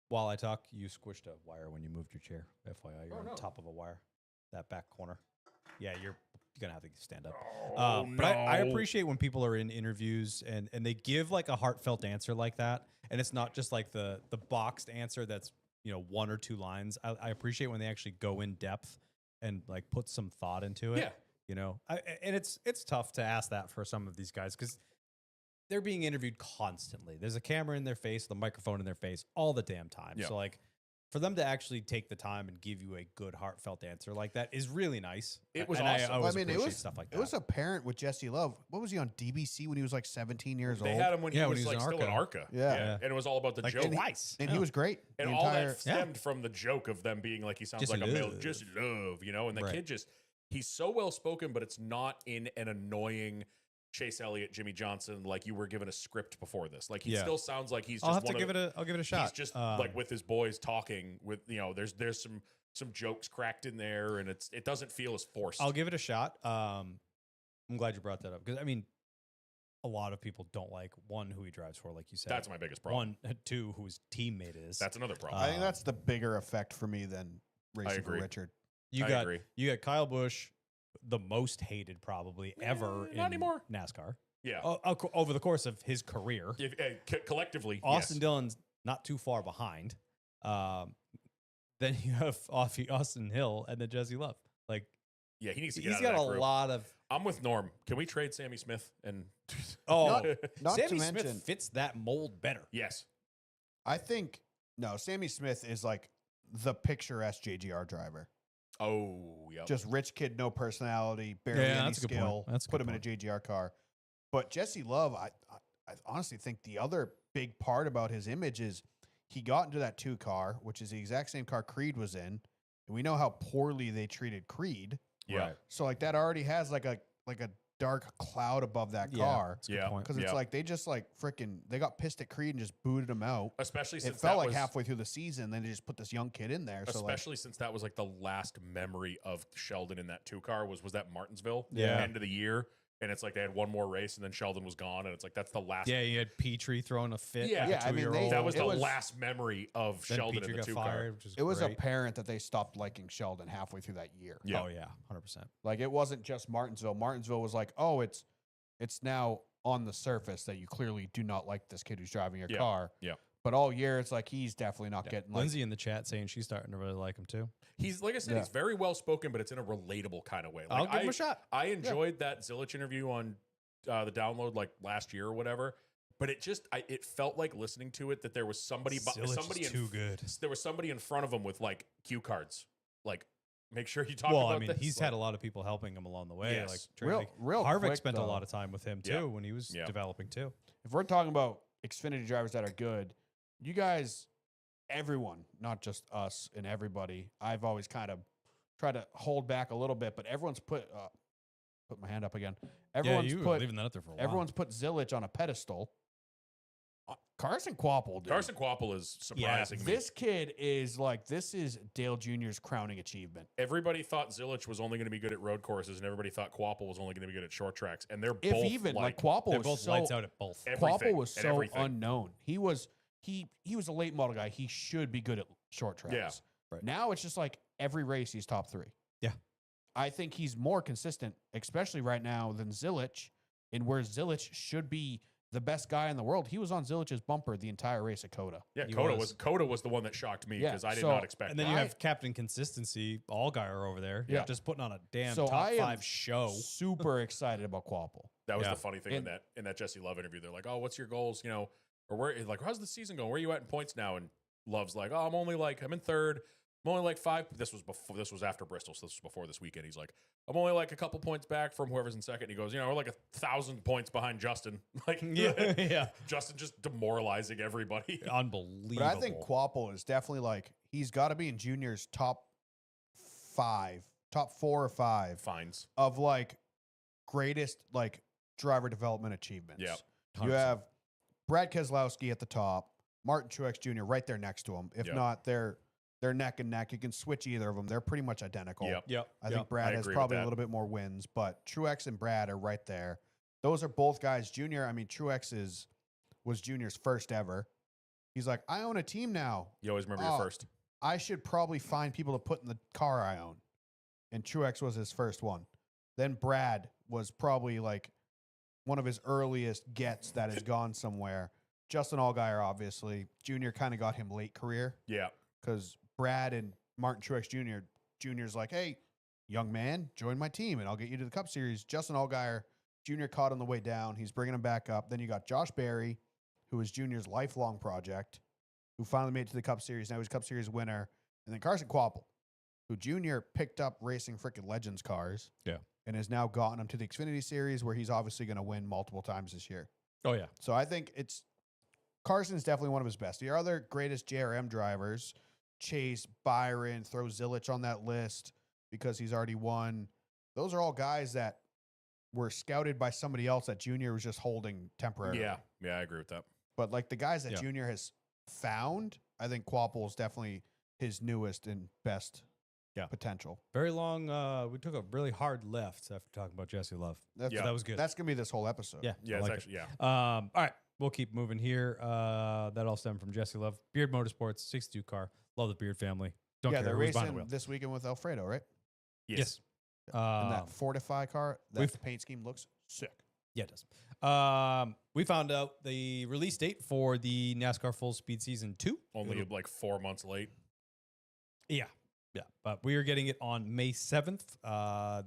While I talk, you squished a wire when you moved your chair. FYI, you're Oh, on no. top of a wire. That back corner. Yeah, you're gonna have to stand up. Oh, But I appreciate when people are in interviews and they give like a heartfelt answer like that, and it's not just like the boxed answer that's, you know, 1 or 2 lines. I appreciate when they actually go in depth and like put some thought into it. Yeah. You know, and it's tough to ask that for some of these guys because they're being interviewed constantly. There's a camera in their face, the microphone in their face all the damn time. Yeah. So like for them to actually take the time and give you a good heartfelt answer like that is really nice. It was And awesome. I always I mean, it appreciate was stuff like that. It was apparent with Jesse Love. What was he on DBC when he was like 17 years They old? had him when he Yeah, when was he was like in still in Arca. Arca. Yeah. And it was all about the like joke. twice. and he was great. And the all entire, that stemmed from the joke of them being like, he sounds Jesse like a male, Love. just love, you know? And the Right. kid just, he's so well spoken, but it's not in an annoying Chase Elliott, Jimmy Johnson, like you were given a script before this. Like he Yeah. still sounds like he's just I'll have to one give of it I'll give it a shot. He's just like with his boys talking with, you know, there's some jokes cracked in there and it doesn't feel as forced. I'll give it a shot. I'm glad you brought that up because I mean, a lot of people don't like one who he drives for, like you said. That's my biggest problem. 1, 2 whose teammate is. That's another problem. I think that's the bigger effect for me than racing for agree. Richard. you I got agree. you got Kyle Busch, the most hated probably ever in not anymore. NASCAR. Yeah. Over the course of his career. Collectively, Austin yes. Dillon's not too far behind. Then you have Austin Hill and then Jesse Love. Like Yeah, he needs to get he's out got of a that group. lot of. I'm with Norm. Can we trade Sammy Smith and Not Sammy to Smith mention, fits that mold better. yes. I think no. Sammy Smith is like the picturesque JGR driver. Oh, yeah. Just rich kid, no personality, barely Yeah, any that's a good point. skill. That's a Put good him in a JGR car. But Jesse Love, I honestly think the other big part about his image is he got into that 2 car, which is the exact same car Creed was in, and we know how poorly they treated Creed. Yeah. Right. So like that already has like a dark cloud above that Yeah, car that's a good Yeah. point. because it's Yeah. like they just like freaking they got pissed at Creed and just booted him out. Especially It since felt that like was, halfway through the season, then they just put this young kid in there. So like, especially since that was like the last memory of Sheldon in that 2 car was that Martinsville Yeah. end of the year. And it's like they had one more race and then Sheldon was gone. And it's like, that's the last. Yeah, you had Petrie throwing a fit. Yeah. like a Yeah, I mean, 2-year-old. That was It the was- last memory of Then Sheldon Petrie in the got 2 car. fired, which is it was great. apparent that they stopped liking Sheldon halfway through that year. Yeah. Oh yeah, 100%. Like it wasn't just Martinsville. Martinsville was like, oh, it's now on the surface that you clearly do not like this kid who's driving your Yeah. car. Yeah. But all year, it's like he's definitely not getting like. Lindsay in the chat saying she's starting to really like him too. He's, like I said, Yeah. he's very well spoken, but it's in a relatable kind of way. Like I'll give him a shot. I enjoyed that Zilich interview on the download like last year or whatever. But it just, it felt like listening to it that there was somebody, Zilich is too good. There was somebody in front of him with like cue cards, like make sure you talk Well, about I mean, this. he's like, had a lot of people helping him along the way. Yes. Like Tracy. real Harvick quick, spent a though, lot of time with him too Yeah. when he was Yeah. developing too. if we're talking about Xfinity drivers that are good, you guys, everyone, not just us and everybody, I've always kind of tried to hold back a little bit, but everyone's put my hand up again. Everyone's yeah, you were put leaving that up there for a while. everyone's put Zilich on a pedestal. Carson Quapple, dude. Carson Quapple is surprising me. This kid is like, this is Dale Jr.'s crowning achievement. Everybody thought Zilich was only going to be good at road courses, and everybody thought Quapple was only going to be good at short tracks. And they're If both even like like Quapple They're was both so lights out at both. everything Quapple was and so everything. unknown. He was a late model guy. He should be good at short tracks. Yeah. Right. Now it's just like every race he's top 3. Yeah. I think he's more consistent, especially right now, than Zilich, and where Zilich should be the best guy in the world. He was on Zilich's bumper the entire race at Coda. Yeah, He Coda was the one that shocked me Yeah, because I did so- not expect And then that. you have Captain Consistency, Allgaier over there. Yeah. Just putting on a damn So top I am 5 show. Super excited about Quapple. That was Yeah. the funny thing And- in that Jesse Love interview. They're like, "Oh, what's your goals?" You know, or where like how's the season going? Where are you at in points now? And Love's like, "Oh, I'm in third. I'm only like 5." This was after Bristol, so this was before this weekend. He's like, "I'm only like a couple points back from whoever's in second." He goes, "You know, we're like 1,000 points behind Justin." Like, Yeah. Justin just demoralizing everybody. Unbelievable. But I think Quapple is definitely like, he's got to be in juniors top 4 or 5 Fines. of like greatest like driver development achievements. Yeah. You 100%. have Brad Keselowski at the top, Martin Truex Jr. right there next to him. If Yep. not, they're neck and neck. You can switch either of them. They're pretty much identical. Yep. Yep. I think Brad has agree with probably a that. little bit more wins, but Truex and Brad are right there. Those are both guys. Junior, I mean, Truex was Junior's first ever. He's like, I own a team now. You always remember Oh. your first. I should probably find people to put in the car I own. And Truex was his first one. Then Brad was probably like one of his earliest gets that has gone somewhere. Justin Allgaier, obviously. Junior kind of got him late career Yeah. because Brad and Martin Truex Jr. Jr.'s like, hey, young man, join my team and I'll get you to the Cup Series. Justin Allgaier Jr. caught on the way down. He's bringing him back up. Then you got Josh Berry, who was Junior's lifelong project, who finally made it to the Cup Series. Now he's Cup Series winner. And then Carson Quapple, who Junior picked up racing freaking Legends cars. Yeah. And has now gotten him to the Xfinity Series where he's obviously going to win multiple times this year. Oh, yeah. So I think Carson's definitely one of his best. The other greatest JRM drivers, Chase, Byron, throw Zilich on that list because he's already won. Those are all guys that were scouted by somebody else that Junior was just holding temporarily. Yeah. Yeah, I agree with that. But like the guys that Yeah. Junior has found, I think Quapple is definitely his newest and best potential. Very long. We took a really hard left after talking about Jesse Love. That's, Yeah. That was good. That's going to be this whole episode. Yeah. Yeah, I it's like it. actually yeah. All right, we'll keep moving here. That all stemmed from Jesse Love. Beard Motorsports, 62 car. Love the Beard family. Don't Yeah, care they're who's behind the racing wheel. this weekend with Alfredo, right? Yes. And that Fortify car, we've- the paint scheme looks sick. Yeah, it does. We found out the release date for the NASCAR Full Speed Season 2. Only like 4 months late. Yeah. Yeah. But we are getting it on May 7th.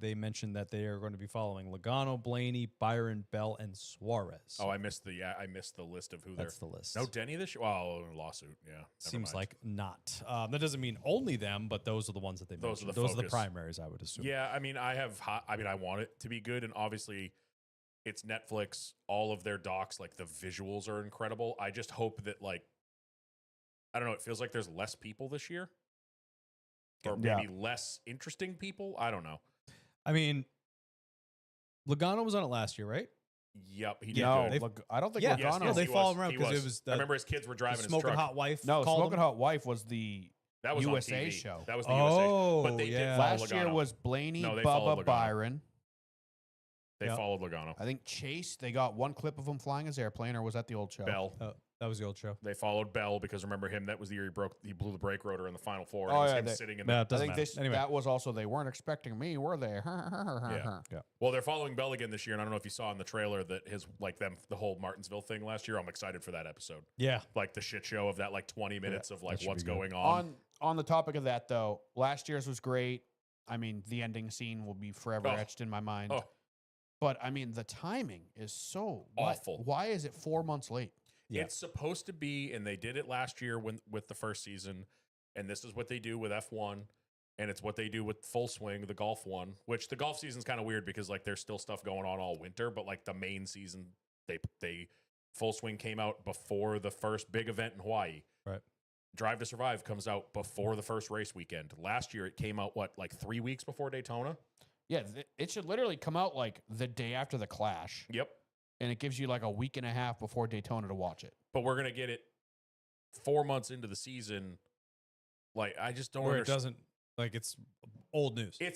They mentioned that they are going to be following Logano, Blaney, Byron, Bell, and Suarez. Oh, I missed the list of who they're. that's the list. No Denny this year. Well, lawsuit. Yeah, never Seems mind. like not. That doesn't mean only them, but those are the ones that they Those are mentioned. the Those are the focus. primaries, I would assume. Yeah, I mean, I want it to be good, and obviously, it's Netflix. All of their docs, like the visuals, are incredible. I just hope that, like, I don't know. It feels like there's less people this year, or Yeah. maybe less interesting people. I don't know. I mean, Logano was on it last year, right? Yep, he did No, good. I don't think Yeah, Logano. no, they he followed was. him around He 'cause it was I remember his kids were driving his Smoking truck. Hot Wife. No, called Smoking him. Hot Wife was the That was USA on TV. show. That was the Oh, USA. But they yeah. did follow Last year Logano. was Blaney, No, they followed Bubba, Logano. Byron. They Yep. followed Logano. I think Chase, they got one clip of him flying his airplane, or was that the old show? Bell. Oh, that was the old show. They followed Bell because remember him. That was the year he blew the brake rotor in the final four. Oh, and it was yeah, him they- sitting in No, the. it I doesn't think matter. Anyway, that was also, they weren't expecting me, were they? Yeah. Well, they're following Bell again this year, and I don't know if you saw in the trailer that the whole Martinsville thing last year. I'm excited for that episode. yeah. Like the shit show of that, like 20 minutes of like should what's be good. going on. On the topic of that, though, last year's was great. I mean, the ending scene will be forever Oh. etched in my mind. Oh. But I mean, the timing is so Awful. Why is it 4 months late? Yeah. It's supposed to be, and they did it last year with the first season, and this is what they do with F1, and it's what they do with Full Swing, the golf one. Which the golf season's kind of weird because like there's still stuff going on all winter, but like the main season, they Full Swing came out before the first big event in Hawaii. Right. Drive to Survive comes out before the first race weekend. Last year, it came out like 3 weeks before Daytona. Yeah, it should literally come out like the day after the Clash, Yep. and it gives you like a week and a half before Daytona to watch it. But we're gonna get it 4 months into the season. Like I just don't Where it understand. doesn't, like, it's old news. Yeah.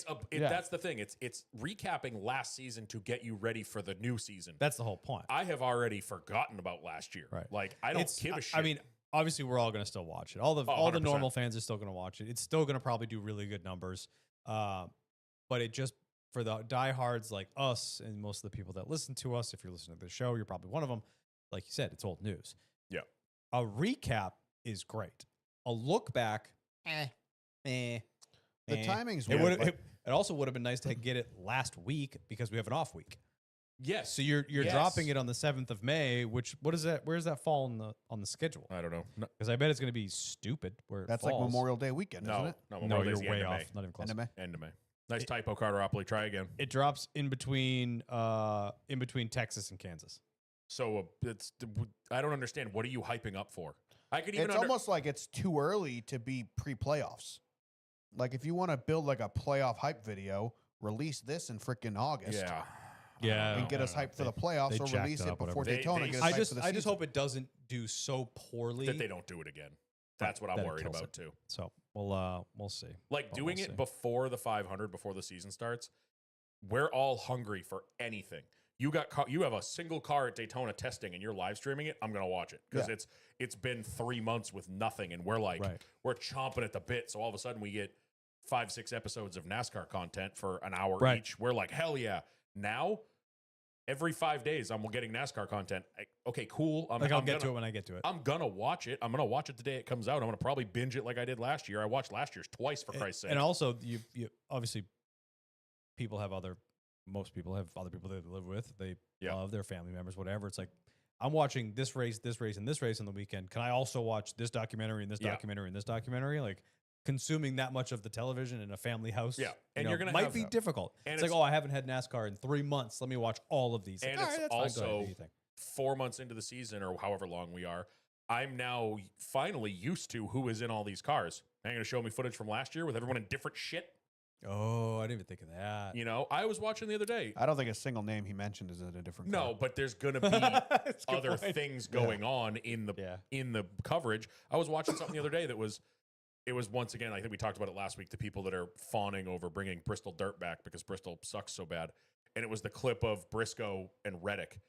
That's the thing. It's recapping last season to get you ready for the new season. That's the whole point. I have already forgotten about last year. Right. Like I don't It's- give a shit. I mean, obviously, we're all going to still watch it. All the 100%. normal fans are still going to watch it. It's still going to probably do really good numbers. But it just, for the diehards like us and most of the people that listen to us, if you're listening to the show, you're probably one of them. like you said, it's old news. Yeah. A recap is great. A look back, The eh. timing's It weird. would. It also would have been nice to get it last week because we have an off week. Yes. So you're Yes. dropping it on the 7th of May. Which what is that? Where does that fall on the schedule? I don't know. No, Because I bet it's going to be stupid. Where it That's like falls. Memorial Day weekend, isn't no, it? no, No, Memorial you're Day's the way end of off. May. Not even close. End of May. End of May. Nice typo, Carteropoli. Try again. It drops in between Texas and Kansas. So it's. I don't understand. What are you hyping up for? I could even. It's almost like it's too early to be pre-playoffs. Like if you want to build like a playoff hype video, release this in freaking August. Yeah. Yeah. And get us hyped for the playoffs, they or jacked release it it up, before whatever. Daytona. They- Get us I hyped just for the I just season. hope it doesn't do so poorly That they don't do it again. That's what I'm that it worried kills about it. too. So we'll see. Like But doing we'll it see. before the 500, before the season starts. We're all hungry for anything. You have a single car at Daytona testing, and you're live streaming it. I'm gonna watch it because Yeah. it's been 3 months with nothing, and we're like Right. we're chomping at the bit. So all of a sudden we get 5-6 episodes of NASCAR content for an hour Right. each. We're like, hell yeah! Now every 5 days I'm getting NASCAR content. Okay, cool. I'll get to it when I get to it. I'm gonna watch it. I'm gonna watch it the day it comes out. I'm gonna probably binge it like I did last year. I watched last year's twice for Christ's sake. And also, you obviously most people have other people they live with. They Yeah. love their family members, whatever. It's like I'm watching this race, and this race on the weekend. Can I also watch this documentary and this Yeah. documentary and this documentary? Like consuming that much of the television in a family house, Yeah. And you you're gonna might have- be difficult. and It's like, it's- oh, I haven't had NASCAR in 3 months. Let me watch all of these. And Like, it's all right, that's fine. Go ahead, also do your thing. 4 months into the season or however long we are, I'm now finally used to who is in all these cars. They're going to show me footage from last year with everyone in different shit. Oh, I didn't even think of that. You know, I was watching the other day. I don't think a single name he mentioned is in a different. No, car. but there's going to be That's a good other point. things going on in the Yeah. in the coverage. I was watching something the other day that was once again, I think we talked about it last week, the people that are fawning over bringing Bristol dirt back because Bristol sucks so bad. And it was the clip of Briscoe and Reddick.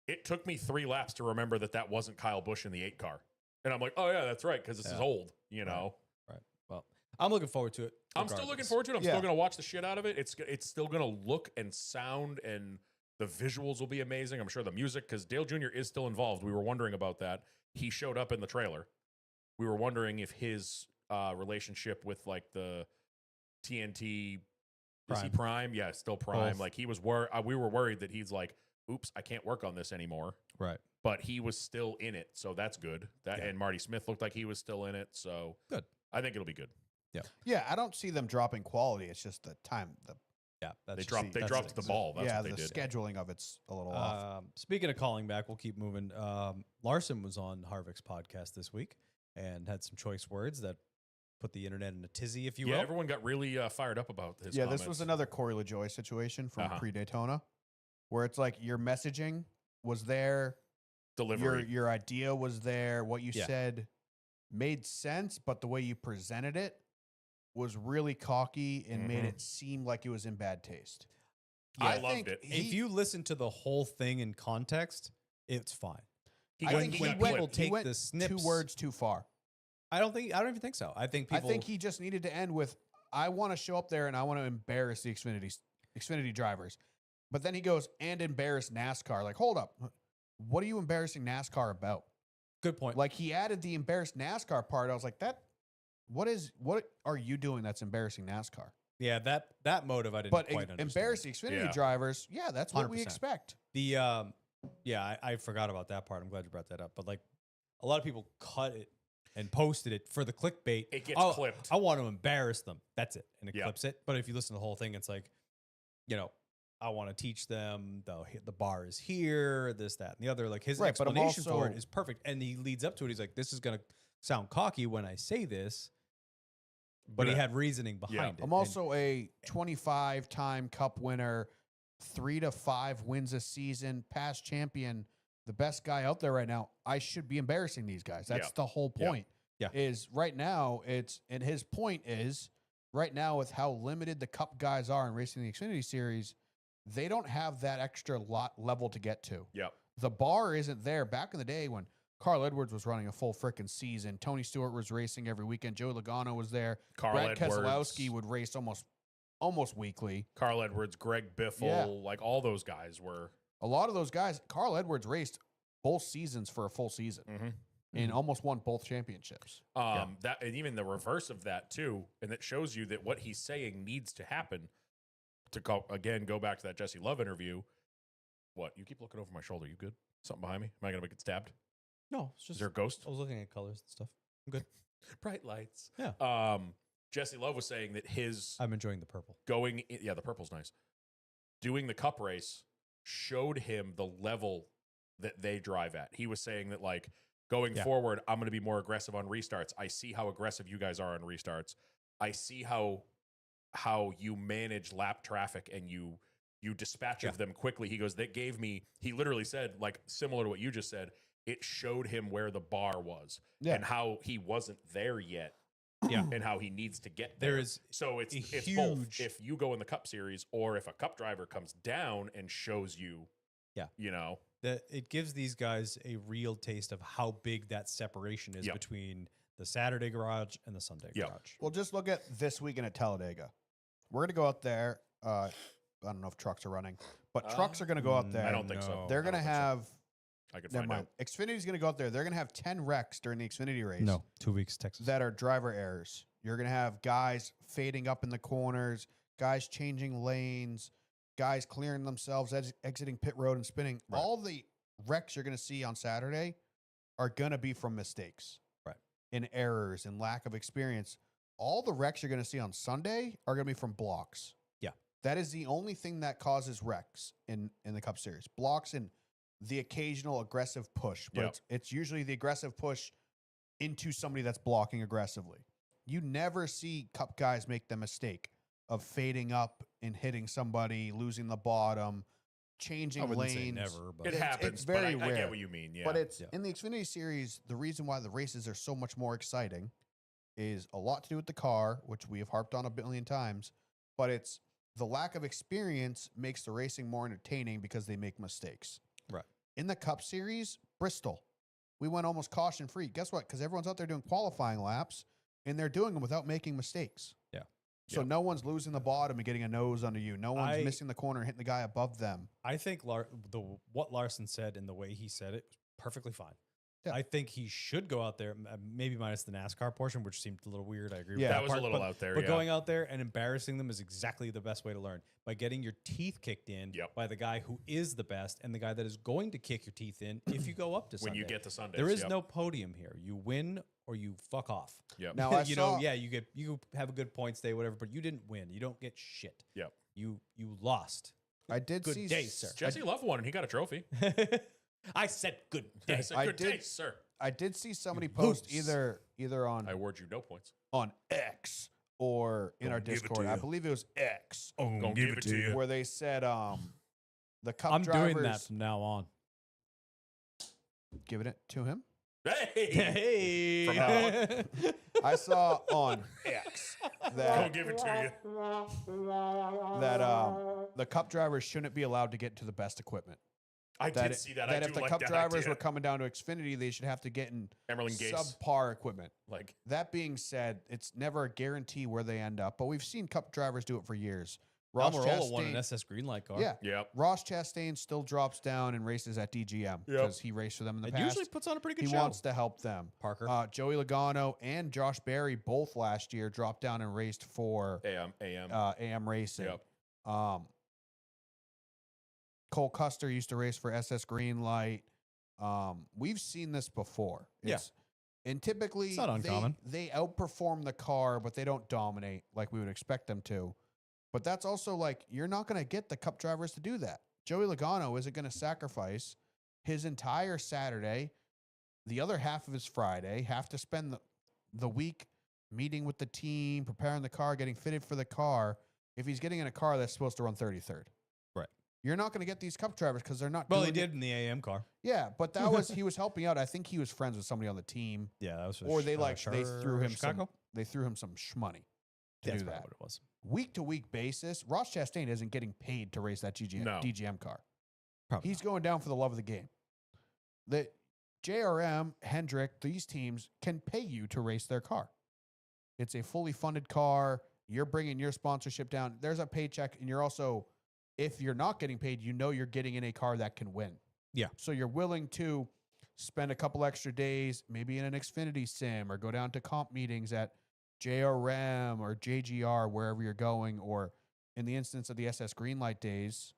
It took me 3 laps to remember that wasn't Kyle Busch in the 8 car. And I'm like, oh yeah, that's right, because this is Yeah. old, you know. Right. Well, I'm looking forward to it. I'm still looking regardless. forward to it. I'm Yeah. still going to watch the shit out of it. It's still going to look and sound, and the visuals will be amazing. I'm sure the music, because Dale Jr. is still involved. We were wondering about that. He showed up in the trailer. We were wondering if his relationship with like the TNT is he Prime. Prime? Yeah, still Prime. Both. Like he was we were worried that he's like, oops, I can't work on this anymore. Right. But he was still in it, so that's good. That Yeah. and Marty Smith looked like he was still in it, so Good. I think it'll be good. yeah, I don't see them dropping quality. It's just the time. Yeah. That's They just- dropped that's the things. ball. That's yeah, what they the did. scheduling of it's a little off. Speaking of calling back, we'll keep moving. Larson was on Harvick's podcast this week and had some choice words that put the internet in a tizzy, if you Yeah, will. everyone got really fired up about his Yeah, comments. this was another Corey LaJoy situation from Uh-huh. pre-Daytona, where it's like your messaging was there, delivery. your idea was there, what you Yeah. said made sense, but the way you presented it was really cocky and made Mhm. it seem like it was in bad taste. I I loved think it. If you listen to the whole thing in context, it's fine. He I got- think he he got went- people clipped. take he went the snips, 2 words too far. I don't even think so. I think people. I think he just needed to end with, I want to show up there and I want to embarrass the Xfinity drivers. But then he goes, and embarrass NASCAR. Like, hold up. What are you embarrassing NASCAR about? good point. Like, he added the embarrassed NASCAR part. I was like, what are you doing that's embarrassing NASCAR? Yeah, that motive I didn't But quite understand. embarrass the Xfinity Yeah. drivers, yeah, that's what we 100%. expect. The yeah, I forgot about that part. I'm glad you brought that up. But like a lot of people cut it and posted it for the clickbait. It gets Oh, clipped. I want to embarrass them. That's it. And it Yeah. clips it. But if you listen to the whole thing, it's like, you know, I want to teach them the bar is here, this, that, and the other. Like his Right, but I'm explanation for it also- is perfect. And he leads up to it. He's like, this is gonna sound cocky when I say this. But he Yeah. had reasoning behind it. I'm And- also a 25-time Cup winner, 3 to 5 wins a season, past champion, the best guy out there right now. I should be embarrassing these guys. That's Yeah. the whole Yeah. point. Yeah. Is right now and his point is right now with how limited the Cup guys are in racing the Xfinity Series, they don't have that extra lot level to get to. Yep. The bar isn't there. Back in the day when Carl Edwards was running a full frickin' season, Tony Stewart was racing every weekend, Joey Logano was there. Carl Brad Edwards. Keselowski would race almost weekly. Carl Edwards, Greg Biffle, Yeah. like all those guys were. A lot of those guys, Carl Edwards raced both seasons for a full season and almost won both championships. That and even the reverse of that too, and it shows you that what he's saying needs to happen. To go back to that Jesse Love interview. What, you keep looking over my shoulder? You good? Something behind me? Am I gonna get stabbed? No, it's Is just there a ghost? I was looking at colors and stuff. I'm good. Bright lights. Yeah. Jesse Love was saying that his I'm enjoying the purple. the purple's nice. Doing the cup race showed him the level that they drive at. He was saying that like going forward, I'm going to be more aggressive on restarts. I see how aggressive you guys are on restarts. I see how you manage lap traffic and you dispatch of them quickly. He goes, that gave me, he literally said, like similar to what you just said, it showed him where the bar was and how he wasn't there yet. Yeah. And how he needs to get there. There is so it's huge both. If you go in the Cup Series or if a Cup driver comes down and shows you, you know, that it gives these guys a real taste of how big that separation is between the Saturday garage and the Sunday garage. Well, just look at this weekend at Talladega. We're going to go out there. I don't know if trucks are running, but trucks are going to go out there. I don't think so. They're going to have. I could Never find mind. out. Xfinity's going to go out there. They're going to have 10 wrecks during the Xfinity race. No, 2 weeks, Texas. That are driver errors. You're going to have guys fading up in the corners, guys changing lanes, guys clearing themselves, exiting pit road and spinning. Right. All the wrecks you're going to see on Saturday are going to be from mistakes. Right. And errors and lack of experience. All the wrecks you're going to see on Sunday are going to be from blocks. Yeah. That is the only thing that causes wrecks in the Cup Series. Blocks and the occasional aggressive push, but it's usually the aggressive push into somebody that's blocking aggressively. You never see Cup guys make the mistake of fading up and hitting somebody, losing the bottom, changing I wouldn't say lanes. never, but It happens. It's very but I rare. get what you mean. Yeah. But it's in the Xfinity Series, the reason why the races are so much more exciting is a lot to do with the car, which we have harped on a billion times, but it's the lack of experience makes the racing more entertaining because they make mistakes. Right. In the Cup Series, Bristol, we went almost caution free. Guess what? Because everyone's out there doing qualifying laps, and they're doing them without making mistakes. Yeah. So no one's losing the bottom and getting a nose under you. No one's missing the corner and hitting the guy above them. I think what Larson said and the way he said it was perfectly fine. Yeah. I think he should go out there, maybe minus the NASCAR portion, which seemed a little weird. I agree with Yeah. that. That was a part, little but, out there, But yeah. going out there and embarrassing them is exactly the best way to learn. By getting your teeth kicked in by the guy who is the best and the guy that is going to kick your teeth in if you go up to Sunday. when you get to Sundays. There is no podium here. You win or you fuck off. Yep. Now, I you saw, know, you have a good points day, whatever, but you didn't win. You don't get shit. Yep. You lost. I did Good see day, sir. Jesse Love won and he got a trophy. I said good I day. said, I good did- day, sir. I did see somebody post lose. either on I award you no points. on X or in Gonna our give it to Discord. I you. believe it was X, Gonna give it to you. where they said the Cup I'm drivers doing that from now on. giving it to him. Hey, Hey. From now I saw on X Gonna that give it to you. the Cup drivers shouldn't be allowed to get to the best equipment. I That did see that. I that do if the like Cup that drivers idea. were coming down to Xfinity, they should have to get in Emerlin Gase. subpar equipment. Like, That being said, it's never a guarantee where they end up, but we've seen Cup drivers do it for years. Ross Almirola won an Chastain, SS Greenlight car. yeah, yep. Ross Chastain still drops down and races at DGM because he raced for them in the It past. usually puts on a pretty good He show. wants to help them. Parker. Joey Logano and Josh Berry both last year dropped down and raced for AM. AM Racing. Yep. Cole Custer used to race for SS Greenlight. We've seen this before. Yeah. And typically It's not uncommon. They outperform the car, but they don't dominate like we would expect them to. But that's also like, you're not going to get the Cup drivers to do that. Joey Logano isn't going to sacrifice his entire Saturday, the other half of his Friday, have to spend the week meeting with the team, preparing the car, getting fitted for the car, if he's getting in a car that's supposed to run 33rd. Right. You're not going to get these Cup drivers because they're not Well, doing he it- did in the AM car. Yeah, but that was, he was helping out. I think he was friends with somebody on the team. Yeah, that was. For Or they they threw him Chicago. they threw him some shmoney to That's do probably that. what it was. Week to week basis, Ross Chastain isn't getting paid to race that No. DGM car. Probably He's going down for the love of the game. The JRM, Hendrick, these teams can pay you to race their car. It's a fully funded car. You're bringing your sponsorship down. There's a paycheck, and you're also, if you're not getting paid, you know you're getting in a car that can win. Yeah. So you're willing to spend a couple extra days, maybe in an Xfinity sim, or go down to comp meetings at JRM or JGR, wherever you're going, or in the instance of the SS Greenlight days,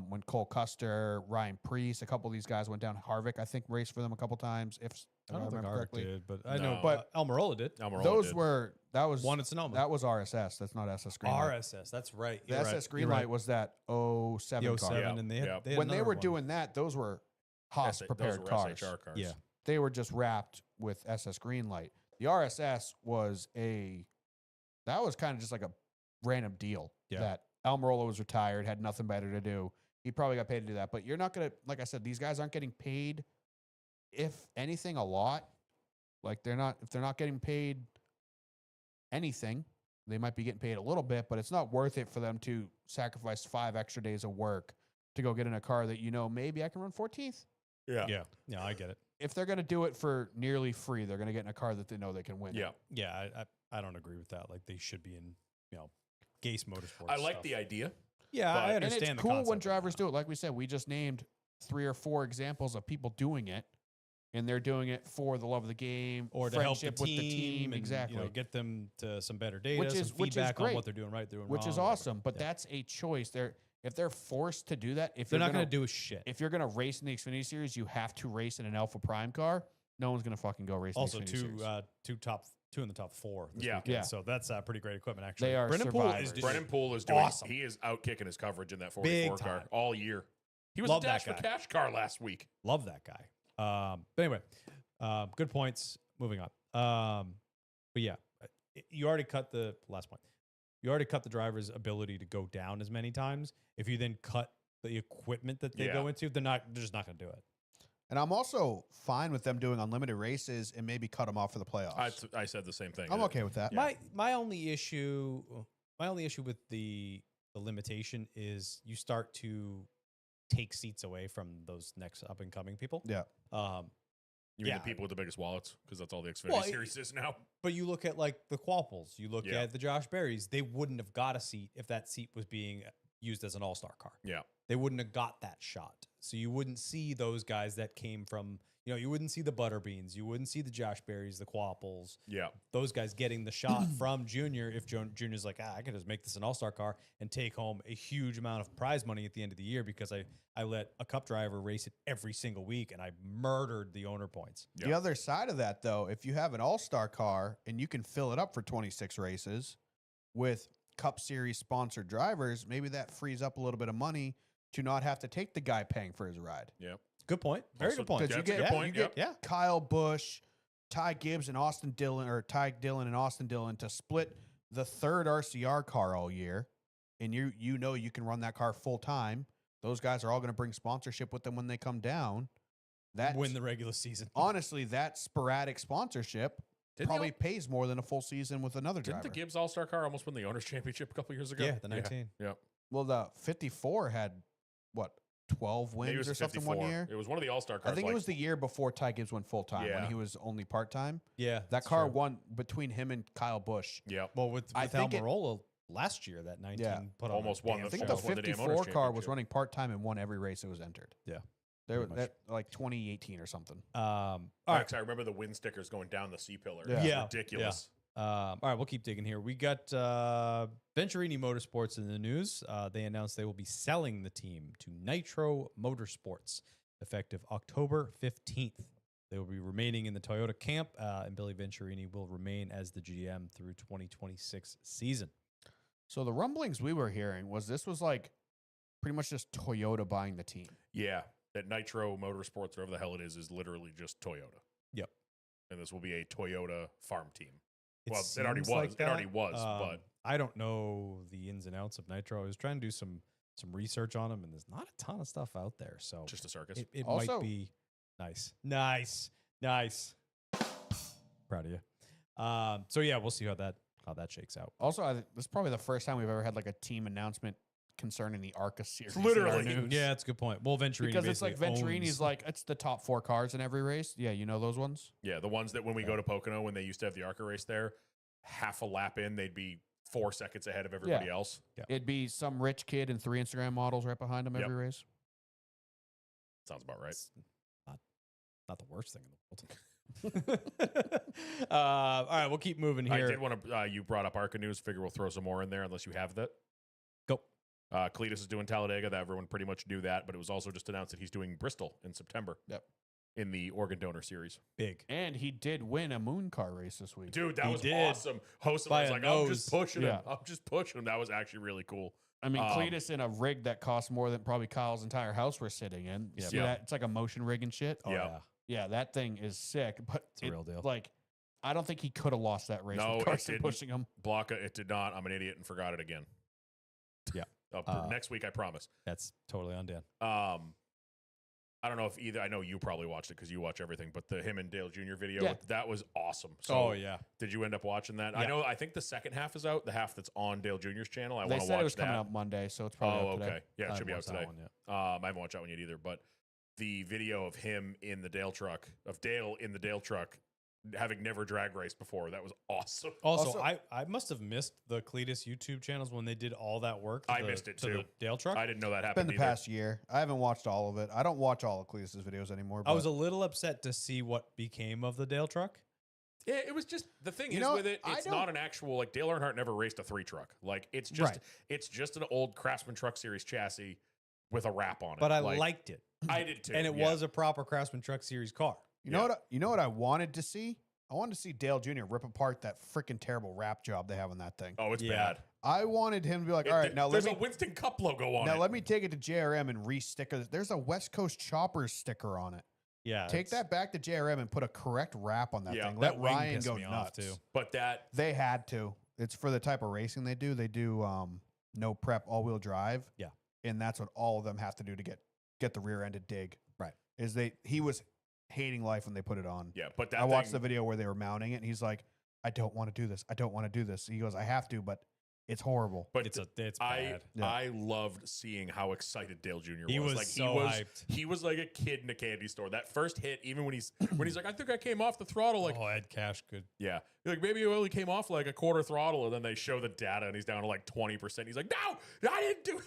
when Cole Custer, Ryan Preece, a couple of these guys went down. Harvick, I think, raced for them a couple times. If I don't think remember Harvick correctly. did, but I No. know. But Almirola did. Almirola Those did. were that was One at Sonoma. that was RSS. That's not SS Greenlight. RSS. That's right. The You're right. SS You're Greenlight right. was that 07 The car. 07, Yeah, and they had, yeah. they had When they another were one. doing that, those were Haas Those prepared were cars. SHR cars. Yeah. They were just wrapped with SS Greenlight. The RSS was that was kind of just like a random deal Yeah. that Almirola was retired, had nothing better to do. He probably got paid to do that. But you're not going to, like I said, these guys aren't getting paid, if anything, a lot. Like if they're not getting paid anything, they might be getting paid a little bit, but it's not worth it for them to sacrifice 5 extra days of work to go get in a car that, maybe I can run 14th. Yeah. Yeah. Yeah, I get it. If they're going to do it for nearly free, they're going to get in a car that they know they can win. Yeah. Yeah, I don't agree with that. Like they should be in, Gase Motorsports. I like stuff. the idea. Yeah, but- I And And understand. it's the cool when concept of drivers that. do it. Like we said, we just named 3 or 4 examples of people doing it, and they're doing it for the love of the game or to help the friendship with the team. and, Exactly. get them to some better data, Which some is feedback on great. what they're doing right, doing which wrong, is whatever. awesome. But Yeah. that's a choice. If they're forced to do that, if They're you're not going going to do shit. if you're going to race in the Xfinity Series, you have to race in an Alpha Prime car. No one's going to fucking go race Also, in the Xfinity Series. two in the top 4 this Yeah. weekend. Yeah. So that's pretty great equipment, actually. They are Brendan Poole survivors. is just Brennan Poole is doing. awesome. He is out kicking his coverage in that Big 44 car time. all year. He was Love a that Dash for guy. Cash car last week. Love that guy. But anyway, good points. Moving on. But yeah, you already cut the last point. You already cut the driver's ability to go down as many times. If you then cut the equipment that they Yeah. go into, they're just not going to do it. And I'm also fine with them doing unlimited races and maybe cut them off for the playoffs. I said the same thing. I'm okay with that. Yeah. My only issue with the limitation is you start to take seats away from those next up and coming people. Yeah. You mean Yeah. the people with the biggest wallets? Because that's all the Xfinity Well, Series is now. But you look at like the Quapples, you look Yeah. at the Josh Berrys, they wouldn't have got a seat if that seat was being used as an all-star car. Yeah. They wouldn't have got that shot. So you wouldn't see those guys that came from, you wouldn't see the Butterbeans, you wouldn't see the Josh Berrys, the Quapples, Yeah. those guys getting the shot from Junior if Junior's like, I can just make this an all-star car and take home a huge amount of prize money at the end of the year because I let a cup driver race it every single week and I murdered the owner points. The other side of that, though, if you have an all-star car and you can fill it up for 26 races with Cup Series sponsored drivers, maybe that frees up a little bit of money to not have to take the guy paying for his ride. Yeah. Good point. Very Also, good point. Because you That's a get, good point, you get yeah. Kyle Busch, Ty Gibbs, and Austin Dillon, or Ty Dillon and Austin Dillon to split the third RCR car all year, and you can run that car full time. Those guys are all going to bring sponsorship with them when they come down. That Win the regular season. honestly, that sporadic sponsorship Didn't probably pays more than a full season with another Didn't driver. the Gibbs All Star car almost win the Owners' Championship a couple years ago? Yeah, the 19. Yeah. Well, the 54 had what 12 Maybe it wins was or the something 54. one year. It was one of the All Star cars. I think like, it was the year before Ty Gibbs went full time when Yeah. he was only part time. Yeah. That that's car true. won between him and Kyle Busch. Yeah. Well, with I think it- Almirola last year, that 19 Yeah. put on Almost a won damn the I think show. the Almost won the damn 54 Owners' car was Championship. running part time and won every race it was entered. Yeah, There, pretty much. that like 2018 or something. All right. Actually, I remember the wind stickers going down the C pillar. Yeah. It was Yeah. ridiculous. All right, we'll keep digging here. We got Venturini Motorsports in the news. They announced they will be selling the team to Nitro Motorsports effective October 15th. They will be remaining in the Toyota camp, and Billy Venturini will remain as the GM through 2026 season. So the rumblings we were hearing was this was like pretty much just Toyota buying the team. Yeah. That Nitro Motorsports, whatever the hell it is literally just Toyota. Yep. And this will be a Toyota farm team. It Well, it already seems was. like It already that. was, but I don't know the ins and outs of Nitro. I was trying to do some research on them, and there's not a ton of stuff out there. So just a circus. it Also- might be nice. Proud of you. So yeah, we'll see how that shakes out. Also, this is probably the first time we've ever had like a team announcement concerning the ARCA series. Literally. in our news. Yeah, that's a good point. Well, Venturini Because it's like basically Venturini's owns- like it's the top 4 cars in every race. Yeah, you know those ones. Yeah, the ones that when we go to Pocono, when they used to have the ARCA race there, half a lap in, they'd be 4 seconds ahead of everybody else. It'd be some rich kid and 3 Instagram models right behind him Yep. every race. Sounds about right. It's not the worst thing in the world. All right, we'll keep moving here. I did want to. You brought up ARCA news. Figure we'll throw some more in there, unless you have that. Go. Cletus is doing Talladega. That everyone pretty much knew that, but it was also just announced that he's doing Bristol in September. Yep. In the Organ Donor Series. Big. And he did win a moon car race this week. Dude, that He was did. awesome. Host By was a like, I'm just nose. pushing him. Yeah. I'm just pushing him. That was actually really cool. I mean, Um, Cletus in a rig that costs more than probably Kyle's entire house we're sitting in. You see Yeah. that? It's like a motion rig and shit. Oh, Yeah. yeah. Yeah, that thing is sick. But It's a real deal. Like, I don't think he could have lost that race No, with it Carson didn't. pushing him. Blanca, it did not. I'm an idiot and forgot it again. Yeah. Next week, I promise. That's totally on Dan. I don't know if either. I know you probably watched it because you watch everything, but the him and Dale Jr. video, Yeah. that was awesome. So Oh, yeah. did you end up watching that? I Yeah. know. I think the second half is out. The half that's on Dale Jr.'s channel. I They want to said watch it was that. coming out Monday, so it's probably Oh, out today. okay. Yeah, it I should be out haven't watched today. that one yet. I haven't watched that one yet either, but the video of him in the Dale truck, of Dale in the Dale truck, having never drag raced before, that was awesome. Also, Also- I must have missed the Cletus YouTube channels when they did all that work. to I the- missed it to the too. Dale truck. I didn't know that It's been happened the either. past year. I haven't watched all of it. I don't watch all of Cletus's videos anymore. I was but a little upset to see what became of the Dale truck. Yeah, it was just the thing You is know, with it. I It's don't- not an actual like Dale Earnhardt never raced a 3 truck. Like it's just Right. it's just an old Craftsman Truck Series chassis with a wrap on it. But I Like, liked it. I did too, And it yeah. was a proper Craftsman Truck Series car. You know what? You know what I wanted to see? I wanted to see Dale Jr. rip apart that freaking terrible wrap job they have on that thing. Oh, it's Yeah. bad. I wanted him to be like, all right, now there's let a me Winston Cup logo on now it. let me take it to JRM and re-sticker. There's a West Coast Choppers sticker on it. Yeah. Take that back to JRM and put a correct wrap on that Yeah, thing. that Let wing Ryan pissed go me off, nuts. too. But that They had to. It's for the type of racing they do. They do no prep, all-wheel drive. Yeah. And that's what all of them have to do to get the rear-ended dig. Right. He was hating life when they put it on. yeah, but that I watched thing- the video where they were mounting it, and he's like, I don't want to do this. I don't want to do this. He goes, I have to, but it's horrible. But It's I bad. Yeah. I loved seeing how excited Dale Jr. He was like so hyped. he was like a kid in a candy store. That first hit, even when he's like, I think I came off the throttle. Like, oh, Ed Cash could. yeah, like maybe it only came off like a quarter throttle, and then they show the data, and he's down to like 20%. He's like, no, I didn't do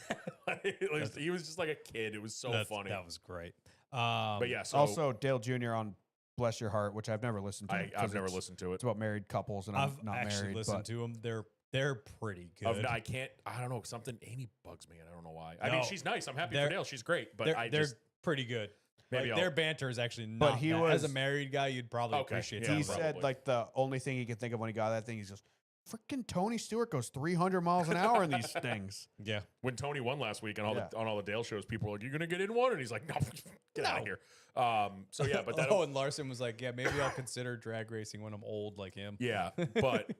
that. He was just like a kid. It was so funny. That was great. But yeah, so Also, Dale Jr. on Bless Your Heart, which I've never listened to. I've 'cause never it's- listened to it. It's about married couples, and I'm I've not actually married. listened But to them. They're pretty good. I can't. I don't know. Something Amy bugs me, and I don't know why. I mean, No, she's nice. I'm happy for they're- Dale. She's great, but they're I they're just pretty good. maybe Like, I'll- their banter is actually not. But he bad. As a was- married guy, you'd probably Okay, appreciate. yeah, some he of it. said probably. like the only thing he could think of when he got that thing, he's just, freaking Tony Stewart goes 300 miles an hour in these things. Yeah. when Tony won last week on all Yeah. the on all the Dale shows, people were like, "You gonna get in one?" And he's like, "No, get out of No. here." So yeah, but that Oh, and Larson was like, "Yeah, maybe I'll consider drag racing when I'm old like him." yeah, but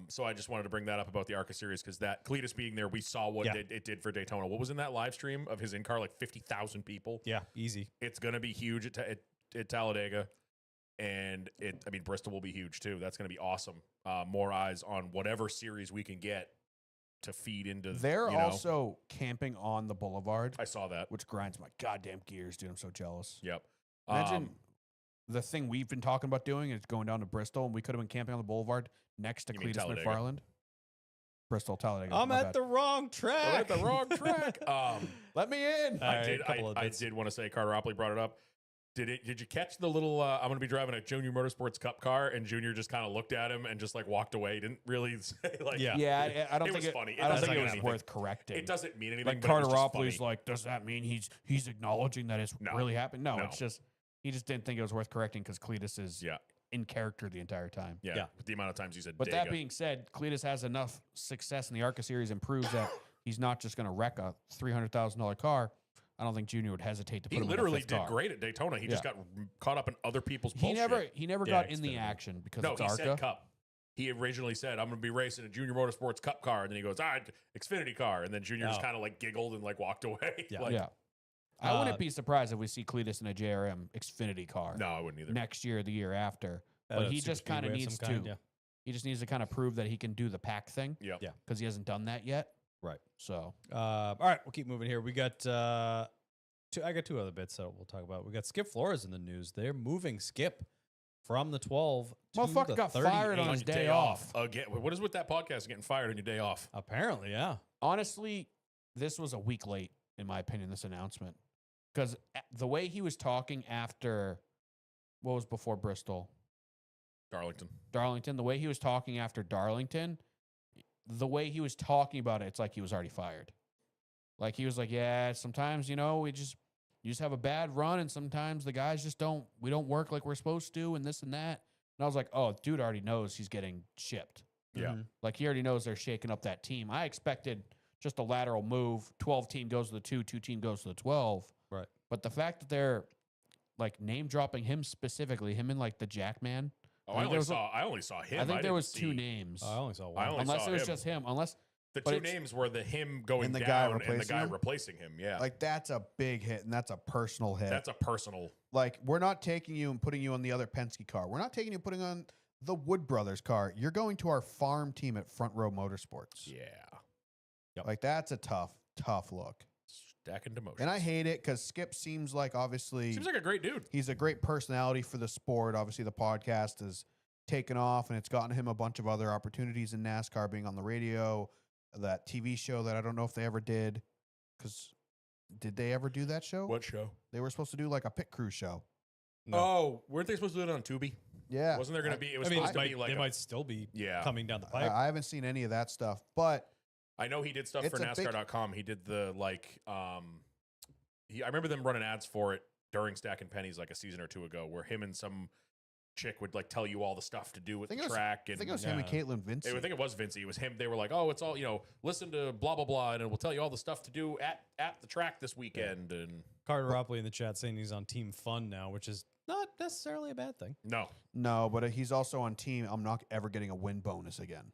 so I just wanted to bring that up about the ARCA series because that Cletus being there, we saw what Yeah. it did for Daytona. What was in that live stream of his in car? Like 50,000 people. Yeah, easy. It's gonna be huge at Talladega, and I mean Bristol will be huge too. That's gonna be awesome. More eyes on whatever series we can get to feed into. They're you know. also camping on the boulevard, I saw that. which grinds my goddamn gears, dude. I'm so jealous. Yep. Imagine the thing we've been talking about doing is going down to Bristol, and we could have been camping on the boulevard next to You mean Cletus Talladega? McFarland. Bristol, Talladega. I'm my at bad. the wrong We're track. at the wrong track. Let me in. All right, a I couple of did. I bits. did want to say Carter Opley brought it up. Did you catch the little? I'm going to be driving a Junior Motorsports Cup car, and Junior just kind of looked at him and just like walked away. Didn't really say like. Yeah. Yeah, I don't It think was funny. It I don't doesn't think it mean was anything. worth correcting. It doesn't mean anything. Like but it was Carter just Opley's funny. like, does that mean he's acknowledging that it's No. really happened? No, No. it's just he just didn't think it was worth correcting because Cletus is Yeah, in character the entire time. yeah. Yeah. With the amount of times he said. But that Dega. being said, Cletus has enough success in the ARCA series and proves that he's not just going to wreck a $300,000 car. I don't think Junior would hesitate to put he him literally in a fifth did car. great at Daytona. He just got caught up in other people's He bullshit. never Yeah, got in the Xfinity. action because No, it's he ARCA. said Cup. He originally said, "I'm going to be racing a Junior Motorsports Cup car," and then he goes, "All right, Xfinity car," and then Junior just Oh. kind of like giggled and like walked away. Yeah. Like, Yeah. I wouldn't be surprised if we see Cletus in a JRM Xfinity car No, I wouldn't either. next year or the year after. At But a he super just kind of speedway of needs some to. kind, yeah. He just needs to kind of prove that he can do the pack thing Yep. Yeah. because he hasn't done that yet. Right. So All right, we'll keep moving here. We got I got two other bits that we'll talk about. We got Skip Flores in the news. They're moving Skip from the 12 to Motherfucker the got 38. fired on On his your day off. Again, what is with that podcast getting fired on your day off? Apparently, yeah. honestly, this was a week late, in my opinion, this announcement. because the way he was talking after what was before Bristol, Darlington. the way he was talking after Darlington, the way he was talking about it, it's like he was already fired. Like he was like, yeah, sometimes, you just have a bad run and sometimes the guys we don't work like we're supposed to and this and that. And I was like, oh, dude already knows he's getting shipped. Yeah. Like he already knows they're shaking up that team. I expected just a lateral move. 12 team goes to the 2 team goes to the 12. Right. But the fact that they're like name dropping him specifically, him and like the Jackman. Oh, I only saw him. I think there didn't was 2 see- names. I only saw one. I only Unless saw it was him. just him. The but 2 it's- names were the him going And the guy down and the replacing guy him? replacing him. Yeah. Like that's a big hit and that's a personal hit. That's a personal. Like we're not taking you and putting you on the other Penske car. We're not taking you and putting on the Wood Brothers car. You're going to our farm team at Front Row Motorsports. Yeah. Like that's a tough look. Stacking demotions. And I hate it because Skip seems like obviously Seems like a great dude. he's a great personality for the sport. Obviously, the podcast has taken off and it's gotten him a bunch of other opportunities in NASCAR, being on the radio, that TV show that I don't know if they ever did. Because did they ever do that show? What show? They were supposed to do like a pit crew show. No. Oh, weren't they supposed to do it on Tubi? Yeah. Wasn't there going to be? It was I mean, supposed to be like they a- might still be Yeah. coming down the pipe. I haven't seen any of that stuff, but I know he did stuff It's for a big- NASCAR.com. He did the I remember them running ads for it during Stacking Pennies like a season or 2 ago, where him and some chick would like tell you all the stuff to do with I think the it was- track. I And think it was him and Caitlin Vince. I think it was Vince. It was him. They were like, oh, it's all, listen to blah, blah, blah, and it will tell you all the stuff to do at the track this weekend. And Carter Ropley in the chat saying he's on Team Fun now, which is not necessarily a bad thing. no. No, but he's also on team. I'm not ever getting a win bonus again.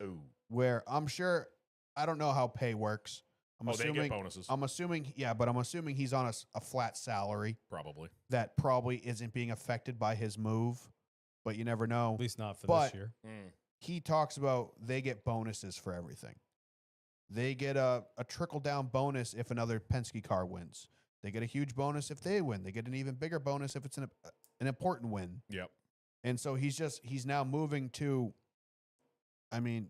Ooh. Where I'm sure, I don't know how pay works. I'm They assuming, get bonuses. I'm assuming, yeah, but I'm assuming he's on a flat salary Probably. that probably isn't being affected by his move, but you never know. At least not for But- this year. He talks about they get bonuses for everything. They get a trickle down bonus if another Penske car wins. They get a huge bonus if they win. They get an even bigger bonus if it's an important win. Yep. And so he's now moving to, I mean,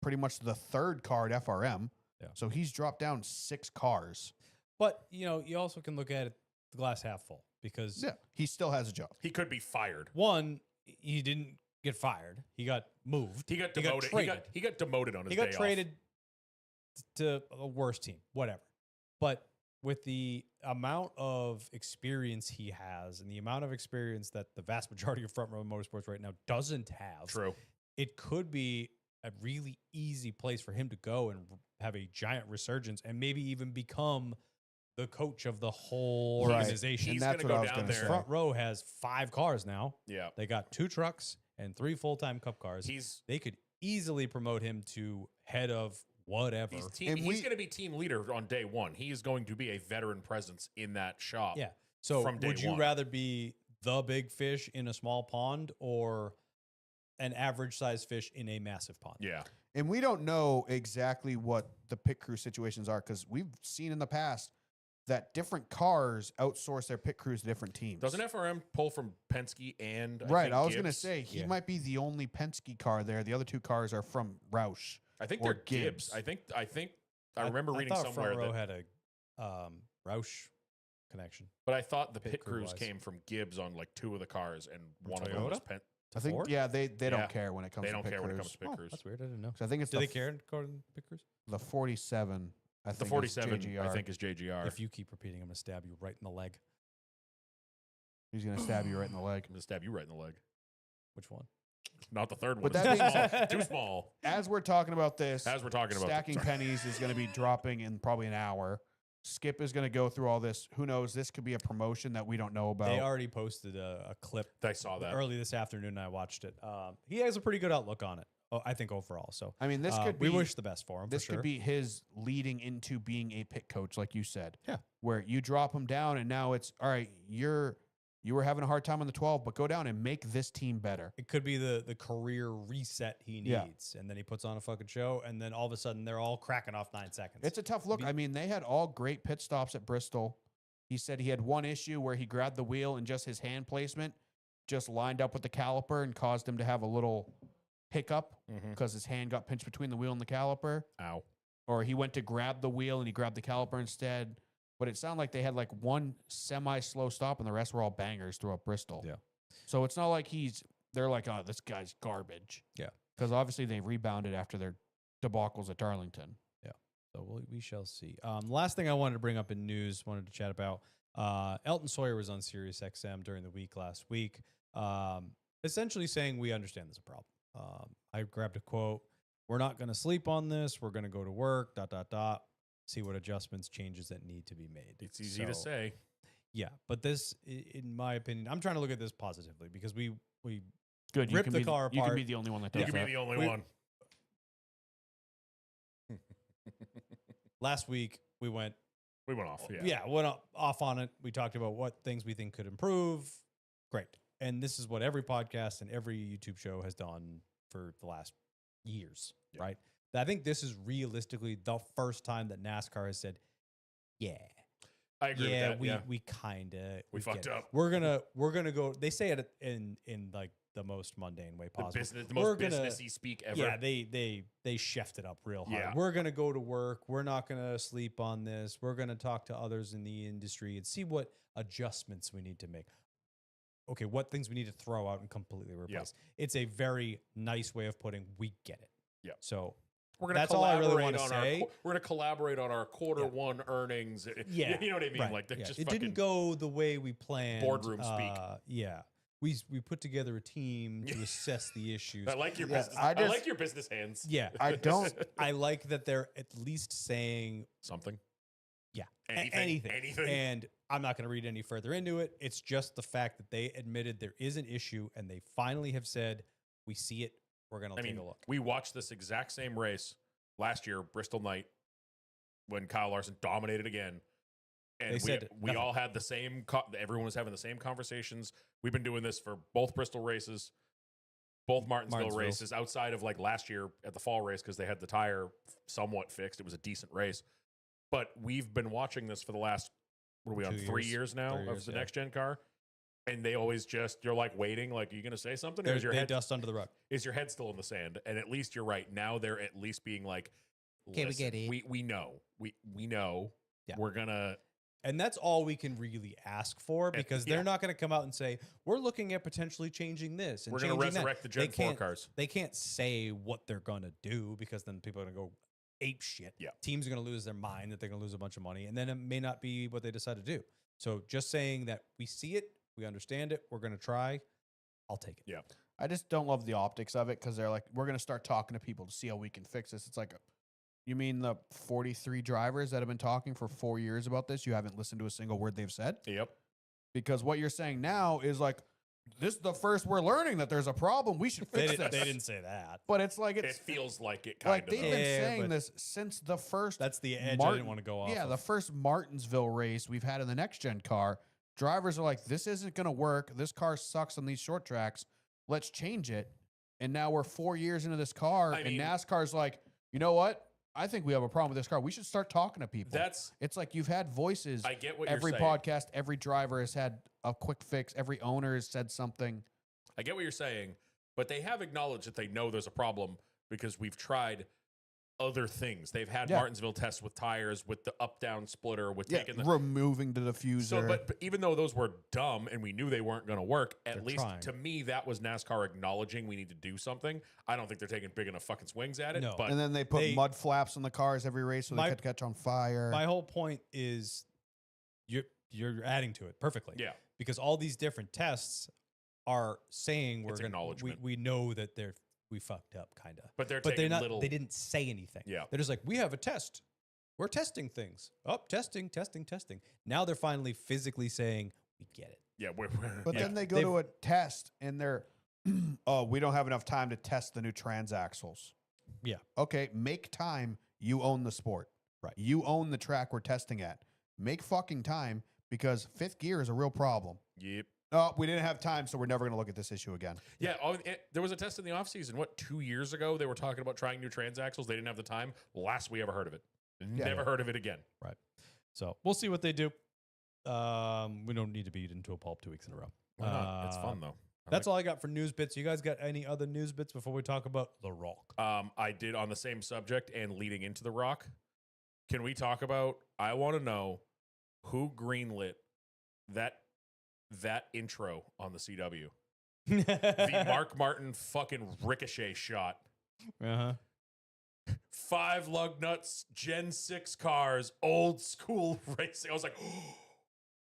pretty much the 3rd car at FRM. Yeah. So he's dropped down 6 cars. But, you also can look at it the glass half full because, Yeah. He still has a job. He could be fired. one, he didn't get fired. He got moved. He got He got demoted. traded. He got demoted on his He day got off. traded to a worse team, whatever. But with the amount of experience he has and the amount of experience that the vast majority of Front Row Motorsports right now doesn't have, True. it could be a really easy place for him to go and have a giant resurgence and maybe even become the coach of the whole Right. organization. He's And that's gonna what go I was down going to there. say. Front Row has 5 cars now. Yeah. They got 2 trucks and 3 full-time cup cars. He's They could easily promote him to head of whatever. And he's going to be team leader on day one. He is going to be a veteran presence in that shop. Yeah. So from day would you one. rather be the big fish in a small pond or an average sized fish in a massive pond? Yeah. And we don't know exactly what the pit crew situations are because we've seen in the past that different cars outsource their pit crews to different teams. Doesn't FRM pull from Penske and Right. think I was going to Gibbs? say he Yeah. might be the only Penske car there. The other 2 cars are from Roush. I think or they're Gibbs. Gibbs. I remember reading thought somewhere Front Row that, had a Roush connection. but I thought the pit pit crew crews wise. came from Gibbs on like 2 of the cars, and From one of them was Toyota? I think, Ford? yeah, they Yeah. don't care when it comes They to don't pit care when it crews. comes to pit Oh, crews. that's weird. I didn't know. 'Cause I think it's Do the, they care according to pit crews? the 47. I think The is 47, JGR. I think, is JGR. If you keep repeating, I'm going to stab you right in the leg. He's going to stab you right in the leg. I'm going to stab you right in the leg. Which one? Not the third one. With It's that too being small. said- Too small. As we're talking about this, As we're talking about Stacking sorry. Pennies is going to be dropping in probably an hour. Skip is going to go through all this. Who knows? This could be a promotion that we don't know about. They already posted a clip I saw that. early this afternoon and I watched it. He has a pretty good outlook on it, I think, overall. So I mean, this could be. we wish the best for him. This for sure. could be his leading into being a pit coach, like you said. Yeah. Where you drop him down, and now it's all right. You were having a hard time on the 12, but go down and make this team better. It could be the career reset he Yeah. needs. And then he puts on a fucking show, and then all of a sudden they're all cracking off 9 seconds. It's a tough look. I mean, they had all great pit stops at Bristol. He said he had one issue where he grabbed the wheel and just his hand placement just lined up with the caliper and caused him to have a little hiccup Mhm. because his hand got pinched between the wheel and the caliper. Ow. Or he went to grab the wheel and he grabbed the caliper instead. but it sounded like they had like one semi-slow stop and the rest were all bangers throughout Bristol. Yeah. So it's not like they're like, oh, this guy's garbage. Yeah. Because obviously they rebounded after their debacles at Darlington. So we shall see. The last thing I wanted to bring up in news, wanted to chat about, Elton Sawyer was on Sirius XM during the week last week, essentially saying we understand there's a problem. I grabbed a quote. We're not going to sleep on this. We're going to go to work, ... See what adjustments, changes that need to be made. It's easy to So, say. Yeah, but this, in my opinion, I'm trying to look at this positively because we Good. Rip the car You can apart. be the only one that You does can that. be the only We- one. last week we went We went off. Yeah. went off on it. We talked about what things we think could improve. Great. And this is what every podcast and every YouTube show has done for the last years, Yeah. right? I think this is realistically the first time that NASCAR has said, yeah, I agree with that. Yeah. we kind of We fucked up. We're gonna go. They say it in like the most mundane way The possible. business, the We're most gonna- businessy speak ever. Yeah, they chefed it up real hard. Yeah. We're gonna go to work. We're not gonna sleep on this. We're gonna talk to others in the industry and see what adjustments we need to make. Okay, what things we need to throw out and completely replace. It's a very nice way of putting we get it. Yeah. So We're gonna That's all I really collaborate wanna on our say. we're gonna collaborate on our quarter Yeah. one earnings. yeah, You know what I mean? right, Like they're yeah. just it fucking didn't go the way we planned. boardroom speak. Yeah. We put together a team to assess the issues. I like your Yeah, business. I I just- like your business hands. Yeah. I don't. I like that they're at least saying Something. Yeah. Anything. anything. And I'm not going to read any further into it. It's just the fact that they admitted there is an issue and they finally have said, we see it. We're going to I take mean, a look. we watched this exact same race last year, Bristol Night, when Kyle Larson dominated again. And They said we nothing. all had the same, everyone was having the same conversations. We've been doing this for both Bristol races, both Martinsville Martinsville. races, outside of like last year at the fall race because they had the tire somewhat fixed. It was a decent race. But we've been watching this for the last, what are we on, 2 3 years, years now 3 of years, the yeah. next gen car. And they always just, you're like waiting, like, are you going to say something? Or is your They head dust under the rug. is your head still in the sand? And at least you're right. Now they're at least being like, Okay, we "Listen, get it." We know. We know. Yeah. We're gonna And that's all we can really ask for because yeah. they're not going to come out and say, we're looking at potentially changing this. And we're gonna changing that." resurrect the They Gen 4 can't- cars. They can't say what they're going to do because then people are going to go ape shit. Yeah. Teams are going to lose their mind that they're going to lose a bunch of money. And then it may not be what they decide to do. So just saying that we see it, we understand it, we're going to try, I'll take it. Yeah. I just don't love the optics of it because they're like, we're going to start talking to people to see how we can fix this. It's like, you mean the 43 drivers that have been talking for 4 years about this? You haven't listened to a single word they've said? Yep. Because what you're saying now is like, this is the first we're learning that there's a problem. We should fix this. They didn't say that. But it's like, It it's feels like it kind like of. they've though. been Yeah, saying but this since the first. That's the edge I Martin- didn't want to go off. Yeah, of. the first Martinsville race we've had in the next gen car, drivers are like, this isn't going to work. This car sucks on these short tracks. Let's change it. And now we're 4 years into this car, I mean- and NASCAR's like, you know what? I think we have a problem with this car. We should start talking to people. That's. It's like you've had voices. I get what Every you're saying. podcast, every driver has had a quick fix. Every owner has said something. I get what you're saying, but they have acknowledged that they know there's a problem because we've tried other things. They've had Yeah. Martinsville tests with tires, with the up-down splitter, with Yeah, taking the. removing the diffuser. So, but even though those were dumb and we knew they weren't going to work, at They're least trying. to me that was NASCAR acknowledging we need to do something. I don't think they're taking big enough fucking swings at it. No. But and then they put they- mud flaps on the cars every race so they My- could catch on fire. My whole point is you're adding to it perfectly. yeah, Because all these different tests are saying we're It's going to acknowledgement. we know that we fucked up kind of. but they're But taking they're not little. they didn't say anything. Yeah. They're just like, we have a test. We're testing things. Oh, testing. Now they're finally physically saying, we get it. Yeah, But yeah. then they go They've- to a test and they're, oh, we don't have enough time to test the new transaxles. Yeah. Okay, make time. You own the sport. Right. You own the track we're testing at. Make fucking time because fifth gear is a real problem. Yep. Oh, we didn't have time, so we're never going to look at this issue again. Yeah, there was a test in the offseason. What, 2 years ago? They were talking about trying new transaxles. They didn't have the time. Last we ever heard of it. Never heard of it again. So we'll see what they do. We don't need to beat into a pulp 2 weeks in a row. Why not? It's fun though. That's all I got for news bits. You guys got any other news bits before we talk about The Rock? I did on the same subject and leading into The Rock. Can we talk about? I want to know who greenlit that intro on the CW. Uh The Mark Martin fucking ricochet shot. huh. 5 lug nuts, Gen 6 cars, old school racing. I was like,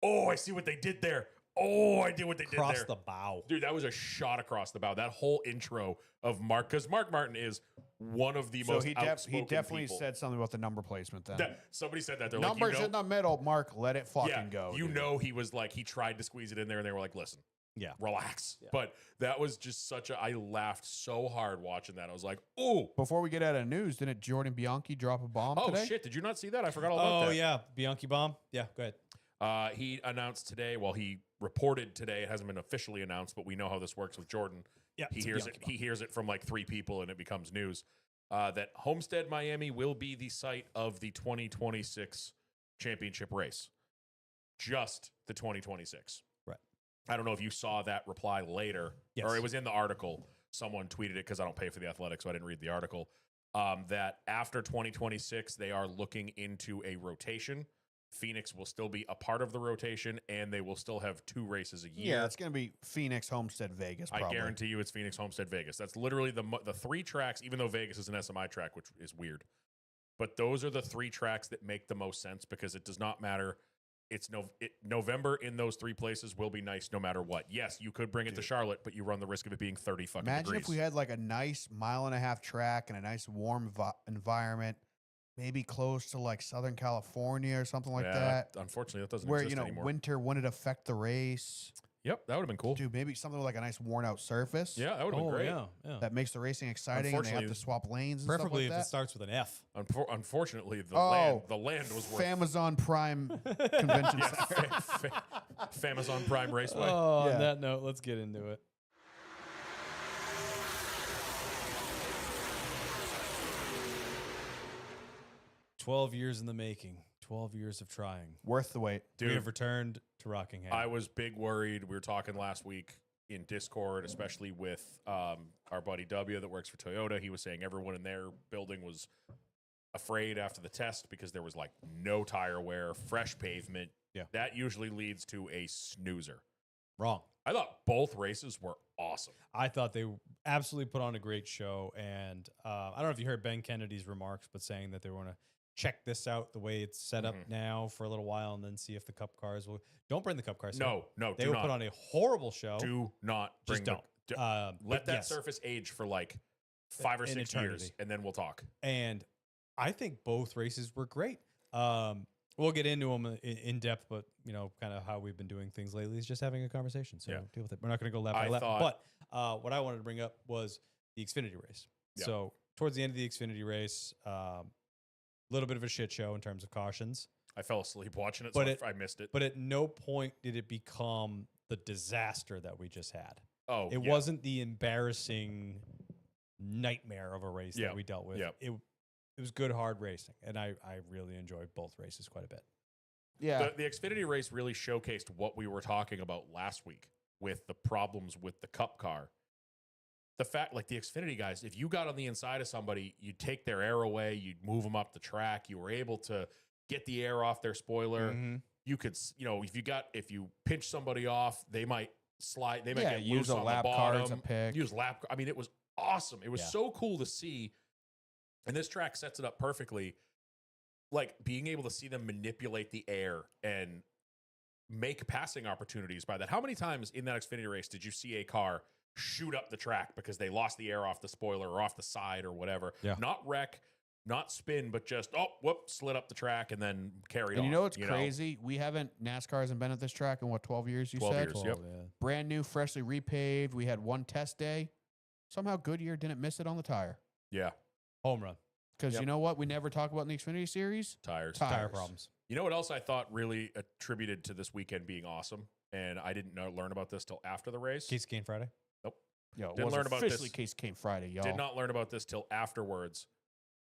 oh, I see what they did there. Oh, I did what they Across did the there. bow. Dude, that was a shot across the bow. That whole intro of Mark, because Mark Martin is one of the So most he outspoken definitely people. said something about the number placement then. Somebody said that. They're Numbers like, you in know, the middle, Mark. Let it fucking go. you dude. know, he was like, he tried to squeeze it in there, and they were like, listen, Yeah. relax. Yeah. But that was just such a, I laughed so hard watching that. I was like, oh, Before we get out of news, didn't Jordan Bianchi drop a bomb oh today? shit, did you not see that? I forgot all about Oh that. yeah, Bianchi bomb. Yeah, go ahead. He announced today, well, he reported today, it hasn't been officially announced, but we know how this works with Jordan. Yeah, He it's a hears Bianchi it. He hears it from like 3 people, and it becomes news. That Homestead, Miami, will be the site of the 2026 championship race. Just the 2026. Right. I don't know if you saw that reply later, Yes. or it was in the article. Someone tweeted it because I don't pay for the Athletic, so I didn't read the article. That after 2026, they are looking into a rotation. Phoenix will still be a part of the rotation, and they will still have 2 races a year. Yeah, it's going to be Phoenix, Homestead, Vegas. Probably. I guarantee you it's Phoenix, Homestead, Vegas. That's literally the 3 tracks, even though Vegas is an SMI track, which is weird. But those are the 3 tracks that make the most sense because it does not matter. It's November in those 3 places will be nice no matter what. Yes, you could bring it to Charlotte, but you run the risk of it being 30 fucking Imagine degrees. if we had like a nice 1.5-mile track and a nice warm environment, maybe close to like Southern California or something like that. Unfortunately, that doesn't Where, exist you know, anymore. winter wouldn't affect the race. Yep, that would have been cool. Dude, maybe something with like a nice worn out surface. Yeah, that would have been great. yeah, yeah. That makes the racing exciting and they have Unfortunately- to swap lanes and Preferably stuff if like it starts with an F. Unfortunately, the Oh, land was worth Famazon Prime Convention yeah, Center. Famazon Prime Raceway. Oh, Yeah. on that note, let's get into it. "12 years in the making, 12 years of trying. Worth the wait. We Dude, have returned to Rockingham." I was big worried. We were talking last week in Discord, especially with our buddy W that works for Toyota. He was saying everyone in their building was afraid after the test because there was like no tire wear, fresh pavement. Yeah. That usually leads to a snoozer. Wrong. I thought both races were awesome. I thought they absolutely put on a great show. And I don't know if you heard Ben Kennedy's remarks, but saying that they want to check this out the way it's set up Mhm. now for a little while and then see if the Cup cars will. Don't bring the Cup cars. No, no, They do will not. put on a horrible show. Do not bring Just don't. the, Let let that surface age for like 5 or An 6 years, eternity. and then we'll talk. And I think both races were great. We'll get into them in depth, but you know, kind of how we've been doing things lately is just having a conversation. So Yeah. deal with it. We're not going to go lap by I lap. thought- But what I wanted to bring up was the Xfinity race. Yeah. So towards the end of the Xfinity race, little bit of a shit show in terms of cautions. I fell asleep watching it, But so I missed it. But at no point did it become the disaster that we just had. Oh, It yeah. wasn't the embarrassing nightmare of a race Yeah. that we dealt with. Yeah. It was good, hard racing. And I really enjoyed both races quite a bit. Yeah. The Xfinity race really showcased what we were talking about last week with the problems with the Cup car. The fact, like the Xfinity guys, if you got on the inside of somebody, you'd take their air away, you'd move them up the track, you were able to get the air off their spoiler. Mhm. You could, if you pinch somebody off, they might slide, they might get use loose a on lap the car bottom. as a pick. Use lap. I mean, it was awesome. It was Yeah. so cool to see. And this track sets it up perfectly. Like being able to see them manipulate the air and make passing opportunities by that. How many times in that Xfinity race did you see a car shoot up the track because they lost the air off the spoiler or off the side or whatever? Yeah. Not wreck, not spin, but just, slid up the track and then carried And on. you know what's crazy? We haven't, NASCAR hasn't been at this track in 12 years, you 12 said? years. Yep. Yeah. Brand new, freshly repaved. We had one test day. Somehow Goodyear didn't miss it on the tire. Yeah. Home run. Because Yep. you know what we never talk about in the Xfinity Series? Tires. Tires. Tire problems. You know what else I thought really attributed to this weekend being awesome? And I didn't learn about this till after the race. Case Gain Friday. Yo, it Didn't was learn about officially this. Case came Friday, y'all. Did not learn about this till afterwards.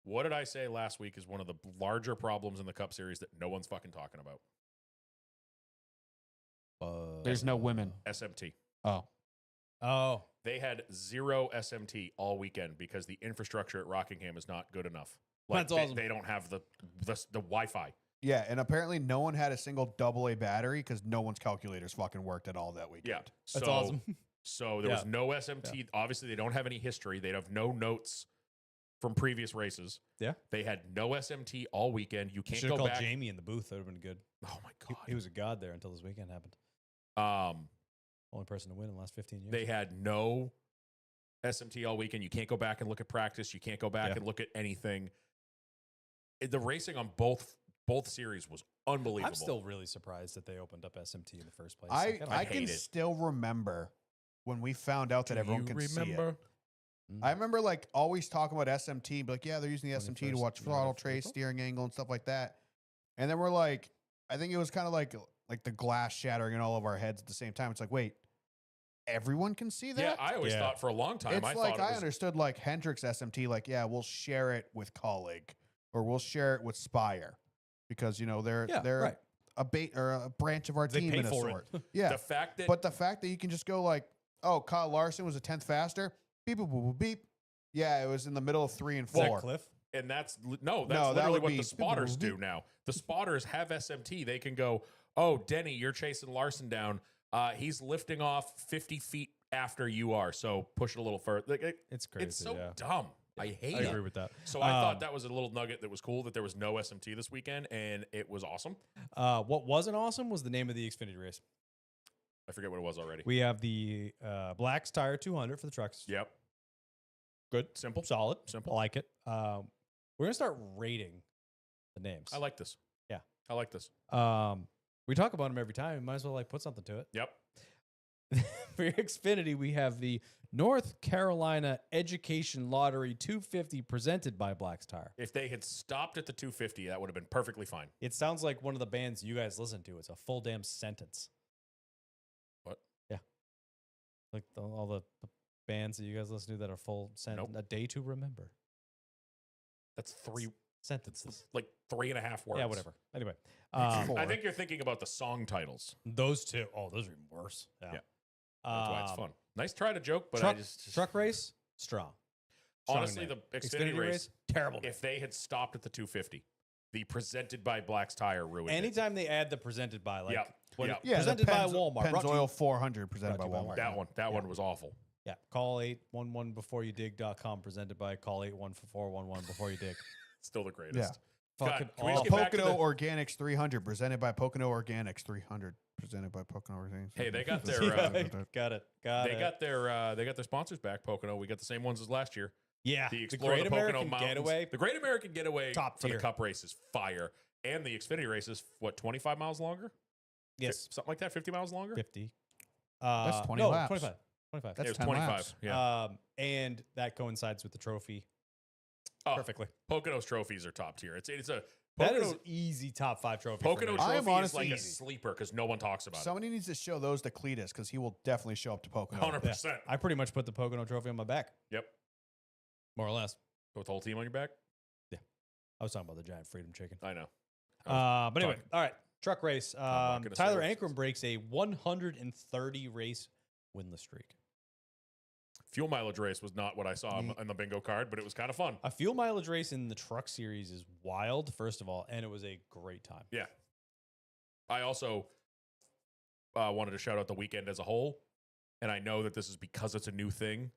What did I say last week is one of the larger problems in the Cup Series that no one's fucking talking about? There's no women. SMT. Oh. Oh, They had 0 SMT all weekend because the infrastructure at Rockingham is not good enough. Like That's awesome. They don't have the Wi-Fi. Yeah, and apparently no one had a single AA battery because no one's calculators fucking worked at all that weekend. Yeah. That's So, awesome. So there was no SMT. Obviously, they don't have any history. They have no notes from previous races. Yeah. They had no SMT all weekend. You can't Should go have called back. Jamie in the booth. That would have been good. Oh my He, god. he was a god there until this weekend happened. Only person to win in the last 15 years. They had no SMT all weekend. You can't go back and look at practice. You can't go back and look at anything. The racing on both series was unbelievable. I'm still really surprised that they opened up SMT in the first place. I I can hate it. still remember when we found out that everyone can see it. Mm. I remember like always talking about SMT, but like, yeah, they're using the SMT to 21st watch throttle trace, April? steering angle, and stuff like that. And then we're like, I think it was kind of like the glass shattering in all of our heads at the same time. It's like, wait, everyone can see that? Yeah, I always Yeah. thought for a long time. It's I like thought it I was, understood like Hendrix SMT, like, yeah, we'll share it with Colleague or we'll share it with Spire because, you know, they're right. a bait or a branch of our They team pay in a for sort. it. Yeah. the fact that But the fact that you can just go like, oh, Kyle Larson was a 10th faster, beep, boop, boop, boop, beep. Yeah, it was in the middle of 3 and Is that 4. Cliff? and that's No, that literally would what be- the spotters do now. The spotters have SMT. They can go, oh, Denny, you're chasing Larson down. He's lifting off 50 feet after you are, so push it a little further. Like, It's crazy. it's so yeah. dumb. I hate I it. agree with that. So I thought that was a little nugget that was cool that there was no SMT this weekend, and it was awesome. What wasn't awesome was the name of the Xfinity race. I forget what it was already. We have the Black's Tire 200 for the trucks. Yep. Good. Simple. Solid. Simple. I like it. We're going to start rating the names. I like this. Yeah. I like this. We talk about them every time. We might as well like put something to it. Yep. For your Xfinity, we have the North Carolina Education Lottery 250 presented by Black's Tire. If they had stopped at the 250, that would have been perfectly fine. It sounds like one of the bands you guys listen to. It's a full damn sentence. What? Yeah. Like all the bands that you guys listen to that are full sentence. Nope. A Day to Remember. That's three, Sentences. like 3.5 words. Yeah, whatever. Anyway. Four. I think you're thinking about the song titles. Those two. Oh, those are even worse. Yeah. That's why it's fun. Nice try to joke, but truck, I just truck race, strong. Strong honestly, name. the Xfinity race, terrible. Name. if they had stopped at the 250, the presented by Black's Tire ruined it. Anytime they add the presented by, like, Yep. when Yep. Yeah, presented the by Walmart. brought to you- Pennzoil 400 presented by brought to you by Walmart. That one was awful. Yeah. Call 811beforeyoudig.com presented by call 81411 before you dig. Still the greatest. Fucking God, can we just awful. get back to Pocono the- Organics 300 presented by Pocono Organics 300 presented by Pocono Organics. Hey, they got their Got it. Got they it. got their sponsors back. Pocono. We got the same ones as last year. yeah. The The Explorer, Great the Pocono American Mountains, Getaway. the Great American Getaway Top for tier. the Cup race is fire, and the Xfinity race is what 25 miles longer. Yes. Something like that. 50 miles longer. 50. That's 20 no, laps. 25. 25. That's it was 10 25. laps. Yeah. And that coincides with the trophy Oh, perfectly. Pocono's trophies are top tier. It's a That Pocono. is easy top 5 trophy. Pocono for me. I am trophy is honestly like a easy. sleeper because no one talks about Somebody needs to show those to Cletus because he will definitely show up to it. Pocono. 100%. I pretty much put the Pocono trophy on my back, Yep. more or less. With the whole team on your back. I was talking about the giant freedom chicken. I know. But anyway, talking- all right. Truck race. not gonna say Tyler what it Ankrum is. breaks a 130 race winless streak. Fuel mileage race was not what I saw on the bingo card, but it was kind of fun. A fuel mileage race in the truck series is wild, first of all, and it was a great time. Yeah. I also wanted to shout out the weekend as a whole, and I know that this is because it's a new thing.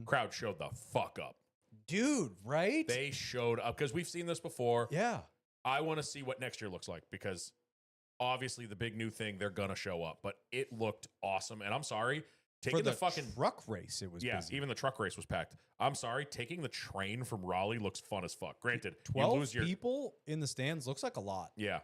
Crowd showed the fuck up. Dude, right? They showed up because we've seen this before. yeah. I want to see what next year looks like because obviously the big new thing, they're going to show up, but it looked awesome. And I'm sorry, taking For the fucking truck race, it was busy. even the truck race was packed. I'm sorry, taking the train from Raleigh looks fun as fuck. Granted, you 12 lose your people in the stands looks like a lot yeah.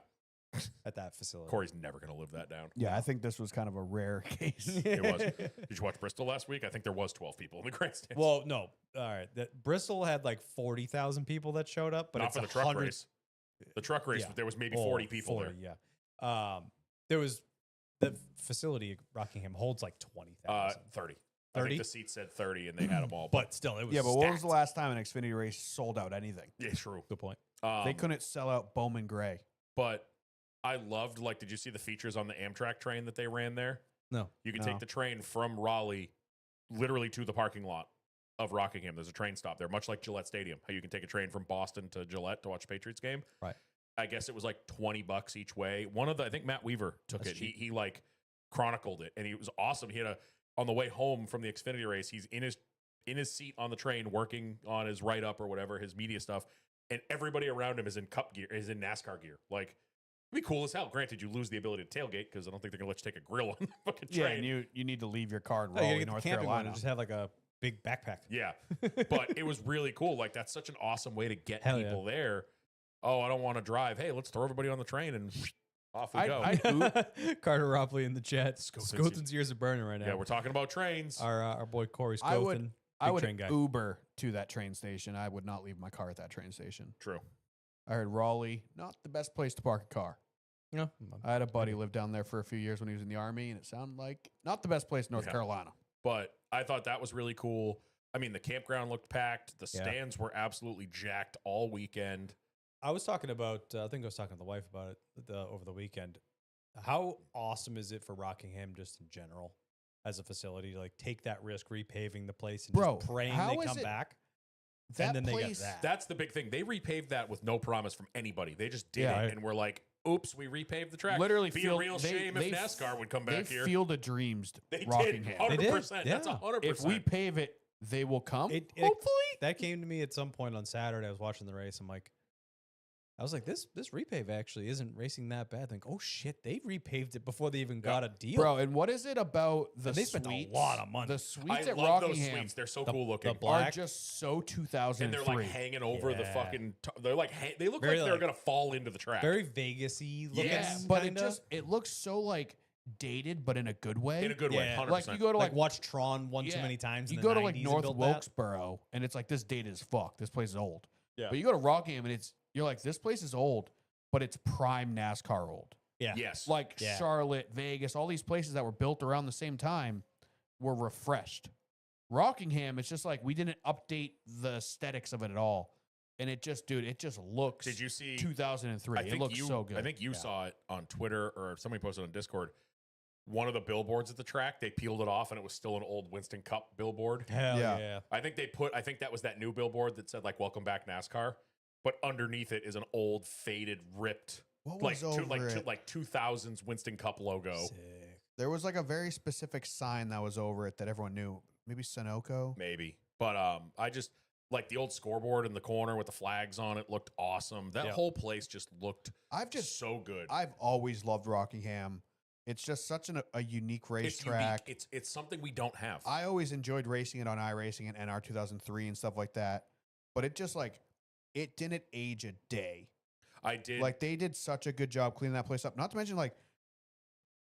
at that facility. Corey's never going to live that down. Yeah, I think this was kind of a rare case. It was. Did you watch Bristol last week? I think there was 12 people in the grandstands. Well, no. All right. Bristol had like 40,000 people that showed up, but not it's for the truck 100 race. The truck race, Yeah. there was maybe 40 people 40, there. Yeah. There was the facility at Rockingham holds like 20,000. 30. I 30? think the seat said 30 and they had them all. But still, it was Yeah, but what was the stacked. last time an Xfinity race sold out anything? Yeah, true. Good point. They couldn't sell out Bowman Gray. But I loved, like, did you see the features on the Amtrak train that they ran there? No. You can No. take the train from Raleigh literally to the parking lot of Rockingham. There's a train stop there, much like Gillette Stadium, how you can take a train from Boston to Gillette to watch a Patriots game. Right. I guess it was like $20 each way. One of the, I think Matt Weaver took That's it. He like chronicled it, and he was awesome. He had on the way home from the Xfinity race. He's in his seat on the train, working on his write up or whatever, his media stuff, and everybody around him is in Cup gear, is in NASCAR gear. Like, it'd be cool as hell. Granted, you lose the ability to tailgate because I don't think they're gonna let you take a grill on the fucking Yeah, train. and you need to leave your car in Oh, you gotta Raleigh, get the North camping one Carolina. and just have like a big backpack. Yeah, but it was really cool. Like, that's such an awesome way to get Hell yeah. people there. Oh, I don't want to drive. Hey, let's throw everybody on the train and off we I'd- go. I'd- Carter Ropley in the chat. Scoten's- Scoten's ears are burning right now. yeah, we're talking about trains. our boy Corey I would- Scoten. I big would train guy. Uber to that train station. I would not leave my car at that train station. True. I heard Raleigh, not the best place to park a car. No, I had a buddy live down there for a few years when he was in the Army, and it sounded like not the best place in North Yeah. Carolina. But I thought that was really cool. I mean, the campground looked packed. The Yeah. stands were absolutely jacked all weekend. I was talking about. I think I was talking to the wife about it over the weekend. How awesome is it for Rockingham just in general as a facility? Like, take that risk repaving the place and Bro, just praying how they is come it- back. That and then place, they got that. That's the big thing. They repaved that with no promise from anybody. They just did Yeah, it, and we're like, "Oops, we repaved the track." literally be feel- a real they- shame they if f- NASCAR would come they back here. Field of Dreams, They did, Rockingham. 100%. That's yeah. 100%. If we pave it, they will come. It- Hopefully. That came to me at some point on Saturday. I was watching the race. I was like, this repave actually isn't racing that bad. I think, oh shit, they repaved it before they even got a deal. Bro, and what is it about the And they spent a suites? lot of money. The I suites at love those Rockingham suites. They're so The- cool looking. the black- are just so 2003. and they're like hanging over the Yeah. fucking. They're like they look Very, like they're like, gonna fall into the track. Very Vegas-y looking. yeah, Yes, but kinda. it looks so like dated, but in a good way. in a good way. Yeah. 100%. Like you go to like like watch Tron one too yeah, many times. you in go the to like 90s and North build that. Wilkesboro, and it's like this dated as fuck. This place is old. Yeah. But you go to Rockingham, and you're like, this place is old, but it's prime NASCAR old. Yeah. Yes. Like Yeah. Charlotte, Vegas, all these places that were built around the same time were refreshed. Rockingham, it's just like we didn't update the aesthetics of it at all. And it just, dude, it just looks Did you see? 2003. I It think looks you, so good. I think you Yeah. saw it on Twitter or somebody posted on Discord. One of the billboards at the track, they peeled it off and it was still an old Winston Cup billboard. Hell Yeah. yeah. I think that was that new billboard that said like "Welcome back NASCAR," but underneath it is an old, faded, ripped, what like was over like it? 2000s Winston Cup logo. Sick. There was like a very specific sign that was over it that everyone knew. Maybe Sunoco. Maybe, but I just like the old scoreboard in the corner with the flags on it looked awesome. That Yeah. whole place just looked I've just, so good. I've always loved Rockingham. It's just such a unique It's racetrack. unique. It's something we don't have. I always enjoyed racing it on iRacing and NR 2003 and stuff like that. But it just like, it didn't age a day. I did Like they did such a good job cleaning that place up. Not to mention like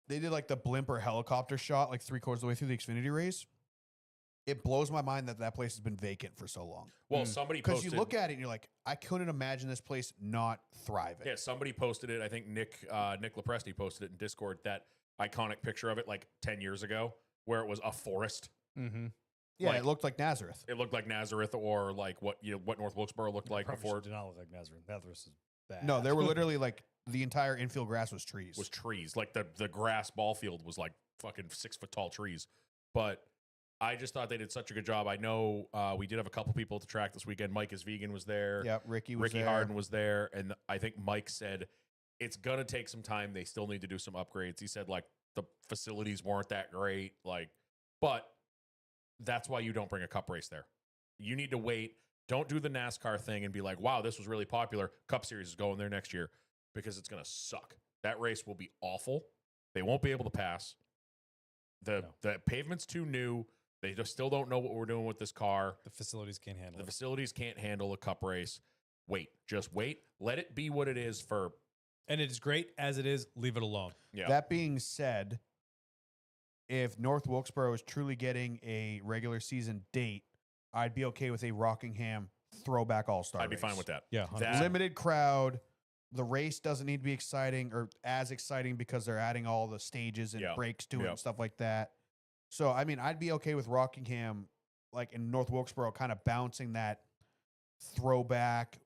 they did like the blimp or helicopter shot like 3/4 of the way through the Xfinity race. It blows my mind that that place has been vacant for so long. Well, somebody Because posted. you look at it and you're like, I couldn't imagine this place not thriving. Yeah, somebody posted it. I think Nick Lepresti posted it in Discord. That iconic picture of it like 10 years ago, where it was a forest. Mm-hmm. Yeah, like- it looked like Nazareth. It looked like Nazareth, or like what North Wilkesboro looked like before did not look like Nazareth. Nazareth is bad. No, there were literally like the entire infield grass was trees. was trees. Like the grass ball field was like fucking 6 foot tall trees. But I just thought they did such a good job. I know we did have a couple people at the track this weekend. Mike is vegan was there. Yeah, Ricky was Ricky there. Harden was there, and I think Mike said it's gonna take some time. They still need to do some upgrades. He said like the facilities weren't that great, like, but that's why you don't bring a cup race there. You need to wait. Don't do the NASCAR thing and be like, wow, this was really popular. Cup Series is going there next year, because it's gonna suck. That race will be awful. They won't be able to pass. The pavement's too new. They just still don't know what we're doing with this car. The facilities can't handle The it. facilities can't handle a cup race. Wait, just wait. Let it be what it is for. And it is great as it is. Leave it alone. Yeah, That being said, if North Wilkesboro is truly getting a regular season date, I'd be okay with a Rockingham throwback All-Star I'd be fine race. with that. Yeah. That- Limited crowd. The race doesn't need to be exciting or as exciting because they're adding all the stages and Yeah. breaks to it Yeah. and stuff like that. So, I mean, I'd be okay with Rockingham, like in North Wilkesboro, kind of bouncing that throwback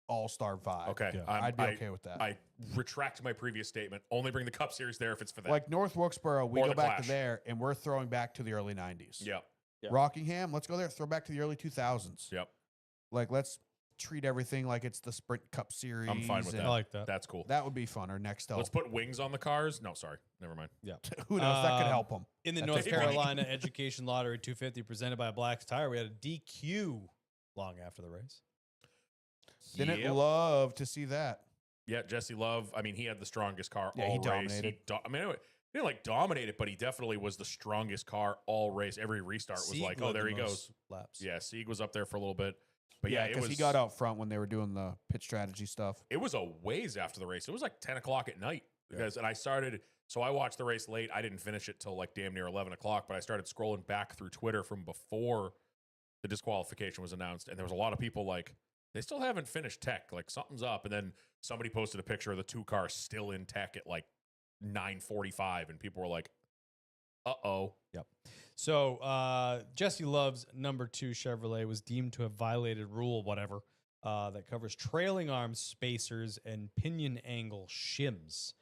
All-Star vibe. Okay, Yeah. I'd be okay with that. I retract my previous statement. Only bring the Cup Series there if it's for that. Like North Wilkesboro, we Or go the back Clash. to there and we're throwing back to the early 90s. yeah, Yeah. Rockingham, let's go there, throw back to the early 2000s. yep. Like let's treat everything like it's the Sprint Cup Series. I'm fine with and I like that. That's cool. That would be fun. Or Nextel. Let's put wings on the cars. No, sorry, never mind. Who knows? That could Um, help them. In the That's North it. Carolina Education Lottery 250 presented by Black's Tire, we had a DQ long after the race. Didn't Yep. love to see that. Yeah, Jesse Love. I mean, he had the strongest car Yeah, all he race. dominated. I mean, he didn't like dominate it, but he definitely was the strongest car all race. Every restart was Sieg like, led oh, there the he most goes. Laps. Yeah, Sieg was up there for a little bit, but yeah, it because was. he got out front when they were doing the pit strategy stuff. It was a ways after the race. It was like 10 o'clock at night because, and I started. So I watched the race late. I didn't finish it till like damn near 11 o'clock, but I started scrolling back through Twitter from before the disqualification was announced, and there was a lot of people like, they still haven't finished tech. Like something's up. And then somebody posted a picture of the two cars still in tech at like 9:45, and people were like, "Uh-oh." So Jesse Love's number 2 Chevrolet was deemed to have violated rule whatever that covers trailing arm spacers and pinion angle shims,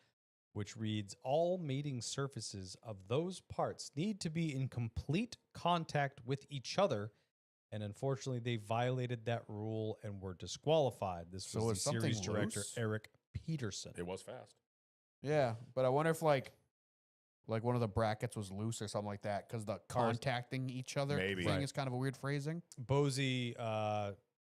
which reads all mating surfaces of those parts need to be in complete contact with each other. And unfortunately, they violated that rule and were disqualified. This So was is the series something director, loose? Eric Peterson. It was fast. Yeah, but I wonder if like one of the brackets was loose or something like that because the contacting each other Maybe. thing Right. is kind of a weird phrasing. Bozy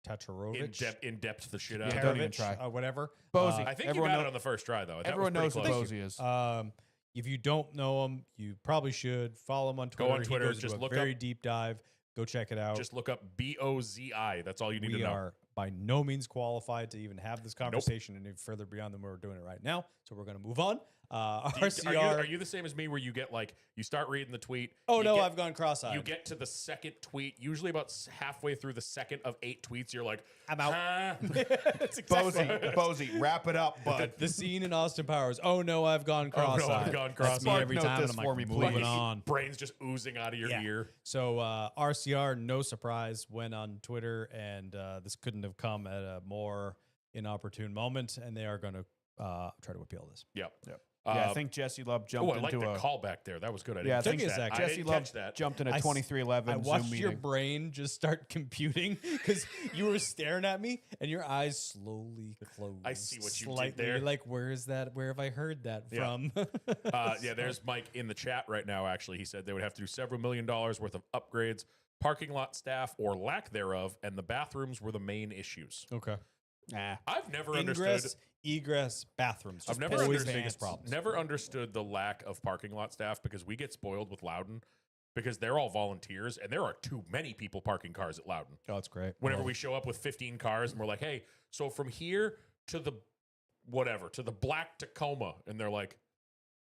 Tatarovich. In depth the shit Yeah, out of don't it. even try. Whatever. Bozy. I think Everyone you got know- it on the first try, though. That Everyone was knows who pretty close. Bozy is. If you don't know him, you probably should follow him on Twitter. Go on Twitter, He goes just into a look very up- deep dive. Go check it out. Just look up BOZI. That's all you need We to know. are by no means qualified to even have this conversation any further beyond than we're doing it right now. So we're going to move on. RCR. Are you the same as me where you get like, you start reading the tweet? Oh you no, get- I've gone cross-eyed. You get to the second tweet, usually about halfway through the second of 8 tweets, you're like, I'm out. "Huh?" That's exactly Bozy, wrap it up, bud. the scene in Austin Powers. Oh no, I've gone Oh, no, cross-eyed. I've gone That's me cross-eyed. every Note time. this And I'm for like, me, moving please. on. Brain's just oozing out of your Yeah. ear. So RCR, no surprise, went on Twitter, and this couldn't have come at a more inopportune moment, and they are going to try to appeal this. Yep. Yep. Yeah, I Uh, think Jesse Love Oh, jumped I like into the a call back there. That was good. I Yeah, I didn't think catch it's that. actually- I Jesse didn't Love catch that. jumped in a I s- 2311 I watched Zoom your meeting. brain just start computing because you were staring at me and your eyes slowly closed. I see what you did slightly. there. You're like, where is that? Where have I heard that Yeah. from? Yeah, there's Mike in the chat right now, actually. He said they would have to do several $1 million worth of upgrades, parking lot staff, or lack thereof, and the bathrooms were the main issues. Okay. Nah. I've never understood. Ingress, egress, bathrooms. I've Just never always understood, biggest problems. never understood the lack of parking lot staff because we get spoiled with Loudon because they're all volunteers and there are too many people parking cars at Loudon. Oh, it's great. Whenever we show up with 15 cars and we're like, hey, so from here to the whatever, to the black Tacoma, and they're like,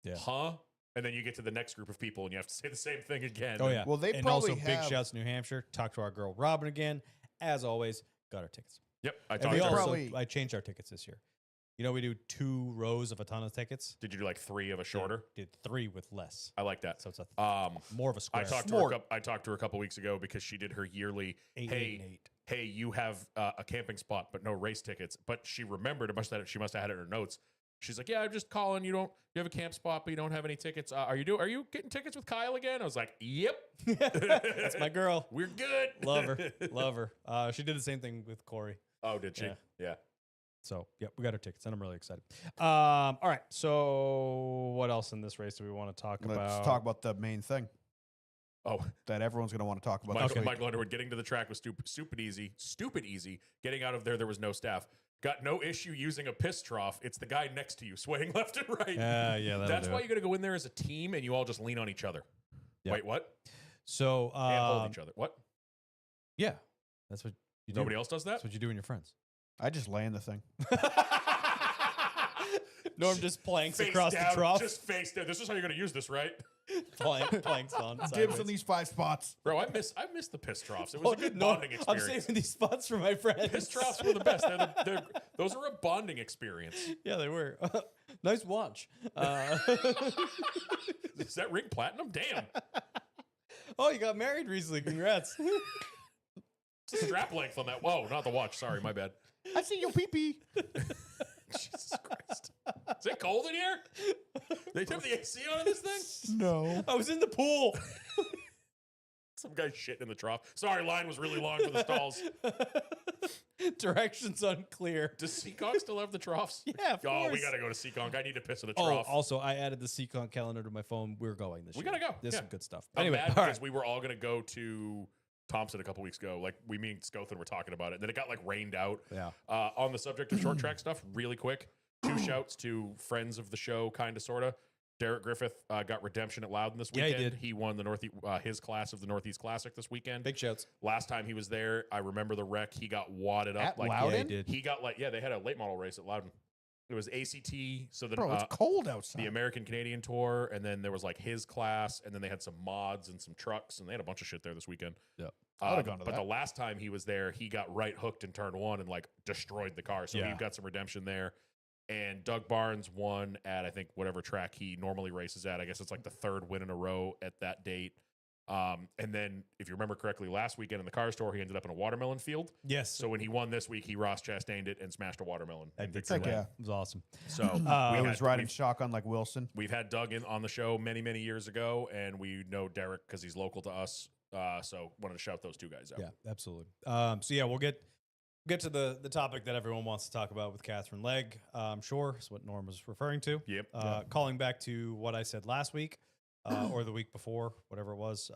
Yeah. huh? And then you get to the next group of people and you have to say the same thing again. Oh yeah. Well, they and probably also big have- shouts to New Hampshire. Talk to our girl Robin again. As always, got our tickets. Yep. I And talked we to her. also Probably- I changed our tickets this year. You know, we do 2 rows of a ton of tickets. Did you do like 3 of a shorter? Did 3 with less. I like that. So it's a I more of a square. talked to her. I talked to her a couple weeks ago because she did her yearly. 8, hey, 8, and 8. hey, you have a camping spot, but no race tickets. But she remembered she must have had it in her notes. She's like, yeah, I'm just calling. You have a camp spot, but you don't have any tickets. Are you getting tickets with Kyle again? I was like, yep. That's my girl. We're good. Love her. Love her. She did the same thing with Corey. Oh, did she? Yeah. Yeah. So, yeah, we got our tickets, and I'm really excited. All right. So, what else in this race do we want to talk about? Let's talk about the main thing Oh, that everyone's going to want to talk about. Michael, this week. Michael Underwood getting to the track was stupid easy. Getting out of there was no staff. Got no issue using a piss trough. It's the guy next to you swaying left and right. Yeah, That's why you got to go in there as a team and you all just lean on each other. Yeah. Wait, what? So, And hold each other. What? yeah, that's what you do. Nobody else does that? That's what you do in your friends. I just lay in the thing. Norm just planks Face across down, the trough. just face down. This is how you're going to use this, right? planks on. Dibs sideways. on these 5 spots. Bro, I miss the piss troughs. It was a good No, bonding I'm experience. saving these spots for my friends. Piss troughs were the best. Those are a bonding experience. Yeah, they were. Nice watch. Is that ring platinum? Damn. Oh, you got married recently. Congrats. It's a strap length on that. Whoa, not the watch. Sorry, my bad. I see your pee-pee. Jesus Christ. Is it cold in here? They took the AC out of this thing? No. I was in the pool. Some guy shitting in the trough. Sorry, line was really long for the stalls. Directions unclear. Does Seekonk still have the troughs? Yeah, of Oh, we course. got to go to Seekonk. I need to piss in a Oh, trough. also, I added the Seacon calendar to my phone. We're going this We year. gotta go, There's yeah. some good stuff. I'm Anyway, mad all because right. we were all going to go to Thompson a couple weeks ago. Like, me and Scothan were talking about it. And then it got, like, rained out. Yeah. On the subject of short track stuff, really quick, 2 shouts to friends of the show, kind of, sort of. Derek Griffith got redemption at Loudon this Yeah, he weekend. did. He won the his class of the Northeast Classic this weekend. Big shouts. Last time he was there, I remember the wreck. He got wadded up. At like Loudon? Yeah, he did. He got they had a late model race at Loudon. It was ACT, so the Bro, it's cold outside. the American Canadian Tour, and then there was like his class, and then they had some mods and some trucks, and they had a bunch of shit there this weekend. Yeah. I would've gone to but that. the last time he was there, he got right hooked in turn 1 and like destroyed the car. So he Yeah. got some redemption there. And Doug Barnes won at I think whatever track he normally races at. I guess it's like the 3rd win in a row at that date. And then, if you remember correctly, last weekend in the car store, he ended up in a watermelon field. Yes. So when he won this week, he Ross Chastained it and smashed a watermelon. I in did victory see Heck lane. yeah. It was awesome. So He we was had- riding we've- shotgun like Wilson. We've had Doug in on the show many, many years ago, and we know Derek because he's local to us. So wanted to shout those 2 guys out. Yeah, absolutely. So yeah, we'll get to the topic that everyone wants to talk about with Catherine Legg. I'm sure is what Norm was referring to. Yep. Calling back to what I said last week or the week before, whatever it was.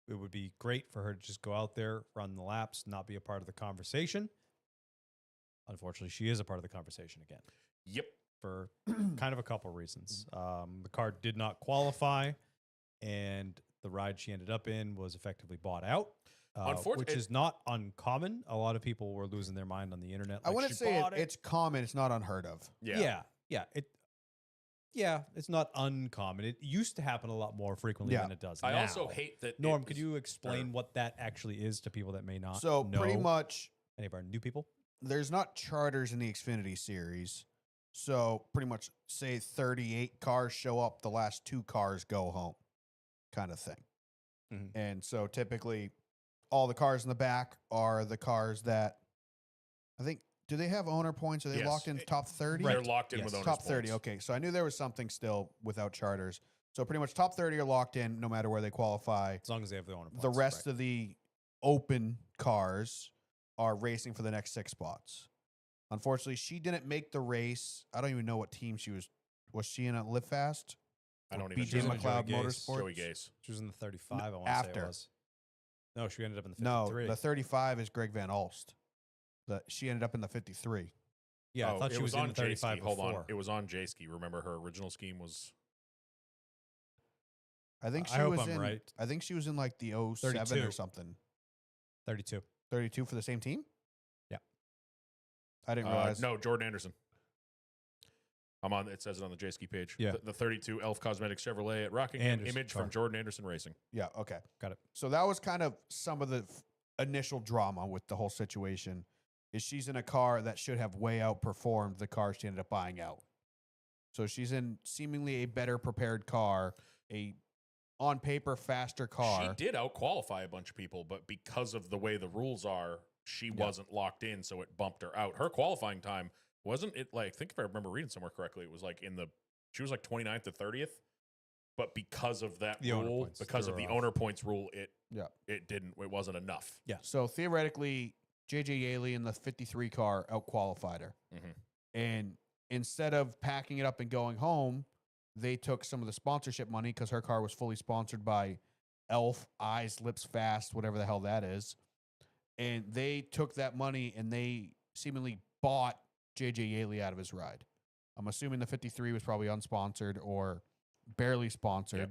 It would be great for her to just go out there, run the laps, not be a part of the conversation. Unfortunately, she is a part of the conversation again Yep. for kind of a couple reasons. The car did not qualify, and the ride she ended up in was effectively bought out. Which is not uncommon. A lot of people were losing their mind on the internet. I like, wouldn't "She say bought it." it's common. It's not unheard of. Yeah. It's not uncommon. It used to happen a lot more frequently Yeah. than it does I now. also hate that. Norm, it could was- you explain what that actually is to people that may not So know? pretty much, Any of our new people? there's not charters in the Xfinity series. So pretty much, say 38 cars show up, the last 2 cars go home, kind of thing. Mhm. And so typically, all the cars in the back are the cars that I think. Do they have owner points? Are they Yes. locked in top 30? They're locked in Yes. with owners Top 30. points. Okay. So I knew there was something still without charters. So pretty much top 30 are locked in no matter where they qualify. As long as they have the owner points. The rest of the open cars are racing for the next 6 spots. Unfortunately, she didn't make the race. I don't even know what team she was. Was she in a Live Fast? I don't BJ even She was in know. a McLeod Joey Gase. Motorsports? Joey Gase. She was in the 35, I want to say after. it was. No, she ended up in the No, 53. the 35 is Greg Van Alst. She ended up in the 53. yeah, I thought it she was in on the 35 J-Ski. Hold before. on. It was on J-Ski. Remember her original scheme was I think I she hope was I'm in. right. I think she was in like the 07 32. or something. 32. 32 for the same team. Yeah. I didn't realize. no Jordan Anderson. I'm on. It says it on the J-Ski page. Yeah. The 32 Elf Cosmetics Chevrolet at Rockingham. Anderson Image car. from Jordan Anderson Racing. Yeah. Okay. Got it. So that was kind of some of the initial drama with the whole situation. Is she's in a car that should have way outperformed the car she ended up buying out. So she's in seemingly a better prepared car, a on paper faster car. She did out-qualify a bunch of people, but because of the way the rules are, she wasn't locked in, so it bumped her out. Her qualifying time wasn't it like, I think if I remember reading somewhere correctly, it was like she was like 29th to 30th. But because of that The owner rule, points because threw of her the off. owner points rule, it Yeah. wasn't enough. So theoretically, JJ Yaley in the 53 car out-qualified her. Mhm. And instead of packing it up and going home, they took some of the sponsorship money because her car was fully sponsored by Elf, Eyes, Lips Fast, whatever the hell that is. And they took that money and they seemingly bought JJ Yaley out of his ride. I'm assuming the 53 was probably unsponsored or barely sponsored. Yep.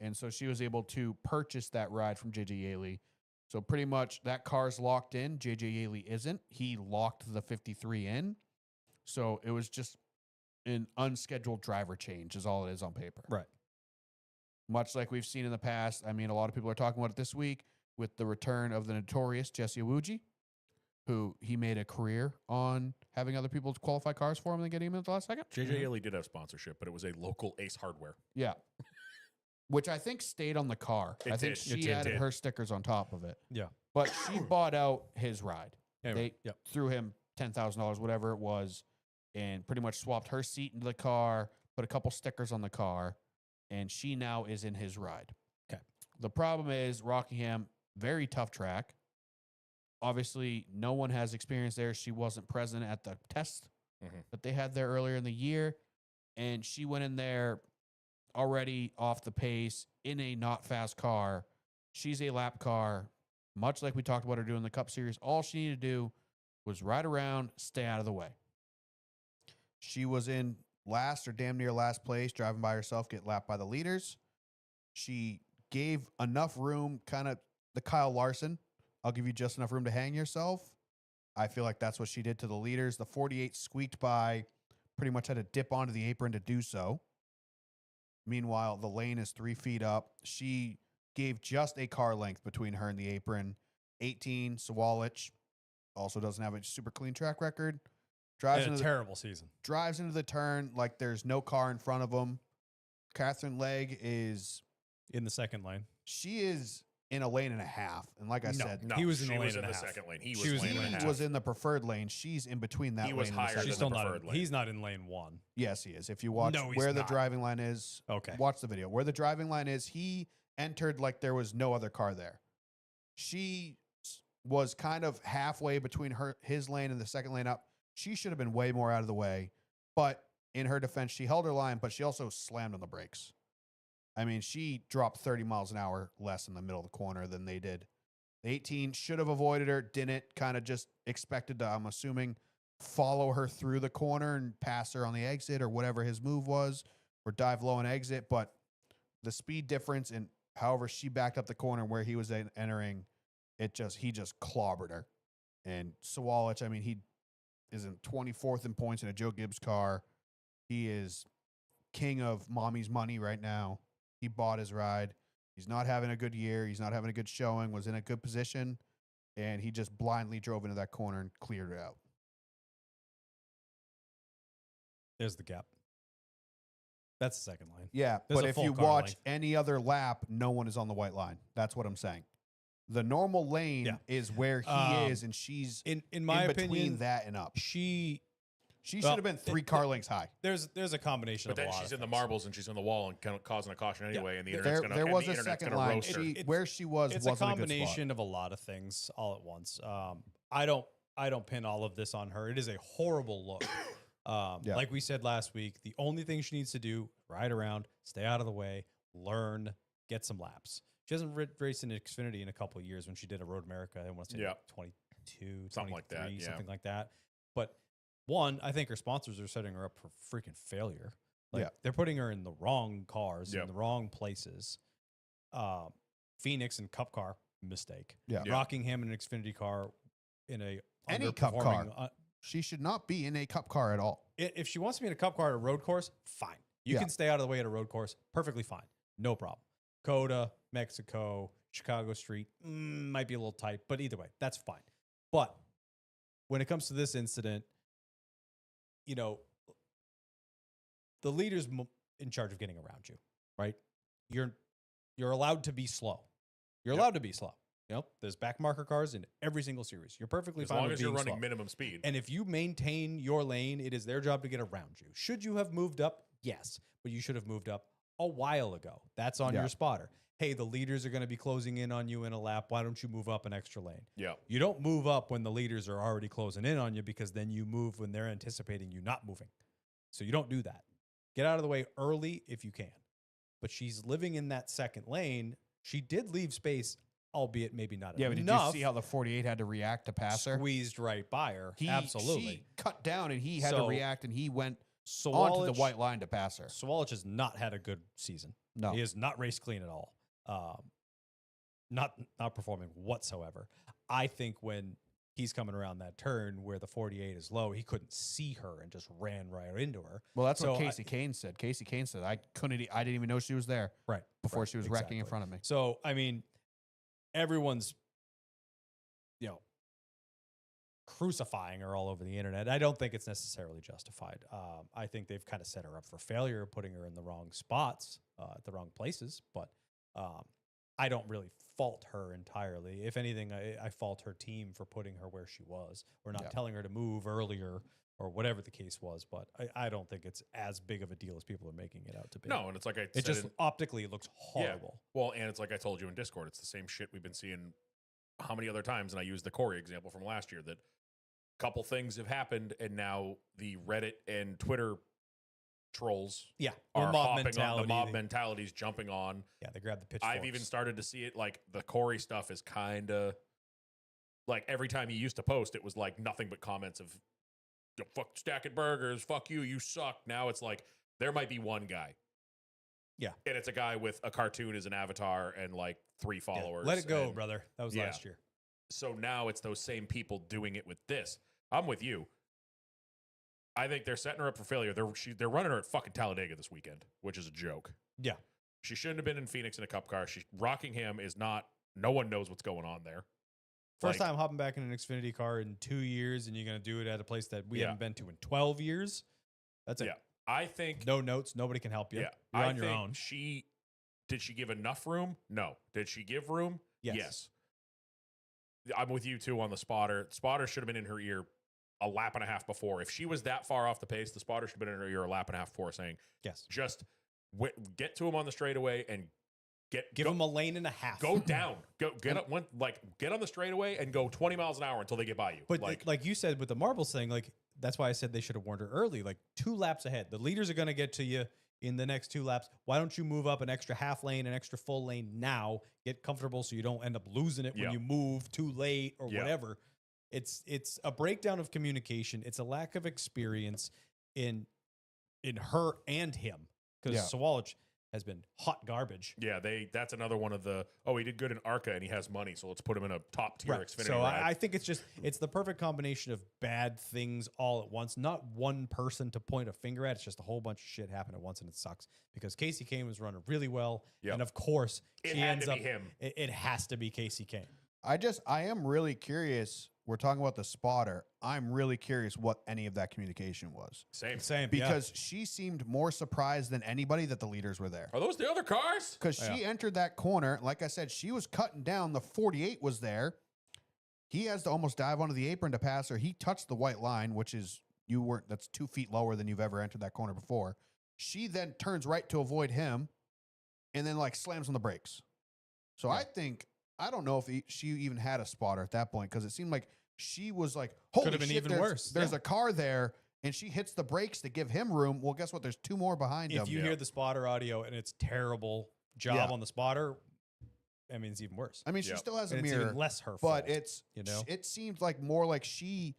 And so she was able to purchase that ride from JJ Yaley. So pretty much that car's locked in. JJ Yaley isn't. He locked the 53 in. So it was just an unscheduled driver change is all it is on paper. Right. Much like we've seen in the past. I mean, a lot of people are talking about it this week with the return of the notorious Jesse Awuji, who he made a career on having other people qualify cars for him and then getting him in at the last second. JJ Yaley did have sponsorship, but it was a local Ace Hardware. Yeah. Which I think stayed on the car. It I think did. she It added did. her stickers on top of it. Yeah. But she bought out his ride. Anyway, They threw him $10,000, whatever it was, and pretty much swapped her seat into the car, put a couple stickers on the car, and she now is in his ride. 'Kay. The problem is Rockingham, very tough track. Obviously, no one has experience there. She wasn't present at the test that they had there earlier in the year. And she went in there already off the pace in a not fast car. She's a lap car, much like we talked about her doing the Cup Series. All she needed to do was ride around, stay out of the way. She was in last or damn near last place, driving by herself, get lapped by the leaders. She gave enough room, kind of the Kyle Larson. I'll give you just enough room to hang yourself. I feel like that's what she did to the leaders. The 48 squeaked by, pretty much had to dip onto the apron to do so. Meanwhile, the lane is 3 feet up. She gave just a car length between her and the apron. 18, Sawalich also doesn't have a super clean track record. Drives And a into, terrible season. drives into the turn like there's no car in front of him. Catherine Legg is, In the second lane. she is in a lane and a half. And like I said, No, He was in she the lane was in and a the half. second lane. He She was was in lane the and a he half. was in the preferred lane. She's in between that He lane was and the higher second than She's the still not. preferred lane. He's not in lane 1. Yes, he is. If you watch No, he's where the not. driving line is, Okay. watch the video. Where the driving line is, he entered like there was no other car there. She was kind of halfway between his lane and the second lane up. She should have been way more out of the way. But in her defense, she held her line, but she also slammed on the brakes. I mean, she dropped 30 miles an hour less in the middle of the corner than they did. The 18 should have avoided her, didn't, kind of just expected to, I'm assuming, follow her through the corner and pass her on the exit or whatever his move was, or dive low and exit. But the speed difference and however she backed up the corner where he was entering, he just clobbered her. And Sawalich, I mean, he is in 24th in points in a Joe Gibbs car. He is king of mommy's money right now. He bought his ride. He's not having a good year. He's not having a good showing, was in a good position, and he just blindly drove into that corner and cleared it out. There's the gap. That's the second lane. Yeah, There's but a if full you car watch length. any other lap, no one is on the white line. That's what I'm saying. The normal lane Yeah. is where he Um, is, and she's In my in between opinion, that and up. she She well, should have been 3 car lengths high. there's a combination But of then a lot she's of in the things. marbles and she's on the wall and kind of causing a caution anyway. And the There- internet's gonna, There and was the a internet's second gonna line. roast her. It's- Where she was It's a wasn't a good spot. combination of a lot of things all at once. I don't pin all of this on her. It is a horrible look. Yeah. Like we said last week, the only thing she needs to do, ride around, stay out of the way, learn, get some laps. She hasn't raced in Xfinity in a couple of years when she did a Road America. I want to say Yeah. 22, Something like that, 23, yeah. something like that. But one, I think her sponsors are setting her up for freaking failure. Like Yeah. they're putting her in the wrong cars, Yep. in the wrong places. Phoenix and Cup car, mistake. Yeah. Yeah. Rockingham in an Xfinity car in a Any Cup underperforming- car. She should not be in a Cup car at all. If she wants to be in a Cup car at a road course, fine. You Yeah. can stay out of the way at a road course, perfectly fine, no problem. Coda, Mexico, Chicago Street might be a little tight, but either way, that's fine. But when it comes to this incident, you know, the leader's in charge of getting around you, right? You're allowed to be slow. You're Yep. allowed to be slow. You know, there's back marker cars in every single series. You're perfectly As fine long with as you're being running slow. minimum speed. And if you maintain your lane, it is their job to get around you. Should you have moved up? Yes, but you should have moved up a while ago. That's on Yeah. your spotter. Hey, the leaders are going to be closing in on you in a lap. Why don't you move up an extra lane? Yeah. You don't move up when the leaders are already closing in on you, because then you move when they're anticipating you not moving. So you don't do that. Get out of the way early if you can. But she's living in that second lane. She did leave space, albeit maybe not Yeah, but did enough. you see how the 48 had to react to pass her? Squeezed right by her. She Absolutely. cut down and he had to So- react, and he went So onto the white line to pass her. Sawalich has not had a good season. No. He has not raced clean at all. Not performing whatsoever. I think when he's coming around that turn where the 48 is low, he couldn't see her and just ran right into her. Well, that's So what Casey Kane said. Casey Kane said, I didn't even know she was there Right. before right, she was wrecking in exactly. front of me. So, I mean, everyone's, crucifying her all over the internet. I don't think it's necessarily justified. I think they've kind of set her up for failure, putting her in the wrong spots, at the wrong places. But I don't really fault her entirely. If anything, I fault her team for putting her where she was, or not Yeah. telling her to move earlier or whatever the case was. But I don't think it's as big of a deal as people are making it out to be. No, and it's like I It said just in- optically it looks horrible. Well, and it's like I told you in Discord, it's the same shit we've been seeing how many other times, and I used the Corey example from last year that a couple things have happened, and now the Reddit and Twitter trolls Yeah, are mob hopping on mentality. the mob mentality's jumping on. Yeah, they grab the pitchforks. I've even started to see it like the Corey stuff is kind of like every time he used to post, it was like nothing but comments of fuck stacking burgers, fuck you, you suck. Now it's like there might be one guy. Yeah. And it's a guy with a cartoon as an avatar and like 3 Yeah, followers. let it go, and brother. That was yeah. last year. So now it's those same people doing it with this. I'm with you. I think they're setting her up for failure. They're running her at fucking Talladega this weekend, which is a joke. Yeah. She shouldn't have been in Phoenix in a cup car. Rockingham is not. No one knows what's going on there. First Like- time hopping back in an Xfinity car in 2 years, and you're going to do it at a place that we Yeah. haven't been to in 12 years. That's it. Yeah. I think. No notes. Nobody can help you. Yeah. You're I on your think own. Did she give enough room? No. Did she give room? Yes. I'm with you too on the spotter. Spotter should have been in her ear a lap and a half before. If she was that far off the pace, the spotter should have been in her ear a lap and a half before, saying, Yes. just get to him on the straightaway and Give them a lane and a half. go down. Get on the straightaway and go 20 miles an hour until they get by you. But like you said with the marbles thing, like that's why I said they should have warned her early, like 2 laps ahead. The leaders are going to get to you in the next 2 laps. Why don't you move up an extra half lane, an extra full lane now? Get comfortable so you don't end up losing it when Yeah. you move too late or Yeah. whatever. It's a breakdown of communication. It's a lack of experience in her and him, because Yeah. Sawalich has been hot garbage. yeah, that's another one of the, he did good in ARCA and he has money, so let's put him in a top tier Xfinity So ride. I think it's the perfect combination of bad things all at once. Not one person to point a finger at. It's just a whole bunch of shit happened at once, and it sucks because Casey Kane was running really well, Yep. and of course It she had ends to up. be him. It has to be Casey Kane. I am really curious. We're talking about the spotter. I'm really curious what any of that communication was, Same. Same because she seemed more surprised than anybody that the leaders were there. Are those the other cars? Because she entered that corner, like I said, she was cutting down. The 48 was there. He has to almost dive onto the apron to pass her. He touched the white line, which is that's 2 feet lower than you've ever entered that corner before. She then turns right to avoid him, and then like slams on the brakes. So I don't know if she even had a spotter at that point, because it seemed like she was like, holy Could have been shit, even worse. There's Yeah. a car there, and she hits the brakes to give him room. Well, guess what? There's 2 more behind him. If you hear the spotter audio and it's terrible job Yeah. on the spotter, I mean it's even worse. I mean, she Yeah. still has a And it's mirror. even less her fault. But it's you know? it seemed like more like she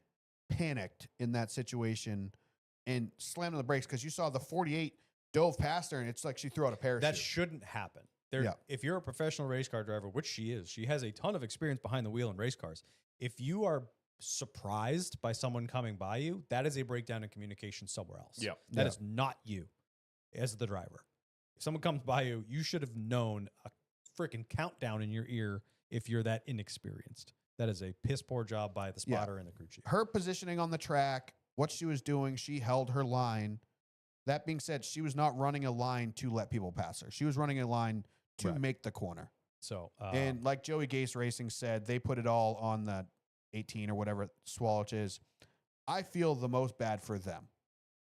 panicked in that situation and slammed on the brakes, because you saw the 48 dove past her, and it's like she threw out a parachute. That shouldn't happen. Yeah. If you're a professional race car driver, which she is, she has a ton of experience behind the wheel in race cars. If you are surprised by someone coming by you, that is a breakdown in communication somewhere else. Yep. That Yeah. is not you as the driver. If someone comes by you, you should have known a freaking countdown in your ear if you're that inexperienced. That is a piss poor job by the Yeah. spotter and the crew chief. her positioning on the track, what she was doing, she held her line. That being said, she was not running a line to let people pass her. She was running a line to Right. make the corner. So, And like Joey Gase Racing said, they put it all on the 18 or whatever Swallow is. I feel the most bad for them,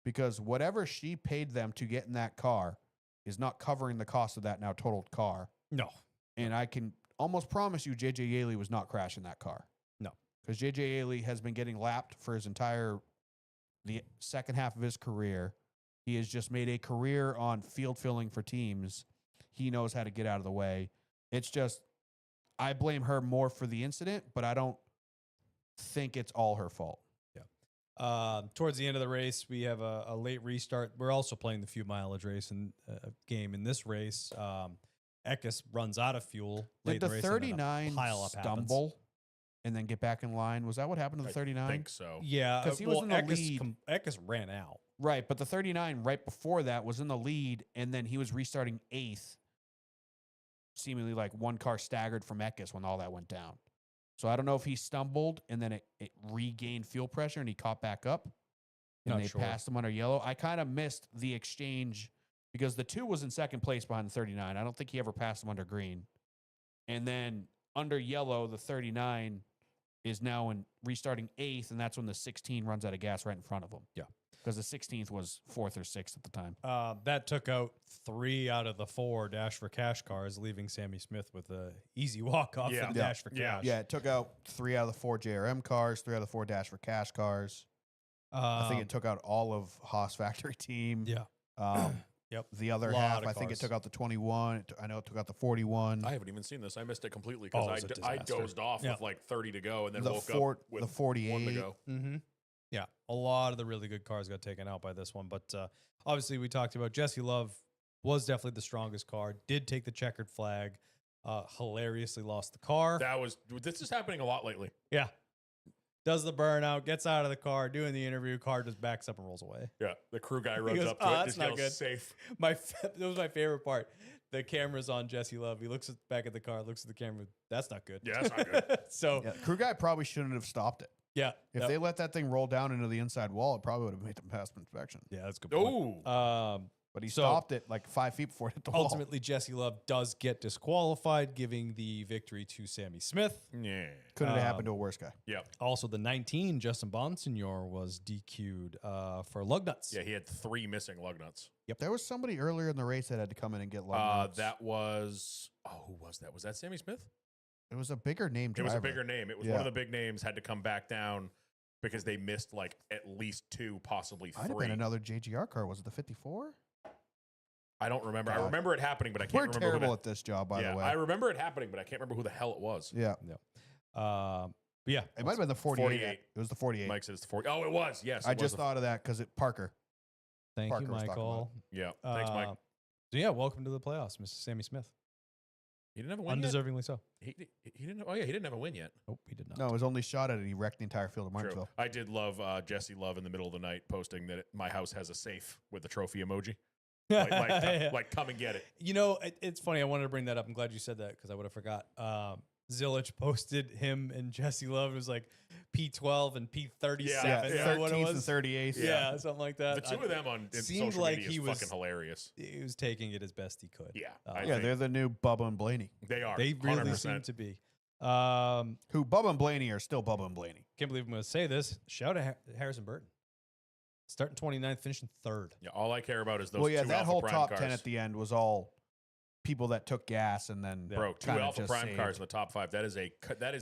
because whatever she paid them to get in that car is not covering the cost of that now totaled car. no. And I can almost promise you JJ Yaley was not crashing that car. No. Because JJ Yaley has been getting lapped for the second half of his career. He has just made a career on field filling for teams. He knows how to get out of the way. It's just, I blame her more for the incident, but I don't think it's all her fault. Towards the end of the race, we have a late restart. We're also playing the few mileage race and game in this race. Eckes runs out of fuel. late Did in the race, and then a 39 pile-up happens. stumble and then get back in line? Was that what happened to the I 39? think so. Yeah, 'Cause he was in the lead. Eckes ran out. Right, but the 39 right before that was in the lead, and then he was restarting 8th, seemingly like one car staggered from Eckes when all that went down. So I don't know if he stumbled and then it regained fuel pressure and he caught back up, and Not they sure. passed him under yellow. I kind of missed the exchange because the 2 was in second place behind the 39. I don't think he ever passed him under green. And then under yellow, the 39 is now in restarting 8th, and that's when the 16 runs out of gas right in front of them. Yeah. Because the 16th was 4th or 6th at the time. That took out 3 out of the 4 Dash for Cash cars, leaving Sammy Smith with a easy walk off Yeah. for the Yeah. Dash for Yeah. Cash. Yeah, it took out 3 out of the 4 JRM cars, 3 out of the 4 Dash for Cash cars. I think it took out all of Haas factory team. Yeah. Yep. The other Lot half, of I think it cars. took out the 21. I know it took out the 41. I haven't even seen this. I missed it completely Oh, because it was a I disaster. dozed off Yeah. with like 30 to go and then the woke four- up with the 48. 1 to go. Mm-hmm. Yeah, a lot of the really good cars got taken out by this one, but obviously we talked about Jesse Love was definitely the strongest car. Did take the checkered flag. Hilariously lost the car. This is happening a lot lately. Yeah, does the burnout, gets out of the car, doing the interview. Car just backs up and rolls away. Yeah, the crew guy runs goes, up to "Oh, it. that's Just not yells, good." safe. That was my favorite part. The camera's on Jesse Love. He looks back at the car, looks at the camera. That's not good. Yeah, that's not good. So Yeah, crew guy probably shouldn't have stopped it. yeah, If yep. they let that thing roll down into the inside wall, it probably would have made them pass inspection. yeah, that's a good point. Oh, But he So- stopped it like 5 feet before it hit the wall. Ultimately, Jesse Love does get disqualified, giving the victory to Sammy Smith. yeah. Couldn't have happened to a worse guy. Yep. Also, the 19, Justin Bonsignor, was DQ'd for lug nuts. Yeah, he had 3 missing lug nuts. There was somebody earlier in the race that had to come in and get lug nuts. That was who was that? Was that Sammy Smith? It was a bigger name It driver. was a bigger name. It was one Yeah. of the big names. Had to come back down because they missed like at least 2, possibly Might have 3. been another JGR car. Was it the 54? I don't remember. I God. remember it happening, but I can't We're remember. terrible who at this job, by yeah, the way. I remember it happening, but I can't remember who the hell it was. Yeah. But yeah. It might have been the 48. 48. It was the 48. Mike said it's the 40. Oh, it was. Yes, I it was just the- thought of that because Parker. Thank Parker you, was talking about Michael. Yeah. Thanks, Mike. So, yeah, welcome to the playoffs, Mr. Sammy Smith. He didn't have a win yet. Undeservingly so. He didn't. Oh yeah, he didn't have a win yet. Nope, he did not. No, his only shot at it, he wrecked the entire field of True. Martinsville. I did love Jesse Love in the middle of the night posting that my house has a safe with the trophy emoji. Like come and get it. You know, it's funny. I wanted to bring that up. I'm glad you said that because I would have forgot. Zillich posted him and Jesse Love. It was like P12 and P37. Yeah, Is yeah. that what it 13th and was? 38th. Yeah, something like that. The two of them on in seemed social like media he is was- fucking hilarious. He was taking it as best he could. Yeah, I Yeah, think they're the new Bubba and Blaney. they are. They really 100%. seem to be. Who Bubba and Blaney are still Bubba and Blaney. Can't believe I'm going to say this. Shout out Harrison Burton. Starting 29th, finishing 3rd. Yeah, all I care about is those. Well, yeah, two that Alpha whole Prime top cars. 10 at the end was all people that took gas and then Bro, 2 kinda Alpha just Prime saved. cars in the top 5. That is a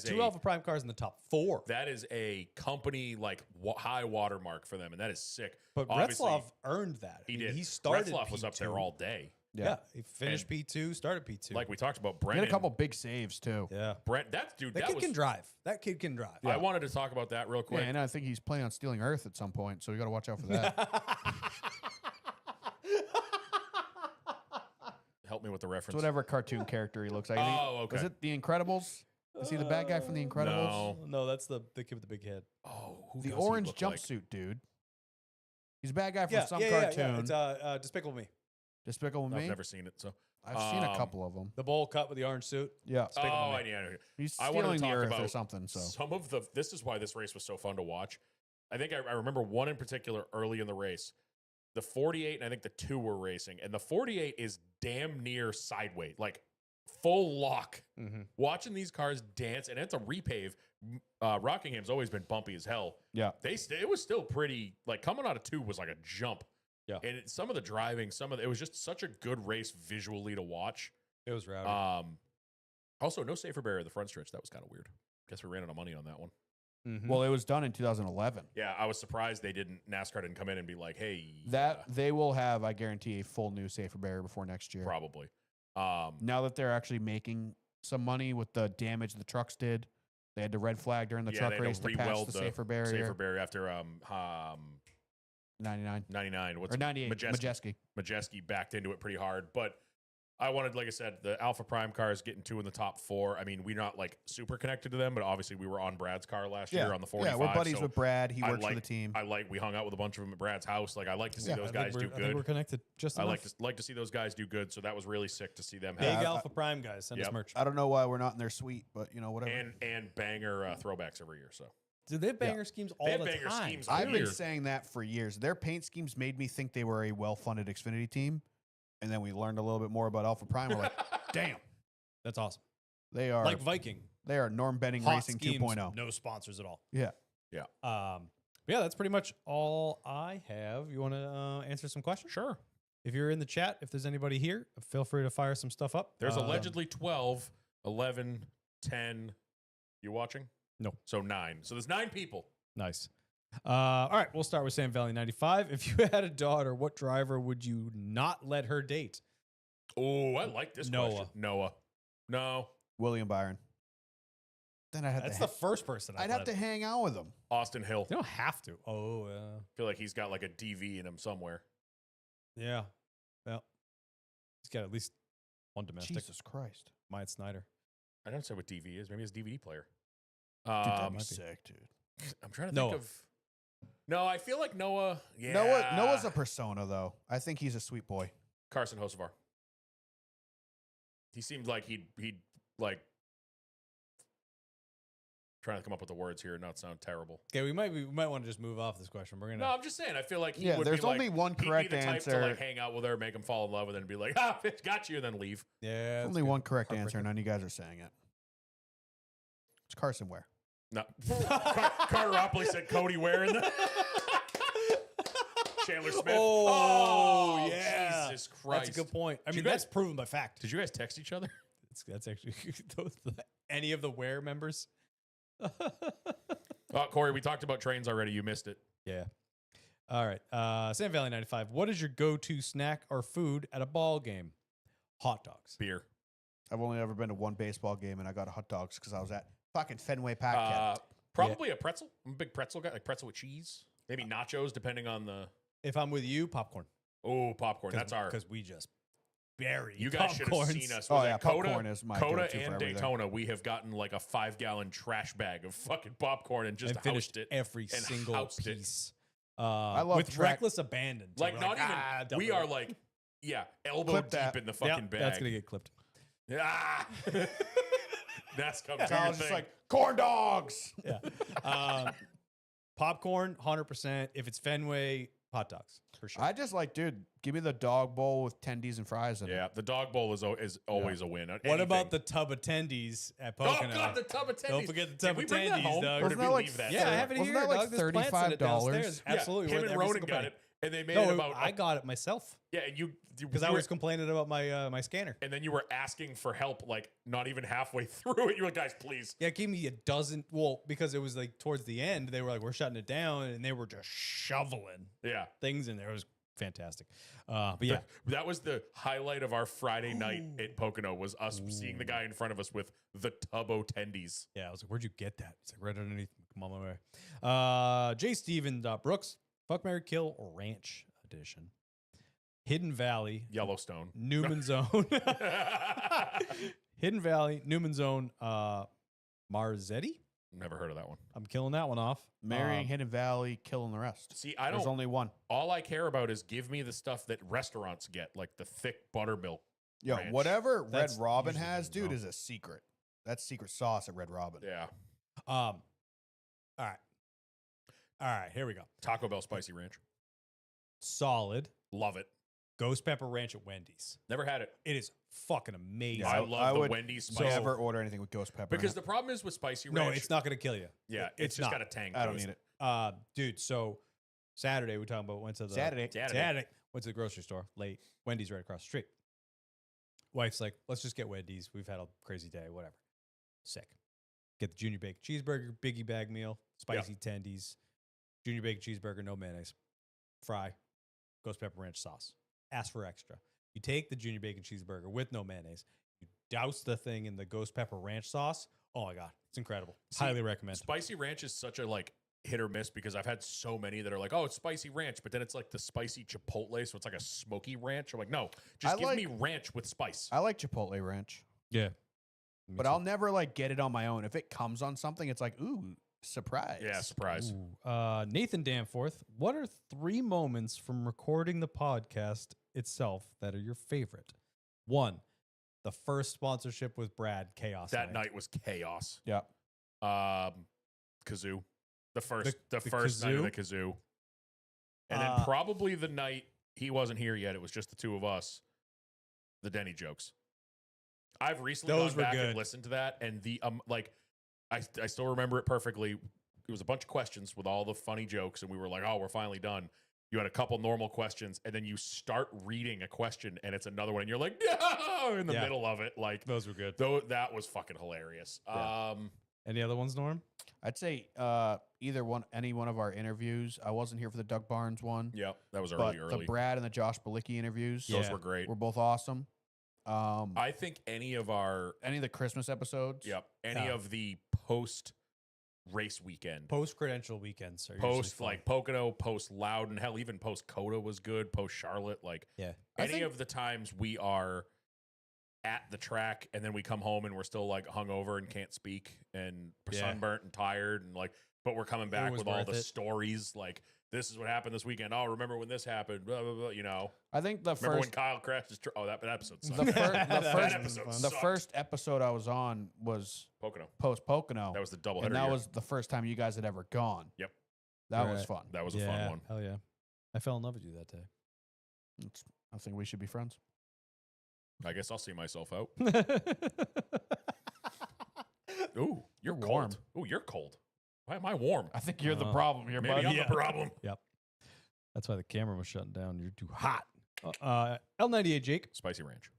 2 Alpha Prime cars in the top 4. that is a company like high watermark for them, and that is sick. But Obviously, Retzlaff earned that. he did. He started Retzlaff was up there P2. all day. Yeah. He finished P2, started P2. Like we talked about, He Brennan. had a couple big saves, too. yeah. Brent, that dude, That that kid was. can drive. That kid can drive. I wanted to talk about that real Yeah, quick. and I think he's planning on stealing Earth at some point, so you got to watch out for that. Help me with the It's reference. whatever cartoon character he looks like. Oh, okay. Is it The Incredibles? Is he the bad guy from The Incredibles? No, that's the kid with the big head. Oh, who The does he orange look like? jumpsuit dude. He's a bad guy from some cartoon. It's Despicable Me. Despicable Me. I've never seen it, so. I've seen a Um, couple of them. The bowl cut with the orange suit. Yeah. Oh, Me. I know. He's I wanted to stealing the talk Earth or about something. So some of the. This is why this race was so fun to watch. I think I remember one in particular early in the race. The 48 and I think the 2 were racing, and the 48 is damn near sideways, like full lock. Mm-hmm. Watching these cars dance, and it's a repave. Rockingham's always been bumpy as hell. yeah. It was still pretty, like coming out of 2 was like a jump. Yeah. And some of the driving, it was just such a good race visually to watch. It was rowdy. Also, no safer barrier at the front stretch. That was kind of weird. Guess we ran out of money on that one. Mhm. Well, it was done in 2011. Yeah, I was surprised NASCAR didn't come in and be like, hey, That they will have, I guarantee, a full new safer barrier before next year. probably. Now that they're actually making some money with the damage the trucks did, they had to red flag during the Yeah, truck they had to race to patch re-weld the the safer barrier. Safer barrier after 99 99. What's or 98. Majeski. Majeski. Majeski backed into it pretty hard, but I wanted, like I said, the Alpha Prime cars getting 2 in the top 4. I mean, we're not like super connected to them, but obviously we were on Brad's car last year on the 45. Yeah, we're buddies so with Brad. He I works for the like- team. we hung out with a bunch of them at Brad's house. Like I like to see Yeah, those I think guys do I think we're good. connected just I enough. like to see those guys do good. So that was really sick to see them Big have Alpha Prime guys. Send us Yep. merch. I don't know why we're not in their suite, but whatever. and banger throwbacks every year. So Do they have banger schemes all They have the banger time? schemes. I've been weird. saying that for years. Their paint schemes made me think they were a well-funded Xfinity team, and then we learned a little bit more about Alpha Prime. We're like, damn, That's awesome. they are Like Viking. They are Norm Benning Hot Racing Schemes, 2.0. no sponsors at all. Yeah. Yeah, that's pretty much all I have. You want to answer some questions? Sure. If you're in the chat, if there's anybody here, feel free to fire some stuff up. There's allegedly 12, 11, 10. You watching? No. So 9. So there's 9 people. Nice. All right, we'll start with Sam Valley 95. If you had a daughter, what driver would you not let her date? Oh, I like this Noah. question. Noah. No. William Byron. Then I'd have That's to. the first person I'd have to hang out with him. Austin Hill. You don't have to. Oh, I feel like he's got like a DV in him somewhere. yeah. Well, he's got at least one domestic. Jesus Christ. Myatt Snyder. I don't say what DV is. Maybe it's DVD player. Dude, that'd might be be. sick, dude. I'm trying to Noah. think of. No, I feel like Noah. Yeah. Noah's a persona, though. I think he's a sweet boy. Carson Hocevar. He seemed like he'd like trying to come up with the words here and not sound terrible. Okay, we might want to just move off this question. We're gonna. No, I'm just saying. I feel like he Yeah, would there's be like, only one he'd correct be the type answer. to like hang out with her, make him fall in love with her, and be like, "Ah, bitch, got you," and then leave. Yeah. that's Only good. one correct answer, Heartbreaking. none of you guys are saying it. It's Carson Ware. No, Carter Ropley said Cody Ware in the Chandler Smith. Oh, yeah. Jesus Christ! That's a good point. I Did mean, you guys- that's proven by fact. Did you guys text each other? That's actually any of the Ware members. Oh, Corey, we talked about trains already. You missed it. Yeah. All right. Sam Valley 95. What is your go-to snack or food at a ball game? Hot dogs. Beer. I've only ever been to one baseball game, and I got hot dogs because I was at fucking Fenway Park. Probably a pretzel. I'm a big pretzel guy, like pretzel with cheese. Maybe nachos, depending on the. If I'm with you, popcorn. Oh, popcorn. That's our. Because we just bury. You guys should have popcorns. seen us. Oh, Was yeah, it Coda, popcorn is my Coda go-to for and everything. Daytona. We have gotten like a 5-gallon trash bag of fucking popcorn and just and finished housed it. every and single housed it. piece. I love with track- reckless abandon. too. Like We're not even. double We it." are like, yeah, elbow Clip deep that. in the Yeah, fucking bag. that's gonna get clipped. Ah. That's coming. So I was just like, corn dogs. Yeah. Popcorn, 100%. If it's Fenway, hot dogs for sure. I just like, dude, give me the dog bowl with tendies and fries in it. yeah, the dog bowl is always a win. What about the tub of tendies at Pocono? Oh God, the tub of tendies. Don't forget the Did tub we of bring that tendies, home? Doug. Or Wasn't did we that like leave that? Yeah, I there? have it Wasn't here, that like dog. There's plants in it downstairs. $35? Absolutely. Yeah, him worth and every Ronan single got penny. it, and they made No, it about. I got it myself Yeah, and you because I were- was complaining about my scanner. and then you were asking for help, like not even halfway through it. You were like, guys, please. Yeah, it gave me a dozen. Well, because it was like towards the end, they were like, "We're shutting it down," and they were just shoveling Yeah. things in there. It was fantastic. But yeah, That was the highlight of our Friday night at Pocono was us seeing the guy in front of us with the Tubbo tendies. yeah. I was like, "Where'd you get that?" He's like, "Right underneath." Come on my way. J. Steven Brooks, Fuck, Marry, Kill Ranch Edition, Hidden Valley, Yellowstone. Newman Zone, Hidden Valley, Newman Zone, Marzetti. Never heard of that one. I'm killing that one off. Marrying Hidden Valley, killing the rest. See, I There's don't. only one. All I care about is give me the stuff that restaurants get, like the thick buttermilk. Yo, ranch. whatever That's Red Robin usually has, Hidden dude, Zone. is a secret. That's secret sauce at Red Robin. Yeah. All right. Here we go. Taco Bell Spicy Ranch. Solid Love it. Ghost Pepper Ranch at Wendy's. Never had it. It is fucking amazing. I I love the would Wendy's So spicy. never order anything with ghost pepper. Because in the it. problem is with Spicy Ranch. No, it's not going to kill you. Yeah, It- it's just not. got a tank. I don't to need it. Dude, so Saturday we talking about went to the Saturday. went to the grocery store late. Wendy's right across the street. Wife's like, let's just get Wendy's. We've had a crazy day, whatever. Sick. Get the junior bacon cheeseburger, biggie bag meal, spicy tendies, junior bacon cheeseburger, no mayonnaise, fry, ghost pepper ranch sauce. Ask for extra. You take the junior bacon cheeseburger with no mayonnaise. You douse the thing in the ghost pepper ranch sauce. Oh my god, it's incredible. See, Highly recommend. Spicy Ranch is such a like hit or miss because I've had so many that are like, oh, it's Spicy Ranch, but then it's like the spicy Chipotle, so it's like a smoky ranch. I'm like, no, just I give like- me ranch with spice. I like Chipotle Ranch, Yeah. but I'll never like get it on my own. If it comes on something, it's like, ooh, surprise. Yeah, surprise. Nathan Danforth, what are 3 moments from recording the podcast itself that are your favorite? 1, the first sponsorship with Brad, Chaos. That night was chaos. Yeah. Kazoo. The first The first night of kazoo? the kazoo. And then probably the night he wasn't here yet, it was just the two of us. The Denny jokes. I've recently Those gone were back good. and listened to that, and the like, I still remember it perfectly. It was a bunch of questions with all the funny jokes, and we were like, "Oh, we're finally done." You had a couple normal questions, and then you start reading a question, and it's another one, and you're like, "No!" in the Yeah. middle of it. Like, Those were good. though, that was fucking hilarious. Yeah. Any other ones, Norm? I'd say any one of our interviews. I wasn't here for the Doug Barnes one, Yeah, that was but early. the Brad and the Josh Balicki interviews, Those Yeah. were great. were both awesome. I think any of our, Any of the Christmas episodes. any Yeah. of the post race weekend, Post credential weekends are usually post fun. like Pocono, post Loudon, hell, even post Coda was good. Post Charlotte, like yeah. I any think- of the times we are at the track and then we come home and we're still like hungover and can't speak and Yeah. sunburnt and tired and like, but we're coming back was with all worth the it. stories. Like, this is what happened this weekend. Oh, remember when this happened? Blah, blah, blah, you know, I think the remember when first Kyle crashed his truck? Oh, that episode sucked. the, fir- That the was first episode fun. the sucked. first episode I was on was Pocono. post Pocono, That was the double and header. that was the first time you guys had ever gone. Yep. That was Right. fun. that was a yeah. fun one. Hell yeah. I fell in love with you that day. I think we should be friends. I guess I'll see myself out. That's Ooh, you're You're warm. cold. Ooh, you're cold. Why am I warm? I think you're the Oh. problem here, Maybe buddy. I'm Yeah. the problem. why the camera was shutting down. You're too hot. L98 Jake. Spicy ranch.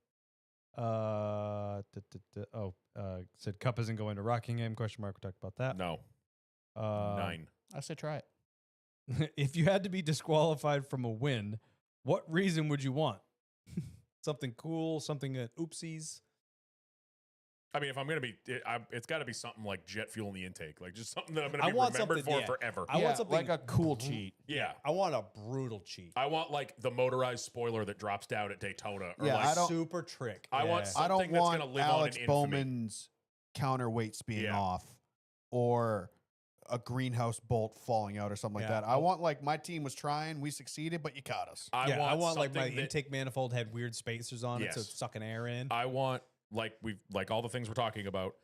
Said Cup isn't going to Rockingham? Question mark. We talked about that. No. 9. I say try it. If you had to be disqualified from a win, what reason would you want? Something cool, something oopsies. I mean, if I'm gonna be, it's got to be something like jet fuel in the intake, like just something that I'm gonna I be want remembered something- for yeah. forever. I want something like a cool cheat. Yeah, I want a brutal cheat. I want like the motorized spoiler that drops down at Daytona, or Yeah, like I don't- Super trick. I want Yeah. some- I don't something that's want gonna live on Alex in infamy. Bowman's counterweights being Yeah. off or a greenhouse bolt falling out or something like Yeah. that. I want like my team was trying, we succeeded, but you caught us. I want like my something that- intake manifold had weird spacers on it, so Yes. it's sucking air in. I want like all the things we're talking about.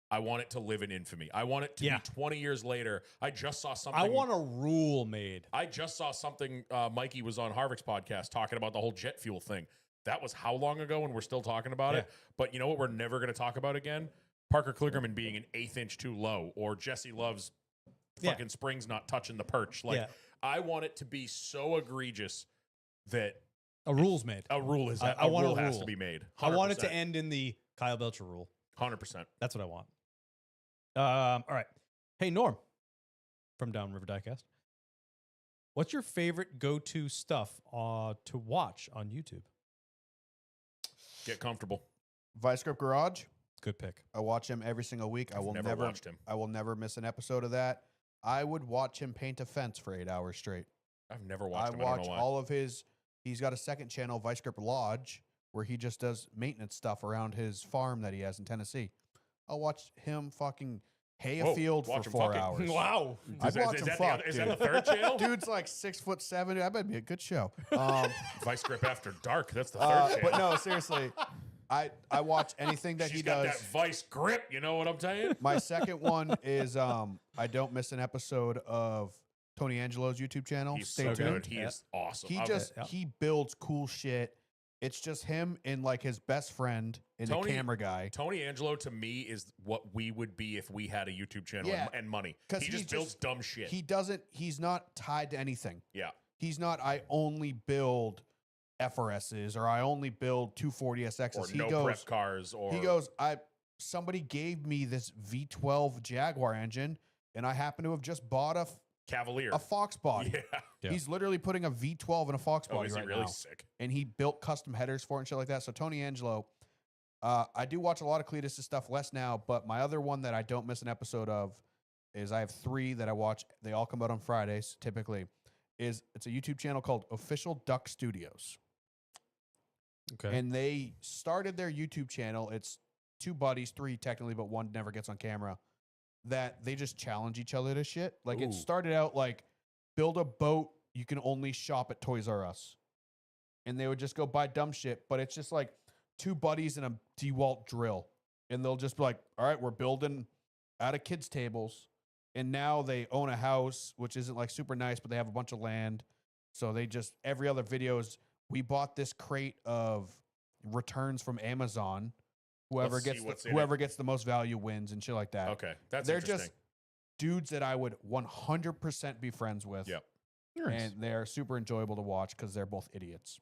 I want it to live in infamy. I want it to Yeah. be 20 years later. I just saw something. I want a rule made. I just saw something. Mikey was on Harvick's podcast talking about the whole jet fuel thing. That was how long ago, and we're still talking about it. But you know what? We're never going to talk about again. Parker Kligerman being an 1/8 inch too low, or Jesse Love's Yeah. fucking springs not touching the perch. Like, Yeah. I want it to be so egregious that A rule's made. a rule is I a want a rule has rule. to be made. I want it to 100%. end in the Kyle Belcher rule. 100%. That's what I want. All right. Hey, Norm from Downriver Diecast. What's your favorite go-to stuff to watch on YouTube? Get comfortable. Vice Grip Garage. Good pick. I watch him every single week. I I've will never never watched him. I will never miss an episode of that. I would watch him paint a fence for 8 hours straight. I've never watched I him. I don't watch know why. all of his. He's got a second channel, Vice Grip Lodge, where he just does maintenance stuff around his farm that he has in Tennessee. I'll watch him fucking hay a Whoa, field for watch him 4 fucking- hours. Wow. I'd Is that- watch is him that fuck, is that the dude. third channel? Dude's like 6'7". I bet it'd be a good show. Vice Grip After Dark. That's the third channel. But no, seriously, I watch anything that She's he got does. that vice grip. You know what I'm saying? My second one is I don't miss an episode of Tony Angelo's YouTube channel. He's Stay so tuned. good. He is awesome. He I'm- just yeah. he builds cool shit. It's just him and like his best friend and Tony- the camera guy. Tony Angelo to me is what we would be if we had a YouTube channel Yeah. and money. 'Cause He he's just builds just- dumb shit. He's not tied to anything. Yeah. He's not I only build FRSs or I only build 240SXs. Or he no goes prep cars. Or he goes somebody gave me this V12 Jaguar engine and I happen to have just bought Cavalier. a Fox body. Yeah. Yeah. He's literally putting a V12 in a Fox Oh, body is he right really now. sick? And he built custom headers for it and shit like that. So Tony Angelo, I do watch a lot of Cletus' stuff, less now, but my other one that I don't miss an episode of is I have 3 that I watch. They all come out on Fridays, typically. It's a YouTube channel called Official Duck Studios. Okay. And they started their YouTube channel. It's 2 buddies, 3 technically, but one never gets on camera. That they just challenge each other to shit. Like Ooh. it started out like build a boat you can only shop at Toys R Us. And they would just go buy dumb shit, but it's just like 2 buddies and a DeWalt drill. And they'll just be like, all right, we're building out of kids' tables. And now they own a house, which isn't like super nice, but they have a bunch of land. So they just, every other video is, we bought this crate of returns from Amazon Whoever Let's see gets what's in whoever gets the most value wins and shit like that. Okay, that's They're interesting. just dudes that I would 100% be friends with. Yep. And they're super enjoyable to watch because they're both idiots.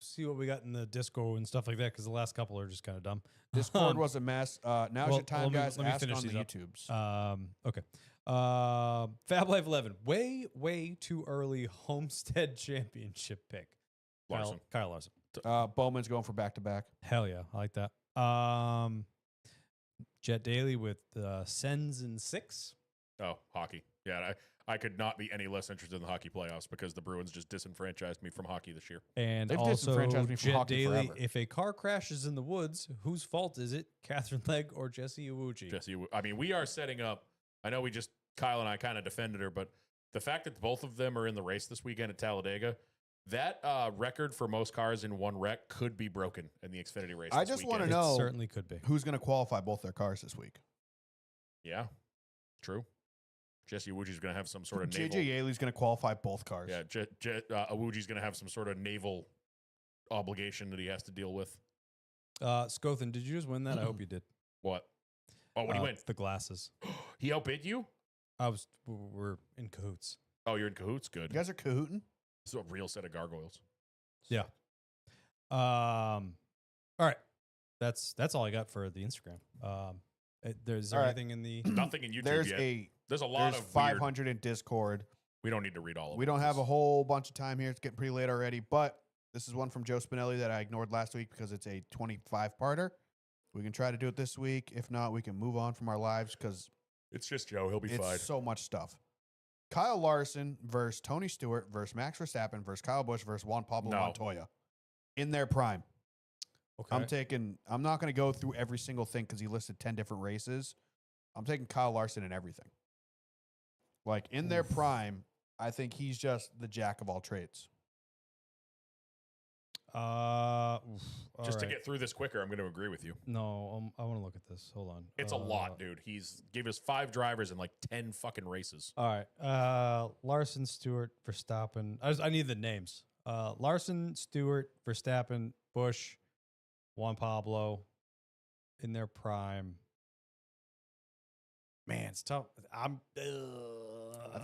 See what we got in the Discord and stuff like that, because the last couple are just kind of dumb. Discord was a mess. Now's well, your time, let me- guys. let me Ask finish on the these up. YouTubes. Okay. Fab Life 11, way too early Homestead Championship pick. Larson. Kyle Larson. Bowman's going for back-to-back. Hell yeah, I like that. Jet Daily with Sens and 6. Oh, hockey. Yeah, I could not be any less interested in the hockey playoffs because the Bruins just disenfranchised me from hockey this year. And They've also disenfranchised me from Jet hockey Daily, forever. if a car crashes in the woods, whose fault is it? Catherine Legg or Jesse Iwuji? Jesse, I mean, we are setting up. I know Kyle and I kind of defended her, but the fact that both of them are in the race this weekend at Talladega, that record for most cars in one wreck could be broken in the Xfinity race. I this just wanna weekend. know- It certainly could be. Who's going to qualify both their cars this week? Yeah, true. Jesse Iwuji's going to have some sort of naval. JJ Yaley's going to qualify both cars. Yeah, Iwuji's going to have some sort of naval obligation that he has to deal with. Scothen, did you just win that? I hope you did. What? Oh, what do you win? The glasses. He outbid you? We're in cahoots. Oh, you're in cahoots? Good. You guys are cahooting? This is a real set of gargoyles. Yeah. All right. That's all I got for the Instagram. There's All right. anything in the Nothing in YouTube There's yet. There's a lot there's of 500 in Discord. We don't need to read all of them. We don't have a whole bunch of time here. It's getting pretty late already, but this is one from Joe Spinelli that I ignored last week because it's a 25-parter. We can try to do it this week. If not, we can move on from our lives because It's just Joe. He'll be it's fine. so much stuff. Kyle Larson versus Tony Stewart versus Max Verstappen versus Kyle Busch versus Juan Pablo No. Montoya in their prime. okay. I'm not going to go through every single thing because he listed 10 different races. I'm taking Kyle Larson in everything. Like in their prime, I think he's just the jack of all trades. Just to get through this quicker, I'm going to agree with you. No, I want to look at this. Hold on. It's a lot, dude. He's gave us 5 drivers in like 10 fucking races. All right. Larson, Stewart, Verstappen. I need the names. Larson, Stewart, Verstappen, Busch, Juan Pablo in their prime. Man, it's tough. I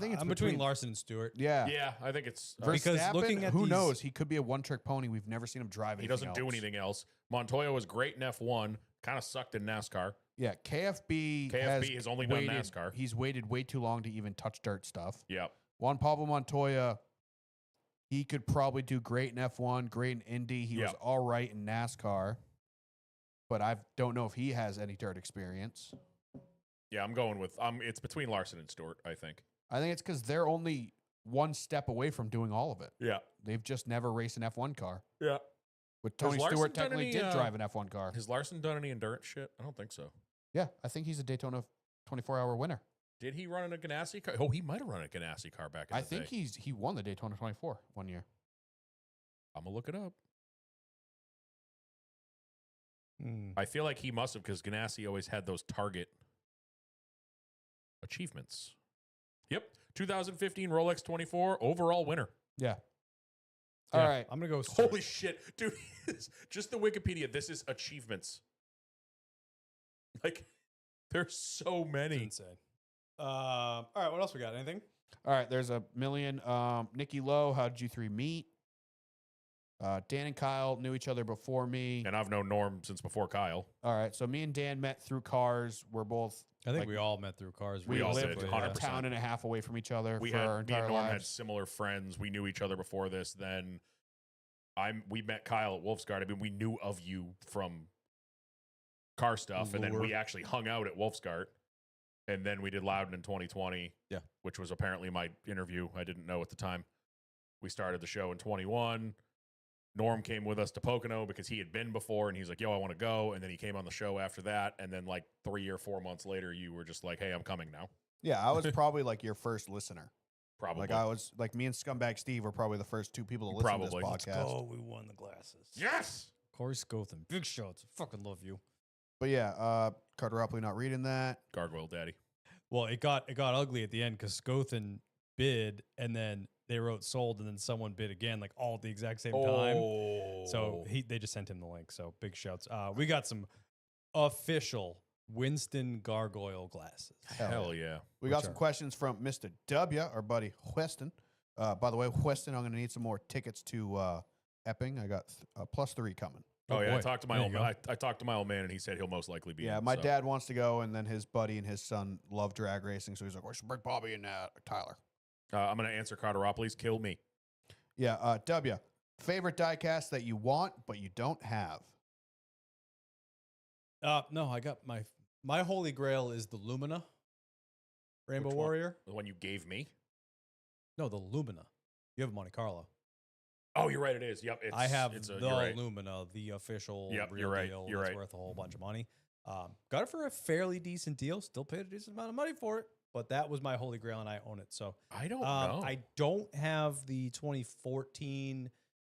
think it's I'm between Larson and Stewart. Yeah. Yeah, I think it's Because Verstappen, looking at who these- knows? He could be a one-trick pony. We've never seen him drive. he doesn't do anything else. Montoya was great in F1, kind of sucked in NASCAR. Yeah, KFB has only done waited, NASCAR. He's waited way too long to even touch dirt stuff. Yeah. Juan Pablo Montoya, he could probably do great in F1, great in Indy. He was Yeah. all right in NASCAR, but I don't know if he has any dirt experience. Yeah, I'm going with it's between Larson and Stewart, I think. I think it's because they're only one step away from doing all of it. Yeah. They've just never raced an F1 car. Yeah. But Tony Larson Stewart done technically any, did drive an F1 car. Has Larson done any endurance shit? I don't think so. Yeah, I think he's a Daytona 24-hour winner. Did he run in a Ganassi car? Oh, he might have run a Ganassi car back in I the think day. he won the Daytona 24 one year. I'm going to look it up. Hmm. I feel like he must have because Ganassi always had those target achievements. Yep. 2015 Rolex 24 overall winner. Yeah. Yeah, All right. I'm gonna go. with Stewart. Holy shit, dude. Just the Wikipedia. This is achievements. Like, there's so It's many. insane. All right, what else we got? Anything? All right, there's a million. Nikki Lowe, how did you three meet? Dan and Kyle knew each other before me. And I've known Norm since before Kyle. All right, so me and Dan met through cars. We're both I think Like, we all met through cars. we all did, lived realistically, 100%. a town and a half away from each other We for our had me and entire Norm had lives. similar friends. We knew each other before this. Then we met Kyle at Wolfsgard. I mean, we knew of you from car stuff, and then we Lure. actually hung out at Wolfsgard. And then we did Loudon in 2020, Yeah. which was apparently my interview. I didn't know at the time. We started the show in 21. Norm came with us to Pocono because he had been before, and he's like, yo, I want to go. And then he came on the show after that. And then like 3 or 4 months later, you were just like, hey, I'm coming now. Yeah, I was probably like your first listener. Probably. Like I was like me and Scumbag Steve were probably the first 2 people to listen Probably. to Let's this podcast. Oh, we won the glasses. Yes. Corey Scothen, big shots. Fucking love you. But yeah, Carter Opley not reading that. Gargoyle Daddy. Well, it got ugly at the end because Scothen bid, and then they wrote sold, and then someone bid again, like all at the exact same time. So they just sent him the link. So big shouts. We got some official Winston gargoyle glasses. Hell yeah. We got some questions from Mr. W, our buddy Weston. By the way, Weston, I'm going to need some more tickets to Epping. I got +3 coming. Oh, yeah. boy. I talked to my There old you man. I talked to my old man, and he said he'll most likely be. Yeah, in, my so. dad wants to go, and then his buddy and his son love drag racing, so he's like, "We should bring Bobby and Tyler." I'm going to answer Carteropoulos. Kill me. Yeah, W. Favorite diecast that you want but you don't have? No, I got my holy grail is the Lumina Rainbow Which one? Warrior. The one you gave me. No, the Lumina. You have Monte Carlo. Oh, you're right. It is. Yep. I have it's the you're right. Lumina, the official Yep, real you're right, deal. you're that's right. worth a whole bunch of money. Got it for a fairly decent deal. Still paid a decent amount of money for it, but that was my holy grail, and I own it. So I don't know. I don't have the 2014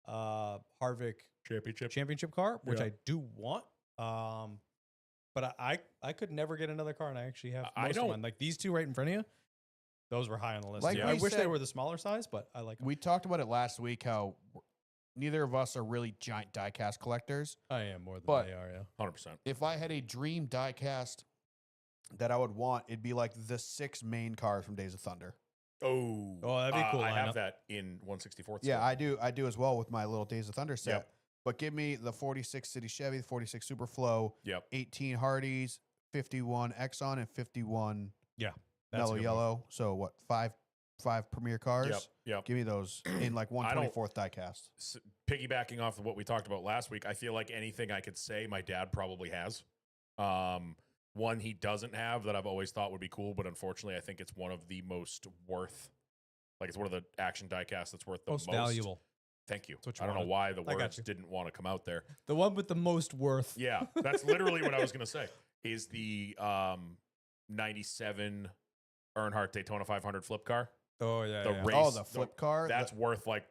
Harvick championship car, which Yeah. I do want. But I could never get another car, and I actually have I most don't- of mine. Like these two right in front of you, those were high on the list. Like I we wish they said- were the smaller size, but I like 'em. We talked about it last week how neither of us are really giant diecast collectors. I am more than but- they are, yeah. 100%. If I had a dream diecast that I would want, it'd be like the 6 main cars from Days of Thunder. Oh, that'd be cool I have lineup. that in 1/64. Yeah, I do as well with my little Days of Thunder set. Yep. But give me the 46 City Chevy, the 46 Superflow, Yep. 18 Hardys, 51 Exxon, and 51 That's Mellow a good one. Yellow. So what? Five premier cars. Yep. Yep. Give me those in like 1/24th diecast. Piggybacking off of what we talked about last week, I feel like anything I could say, my dad probably has. One he doesn't have that I've always thought would be cool, but unfortunately, I think it's one of the most worth. Like it's one of the action diecasts that's worth the Most valuable. Thank you. That's what you I don't know wanted. why the I got words you. didn't want to come out there. The one with the most worth. Yeah, that's literally what I was gonna say. Is the 97 Earnhardt Daytona 500 flip car? Oh yeah. The yeah. race- Oh, the flip car. That's worth like,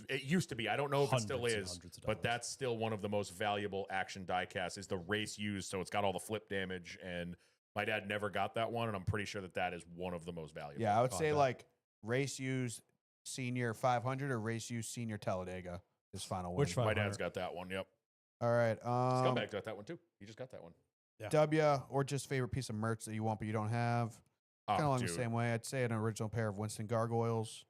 it used to be. I don't know if it still Hundreds and is, hundreds of but dollars. that's still one of the most valuable action diecast. Is the race used, so it's got all the flip damage. And my dad never got that one, and I'm pretty sure that is one of the most valuable. Yeah, I would Oh, I say bet. like race used senior 500 or race used senior Talladega is final win. Which my 500? dad's got that one. Yep, All right. Scumbag got that one too. He just got that one. W or just favorite piece of merch that you want but you don't have. Kind of along the dude. same way. I'd say an original pair of Winston Gargoyles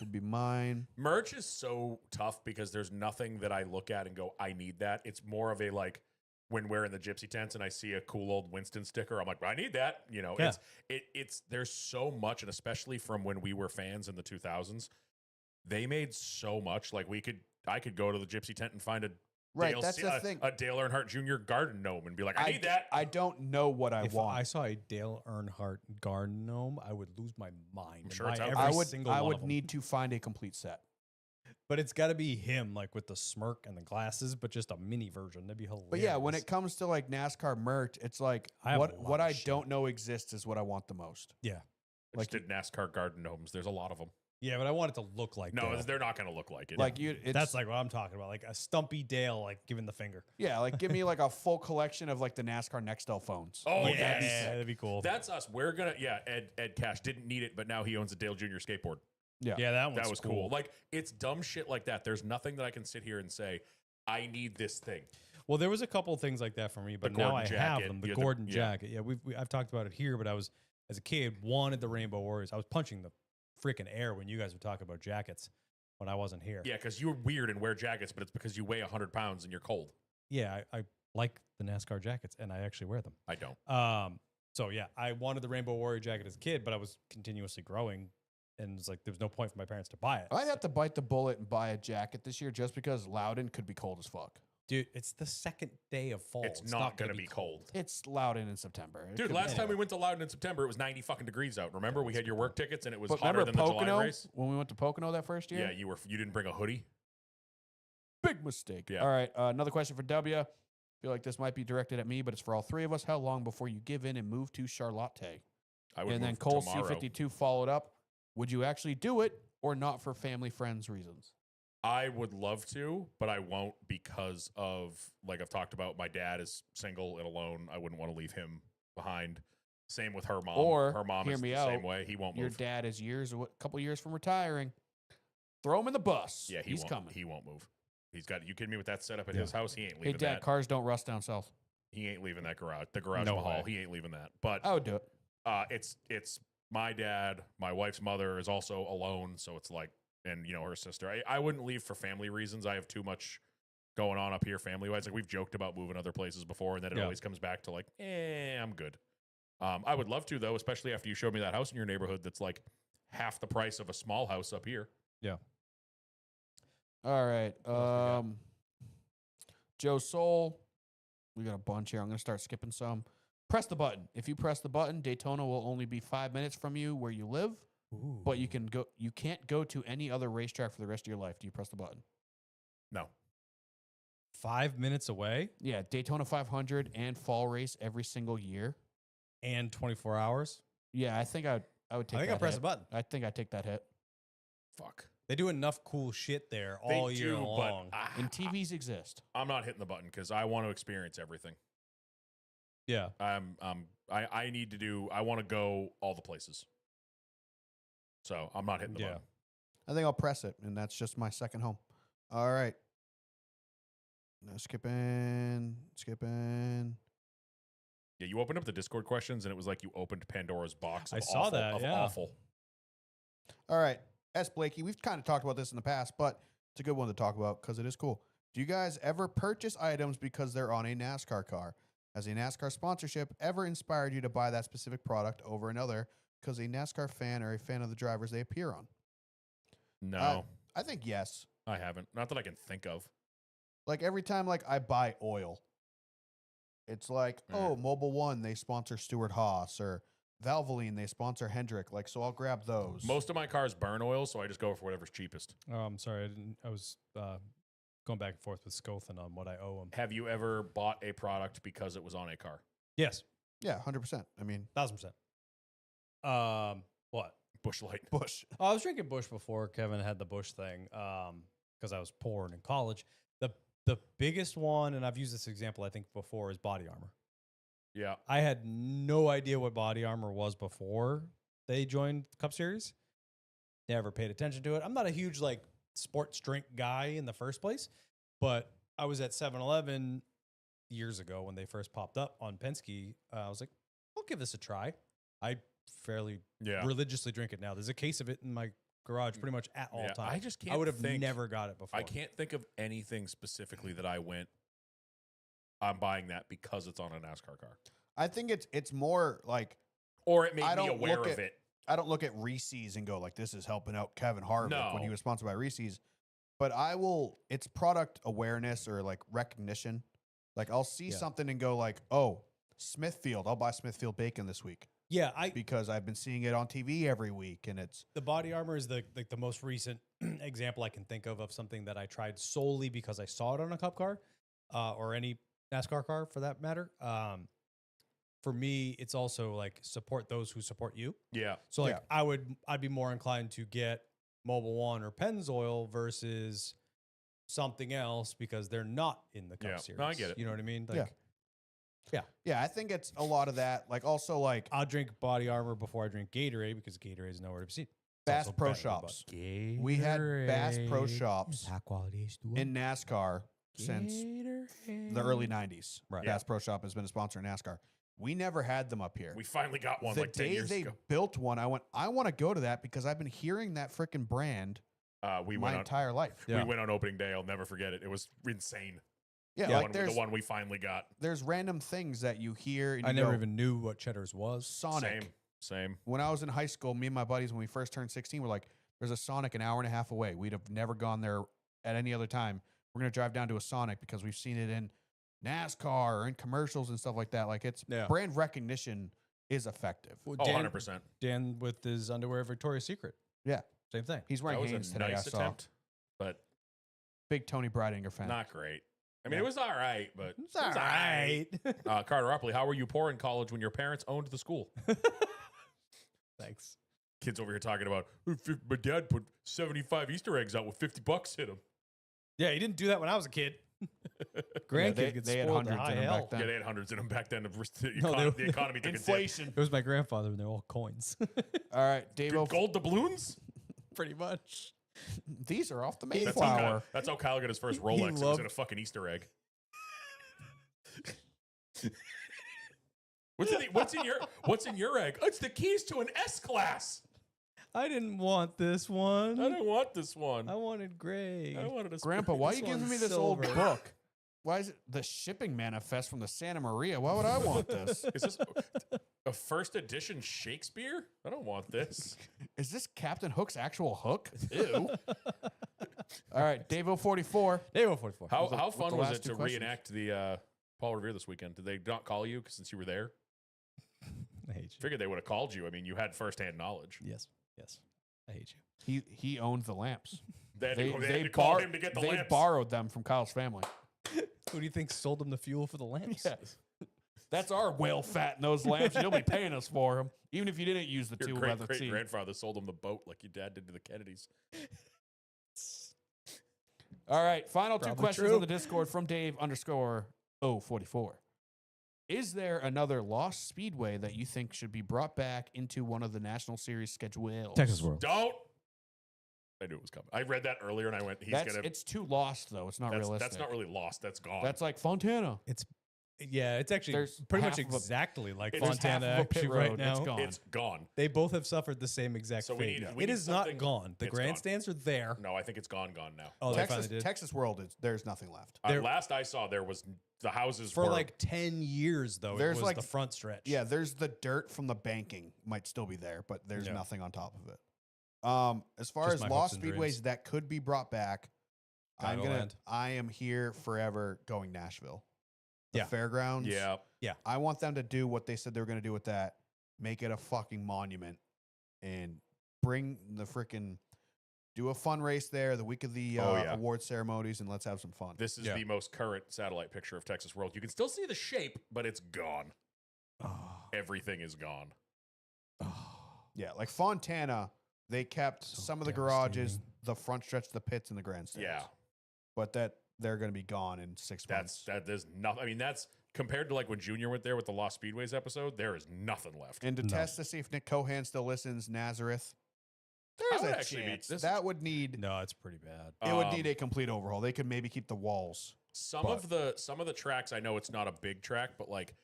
would be mine. Merch is so tough because there's nothing that I look at and go, I need that. It's more of a like when we're in the gypsy tents and I see a cool old Winston sticker, I'm like, I need that. You know, Yeah. it's there's so much, and especially from when we were fans in the 2000s, they made so much. Like I could go to the gypsy tent and find a Right, Dale, that's the thing. a Dale Earnhardt Jr. garden gnome and be like, I need that. I don't know what I If want. I saw a Dale Earnhardt garden gnome, I would lose my mind. and sure it's buy out every there. single I one would of 'em. need to find a complete set. But it's got to be him, like with the smirk and the glasses, but just a mini version. That'd be hilarious. But yeah, when it comes to like NASCAR merch, it's like I have a what lot of I shit. don't know exists is what I want the most. I like just did NASCAR garden gnomes. There's a lot of them. yeah, but I want it to look like No, Dale. they're not going to look like it. Like you, it's, That's like what I'm talking about, like a stumpy Dale, like giving the finger. yeah, like give me like a full collection of like the NASCAR Nextel phones. Oh, Like, yes. that'd be cool. That's us. We're gonna Ed Cash didn't need it, but now he owns a Dale Jr. skateboard. yeah. yeah, that That was cool. Like it's dumb shit like that. There's nothing that I can sit here and say, I need this thing. Well, there was a couple of things like that for me, but Gordon now I have jacket, them. The you had Gordon yeah. jacket. Yeah, I've talked about it here, but I was as a kid wanted the Rainbow Warriors. I was punching the freaking air when you guys were talking about jackets when I wasn't here. Yeah, because you're weird and wear jackets, but it's because you weigh 100 pounds and you're cold. Yeah, I like the NASCAR jackets, and I actually wear them. I don't. So yeah, I wanted the Rainbow Warrior jacket as a kid, but I was continuously growing, and it's like there was no point for my parents to buy it. I'd have to bite the bullet and buy a jacket this year just because Loudon could be cold as fuck. Dude, it's the second day of fall. It's not gonna be cold. It's Loudon in September. It Dude, could- last time we went to Loudon in September, it was 90 fucking degrees out. Remember, we had your work tickets and it was But hotter remember than the July Pocono race. when we went to Pocono that first year? Yeah, you didn't bring a hoodie. Big mistake. Yeah. All right. Another question for W. Feel like this might be directed at me, but it's for all three of us. How long before you give in and move to Charlotte? I would And then move Cole tomorrow. C52 followed up. Would you actually do it or not for family, friends reasons? I would love to, but I won't because of, like I've talked about, my dad is single and alone. I wouldn't want to leave him behind. Same with her mom. Or, her mom hear is me the out, same way. He won't Your move. dad is couple years from retiring. Throw him in the bus. Yeah, he's won't, coming. He won't move. He's got. You kidding me with that setup at Yeah. his house? He ain't Hey, leaving Dad, that. cars don't rust down south. He ain't leaving that garage. The garage No mahal. way. He ain't leaving that. But I would do it. it's my dad. My wife's mother is also alone, so it's like, and her sister. I wouldn't leave for family reasons. I have too much going on up here family wise. Like we've joked about moving other places before, and then it Yeah. always comes back to like, I'm good. I would love to though, especially after you showed me that house in your neighborhood that's like half the price of a small house up here. All right. else we got? Joe Soul. We got a bunch here. I'm going to start skipping some. Press the button. If you press the button, Daytona will only be 5 minutes from you where you live, but you can go. You can't go to any other racetrack for the rest of your life. Do you press the button? No. 5 minutes away Yeah, Daytona 500 and fall race every single year. and 24 hours. Yeah, I think I would take. I think that I press hit. a button. I think I take that hit. Fuck. They do enough cool shit there They all year do, long. but And TVs exist. I'm not hitting the button because I want to experience everything. Yeah. I need to do. I want to go all the places. So I'm not hitting the Yeah. button. I think I'll press it, and that's just my second home. All right. Now skipping. Yeah, you opened up the Discord questions, and it was like you opened Pandora's box. I Of saw awful, that, Of yeah. awful. All right. S. Blakey, we've kind of talked about this in the past, but it's a good one to talk about because it is cool. Do you guys ever purchase items because they're on a NASCAR car? Has a NASCAR sponsorship ever inspired you to buy that specific product over another because a NASCAR fan or a fan of the drivers they appear on? No, I think yes. I haven't. Not that I can think of. Like every time like I buy oil, it's like, oh, Mobile One, they sponsor Stuart Haas, or Valvoline, they sponsor Hendrick. Like, so I'll grab those. Most of my cars burn oil, so I just go for whatever's cheapest. Oh, I'm sorry. I was going back and forth with Scothan on what I owe him. Have you ever bought a product because it was on a car? Yes. Yeah, 100%. I mean, 1,000%. What? Busch Light. Bush. Oh, I was drinking Bush before Kevin had the Bush thing because I was poor and in college. The biggest one, and I've used this example I think before, is body armor. Yeah. I had no idea what body armor was before they joined Cup Series. Never paid attention to it. I'm not a huge like sports drink guy in the first place, but I was at 7-Eleven years ago when they first popped up on Penske. I was like, I'll give this a try. I fairly Yeah. religiously drink it now. There's a case of it in my garage pretty much at all Yeah, times. I just can't I would have think- never got it before. I can't think of anything specifically that I went, I'm buying that because it's on a NASCAR car. I think it's more like, Or it made I me don't aware look of at- it. I don't look at Reese's and go like, this is helping out Kevin Harvick when he No. was sponsored by Reese's. But it's product awareness or like recognition. Like I'll see Yeah. something and go like, oh, Smithfield, I'll buy Smithfield bacon this week Yeah, because I've been seeing it on TV every week, and it's the body armor is the most recent example I can think of something that I tried solely because I saw it on a Cup car or any NASCAR car for that matter. For me, it's also like support those who support you. Yeah. So like Yeah. I'd be more inclined to get Mobil 1 or Pennzoil versus something else because they're not in the Cup Yeah. Series. No, I get it. You know what I mean? Yeah. Like yeah, I think it's a lot of that. Like also like I'll drink body armor before I drink Gatorade because Gatorade is nowhere to be seen. It's Bass also Pro better, but- Shops. We had Bass Pro Shops High quality in NASCAR since the early 90s. Right. Bass Pro Shop has been a sponsor in NASCAR. We never had them up here. We finally got one The like 10 day years they ago. built one, I went, I want to go to that because I've been hearing that freaking brand We my went on. entire life. Yeah. We went on opening day. I'll never forget it. It was insane. Yeah, The, like one, there's the one we finally got. there's random things that you hear and I you never go, even knew what Cheddar's was. Sonic. Same. When I was in high school, me and my buddies, when we first turned 16, we're like, there's a Sonic an hour and a half away. We'd have never gone there at any other time. We're going to drive down to a Sonic because we've seen it in NASCAR or in commercials and stuff like that. Like it's Yeah. brand recognition is effective. Well, Oh, Dan, 100%. Dan with his underwear Victoria's Secret. Yeah. Same thing. He's That wearing was Hanes a today. nice I saw. attempt, but Big Tony Breidinger fan. not great. I mean, Yeah. it was all right, but It's all right. Carter Upley, how were you poor in college when your parents owned the school? Thanks. Kids over here talking about, my dad put 75 Easter eggs out with $50 in them. Yeah, he didn't do that when I was a kid. Grandkid they- gets they had spoiled to hundreds high in 'em hell. back then. Yeah, they had hundreds in them back then. The No, the economy took a dip. Inflation. It was my grandfather, and they're all coins. All right, Dave. Dude, gold doubloons? Pretty much. These are off the That's how, Mayflower. Kyle, that's how Kyle got his first Rolex. It was loved- in a fucking Easter egg. What's in your egg? Oh, it's the keys to an S class. I didn't want this one. I don't want this one. I wanted gray. I wanted a Grandpa, why are This you giving one's me this silver. old book? Why is it the shipping manifest from the Santa Maria? Why would I want this? Is this a first edition Shakespeare? I don't want this. Is this Captain Hook's actual hook? Ew. All right, Dave 44. They were 44. How the- how with fun the was last it two to questions? reenact the Paul Revere this weekend? Did they not call you since you were there? I hate you. Figured they would have called you. I mean, you had firsthand knowledge. Yes. Yes. I hate you. He owned the lamps. They had to, They, go- they they, had to call bar- him to get the they lamps. borrowed them from Kyle's family. Who do you think sold them the fuel for the lamps? Yeah. That's our whale fat in those lamps. You'll be paying us for them, even if you didn't use the Your two great leather great seat. grandfather sold him the boat like your dad did to the Kennedys. All right, final two Probably questions true. on the Discord from Dave _044. Is there another lost speedway that you think should be brought back into one of the National Series schedules? Texas World. Don't. I knew it was coming. I read that earlier and I went, It's too lost though. It's not realistic. That's not really lost. That's gone. That's like Fontana. Yeah, it's actually There's pretty much half of a- exactly like It's Fontana half of a pit actually right road. now. It's gone. It's gone. They both have suffered the same exact So we fate. need- we It need is not something- gone. The It's gone. grandstands are there. No, I think it's gone now. Oh, they finally Texas, did. Texas World, there's nothing left. There- Last I saw, there was the houses For were, like 10 years, though, There's it was like- the front stretch. Yeah, there's the dirt from the banking might still be there, but there's Yeah. nothing on top of it. As far Just as my lost hopes and speedways dreams. that could be brought back, Chicagoland. I am here forever going Nashville. The Yeah. fairgrounds. yeah. I want them to do what they said they were going to do with that. Make it a fucking monument and bring the freaking do a fun race there the week of the Oh, yeah. award ceremonies and let's have some fun. This is Yeah. the most current satellite picture of Texas World. You can still see the shape, but it's gone. Oh, Everything is gone. Yeah, like Fontana, they kept So some of the garages, devastating. the front stretch, the pits, and the grandstands. Yeah. But that they're going to be gone in 6 months. There's nothing. I mean, that's compared to like when Junior went there with the Lost Speedways episode. There is nothing left. And to No. test to see if Nick Cohan still listens, Nazareth, there's would a actually be- chance this- that would need no, it's pretty bad. it would need a complete overhaul. They could maybe keep the walls. some of the tracks. I know it's not a big track, but like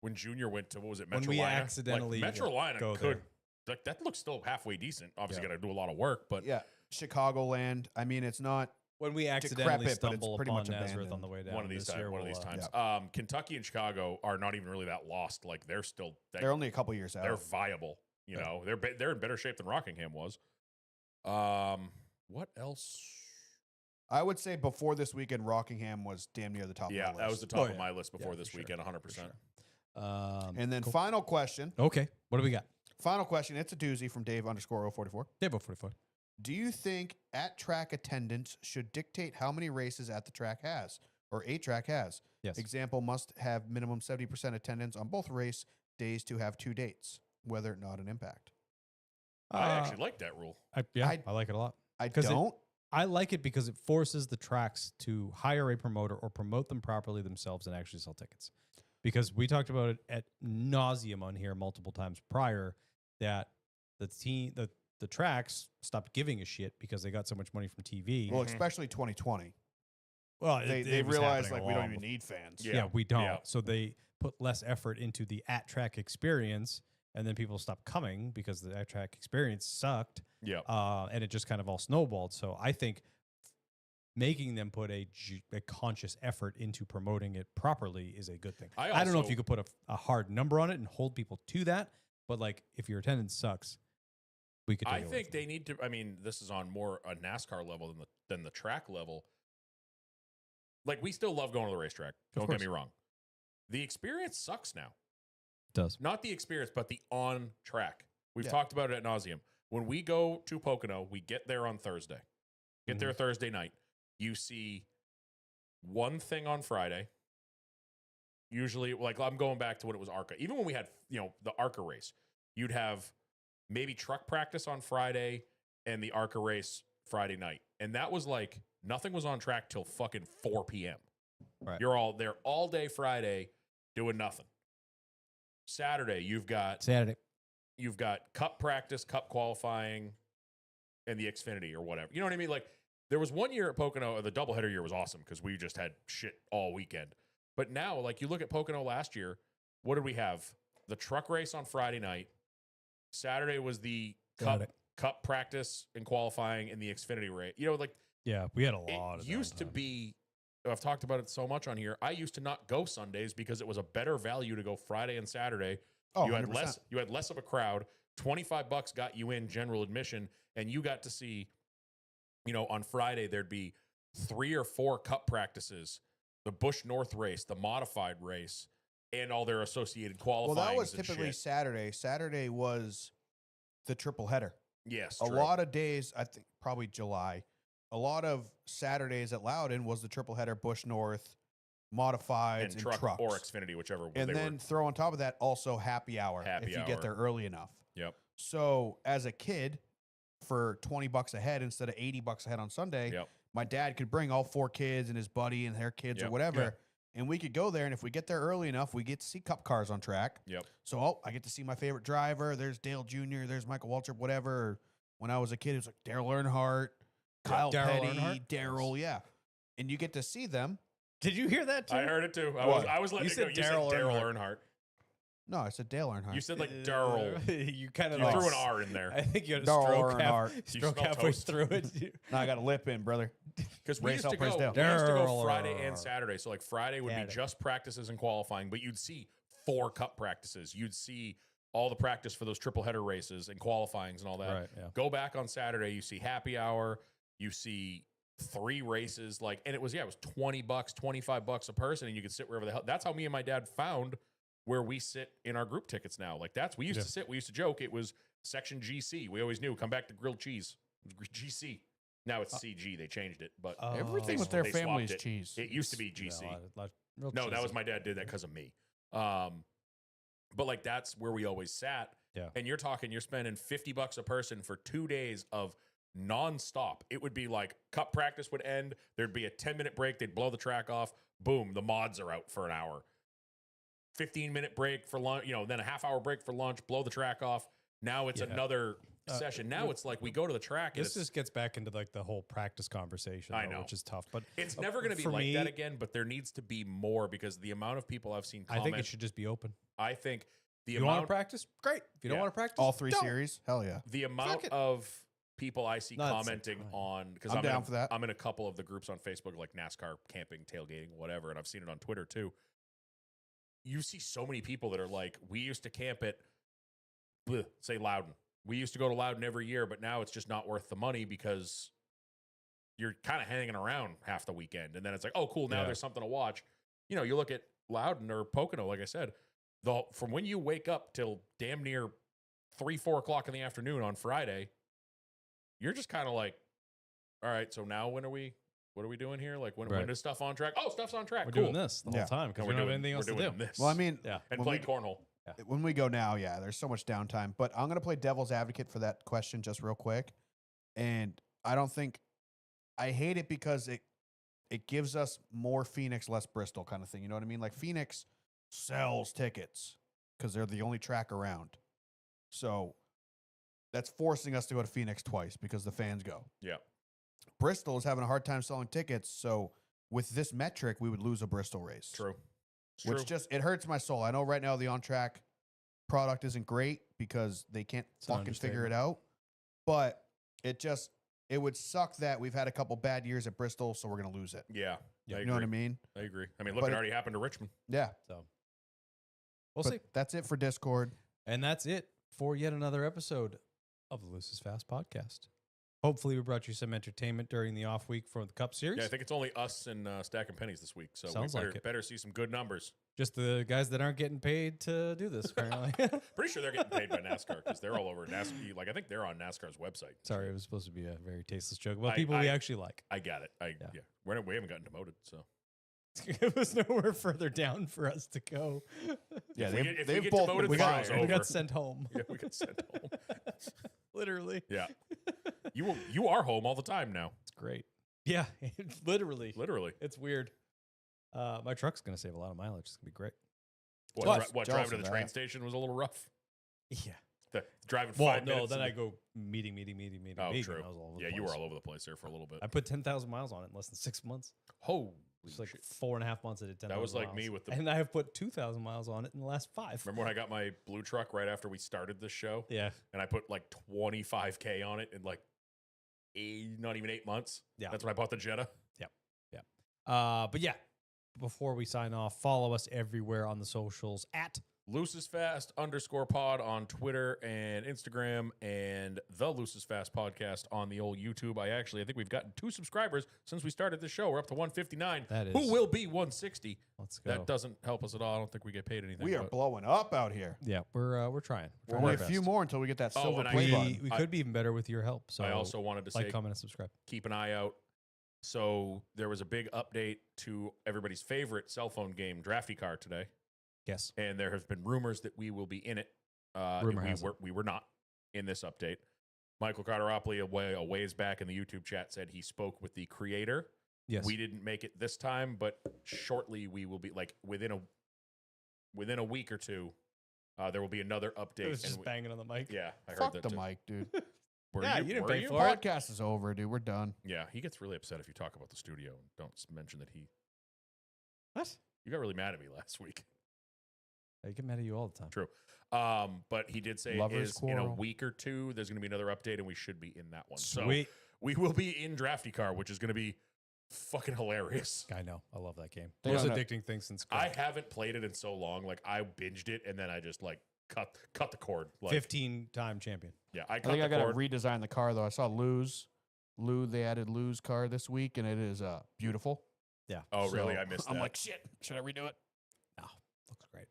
when Junior went to what was it? When Metrolina. we accidentally like, Metrolina go could there. like that looks still halfway decent. Obviously, Yeah. got to do a lot of work, but Yeah, Chicagoland. I mean, it's not. When we accidentally decrepit, but it's stumble pretty upon much Nazareth abandoned. on the way down one of these this year, times. One of these we'll, times. Kentucky and Chicago are not even really that lost. Like they're still They're only a couple years out. they're viable. You Yeah. know, they're in better shape than Rockingham was. What else? I would say before this weekend, Rockingham was damn near the top. Yeah, of my that list. was the top Oh, of yeah. my list before Yeah, this for sure. weekend, 100%. For sure. And then cool. final question. Okay, what do we got? Final question. It's a doozy from Dave _044. Dave 44. Do you think at track attendance should dictate how many races at the track has or a track has? Yes. Example must have minimum 70% attendance on both race days to have 2 dates, whether or not an impact. I actually like that rule. I like it a lot. I 'Cause it- don't. I like it because it forces the tracks to hire a promoter or promote them properly themselves and actually sell tickets. Because we talked about it at nauseum on here multiple times prior that the tracks stopped giving a shit because they got so much money from TV. Well, Mhm. especially 2020. Well, They was realized happening like we don't long even before. need fans. Yeah. Yeah, we don't. Yeah. So they put less effort into the at-track experience, and then people stopped coming because the at-track experience sucked. Yeah. And it just kind of all snowballed. So I think making them put a conscious effort into promoting it properly is a good thing. I I don't know if also- you could put a hard number on it and hold people to that, but like if your attendance sucks, we could. I take it away think from they you. need to. I mean, this is on more a NASCAR level than the track level. Like we still love going to the racetrack. Don't get course. me wrong. The experience sucks now. It does. Not the experience, but the on track. We've Yeah. talked about it at nauseum. When we go to Pocono, we get there on Thursday. Get there Thursday night. You see one thing on Friday. Usually, like I'm going back to when it was ARCA. Even when we had, the ARCA race, you'd have maybe truck practice on Friday and the ARCA race Friday night. And that was like nothing was on track till fucking 4 p.m. Right. You're all there all day Friday doing nothing. Saturday, you've got Saturday. cup practice, cup qualifying, and the Xfinity or whatever. You know what I mean? Like there was one year at Pocono, the doubleheader year was awesome because we just had shit all weekend. But now, like you look at Pocono last year, what did we have? The truck race on Friday night. Saturday was the Got it. cup practice and qualifying and the Xfinity race. You know, like Yeah, we had a lot it of used to downtime. be. I've talked about it so much on here. I used to not go Sundays because it was a better value to go Friday and Saturday. Oh, you had 100%. less of a crowd. $25 got you in general admission, and you got to see, you know, on Friday there'd be 3 or 4 cup practices, the Busch North race, the modified race, and all their associated qualifying. Well, that was typically Saturday. Saturday was the triple header. yes, A true. lot of days, I think probably July, a lot of Saturdays at Loudon was the triple header, Busch North, modifieds, and and truck trucks. or Xfinity, whichever. And they then were. throw on top of that also happy hour Happy if you hour. get there early enough. Yep. So as a kid, for $20 a head instead of $80 a head on Sunday, Yep. my dad could bring all 4 kids and his buddy and their kids or Yep. whatever. Yeah. And we could go there, and if we get there early enough, we get to see cup cars on track. Yep. So I get to see my favorite driver. There's Dale Jr., there's Michael Waltrip, whatever. When I was a kid, it was like Daryl Earnhardt, Kyle Darryl Petty, Earnhardt? Daryl, yeah. And you get to see them. Did you hear that too? I heard it too. What? I was letting You it go. said You said Darryl Daryl Earnhardt. Earnhardt. No, I said Dale Earnhardt. You said like Daryl. You kind of You like threw an R in there I think you had a Darryl stroke, Earnhardt. You stroke smell halfway toast. through it. No, I got a lip in, brother. Because we Race used to Hell go. Praise We used to go Daryl. Friday and Saturday. So like Friday would be Saturday. just practices and qualifying, but you'd see 4 cup practices. You'd see all the practice for those triple header races and qualifyings and all that. Right, yeah. Go back on Saturday, you see happy hour, you see 3 races, like, and it was $20, $25 a person, and you could sit wherever the hell. That's how me and my dad found where we sit in our group tickets now. Like that's we used Yeah. to sit. We used to joke it was section GC. We always knew come back to grilled cheese. GC. Now it's CG. They changed it, but Everything they- with their they family swapped is cheese. it used to be GC. Real No, that was cheesy. my dad did that because of me. But like that's where we always sat. Yeah. And you're spending $50 a person for 2 days of nonstop. It would be like cup practice would end. There'd be a 10-minute break. They'd blow the track off. Boom, the mods are out for an hour. 15-minute break for lunch, then a half-hour break for lunch, blow the track off. Now it's Yeah. another session. Now it's like we go to the track and This it's, just gets back into like the whole practice conversation, I though, know. which is tough. But it's never going to be for like me, that again, but there needs to be more because the amount of people I've seen I comment, think it should just be open. I think the You want to amount practice? Great. If you don't Yeah. want to practice, All 3 don't. series? Hell yeah. the amount it. of people I see Not at the same commenting time. on because I'm down for that. I'm in a couple of the groups on Facebook like NASCAR, camping, tailgating, whatever, and I've seen it on Twitter too. You see so many people that are like, we used to camp at, say Loudon. We used to go to Loudon every year, but now it's just not worth the money because you're kind of hanging around half the weekend, and then it's like, oh, cool, now Yeah. there's something to watch. You look at Loudon or Pocono, like I said, from when you wake up till damn near 3-4 o'clock in the afternoon on Friday, you're just kind of like, all right, so now what are we doing here? Like when Right. does stuff on track? Oh, stuff's on track. We're cool. doing this the Yeah. whole time because And we don't have anything else to do. this. Well, I mean, Yeah. and when play we- cornhole. when we go now, yeah, there's so much downtime. But I'm gonna play devil's advocate for that question just real quick. And I hate it because it gives us more Phoenix, less Bristol kind of thing. You know what I mean? Like Phoenix sells tickets because they're the only track around. So that's forcing us to go to Phoenix twice because the fans go. Yeah. Bristol is having a hard time selling tickets. So with this metric, we would lose a Bristol race. True. It's Which true. just it hurts my soul. I know right now the on track product isn't great because they can't It's an fucking figure it out. But it would suck that we've had a couple bad years at Bristol, so we're gonna lose it. Yeah. I You know what I agree. mean? I agree. I mean, look, But it it- already happened to Richmond. Yeah. So we'll But see. that's it for Discord. And that's it for yet another episode of the Loose is Fast podcast. Hopefully, we brought you some entertainment during the off week for the Cup Series. Yeah, I think it's only us and Stacking Pennies this week. So Sounds we better, like it. better see some good numbers. Just the guys that aren't getting paid to do this, apparently. Pretty sure they're getting paid by NASCAR because they're all over NASCAR. Like I think they're on NASCAR's website. Sorry, it was supposed to be a very tasteless joke about I- people we I- actually like. I got it. Yeah. Yeah. We haven't gotten demoted, so It was nowhere further down for us to go. Yeah, If we get- if we they've get both demoted, been the fired. show's We over. got sent home. yeah, we got sent home. Literally. Yeah, you are home all the time now, It's great. Yeah, literally. literally. It's weird. My truck's gonna save a lot of mileage. It's gonna be great. What Jealous driving to of the train that. station was a little rough? Yeah. Driving Well, 5 no, minutes. then and I go meeting. Oh, meeting. true. I was all over Yeah, the you were place. all over the place there for a little bit. I put 10,000 miles on it in less than 6 months. Holy It's like shit. 4.5 months. I did 10,000. That was like miles. me with the. And I have put 2,000 miles on it in the last 5. Remember when I got my blue truck right after we started this show? Yeah. And I put like 25K on it in like not even 8 months. Yeah. That's when I bought the Jetta. But yeah, before we sign off, follow us everywhere on the socials at LoosesFast_pod on Twitter and Instagram, and the Looses Fast podcast on the old YouTube. I think we've gotten 2 subscribers since we started this show. We're up to 159. That is- Who will be 160. Let's go. That doesn't help us at all. I don't think we get paid anything. We are but- blowing up out here. Yeah, we're trying. We're trying only our a few best. more until we get that Oh, silver and I- play We, button. we could be even better with your help. So I also wanted to like, say, comment, and subscribe. keep an eye out. So there was a big update to everybody's favorite cell phone game, Drafty Car, today. Yes. And there have been rumors that we will be in it. Rumor has it. We were not in this update. Michael Carteropoli, a ways back in the YouTube chat, said he spoke with the creator. Yes. We didn't make it this time, but shortly we will be, like within a week or two. There will be another update. It was and just banging on the mic. yeah, I heard Fuck that the too. mic, dude. Were Yeah, you didn't were pay you? for it. Podcast is over, dude. We're done. Yeah, he gets really upset if you talk about the studio and don't mention that he. What? You got really mad at me last week. I get mad at you all the time. True. But he did say Lovers in a quarrel. week or two, there's going to be another update, and we should be in that one. Sweet. So we will be in Drafty Car, which is going to be fucking hilarious. I know. I love that game. They Most don't know- addicting thing since I haven't played it in so long. Like I binged it, and then I just like cut the cord. Like 15-time champion. yeah, I I cut think I the got to cord. redesign the car though. I saw Lou. They added Lou's car this week, and it is beautiful. Yeah. Oh, really? So I missed I'm that. like, shit. Should I redo it? Looks great.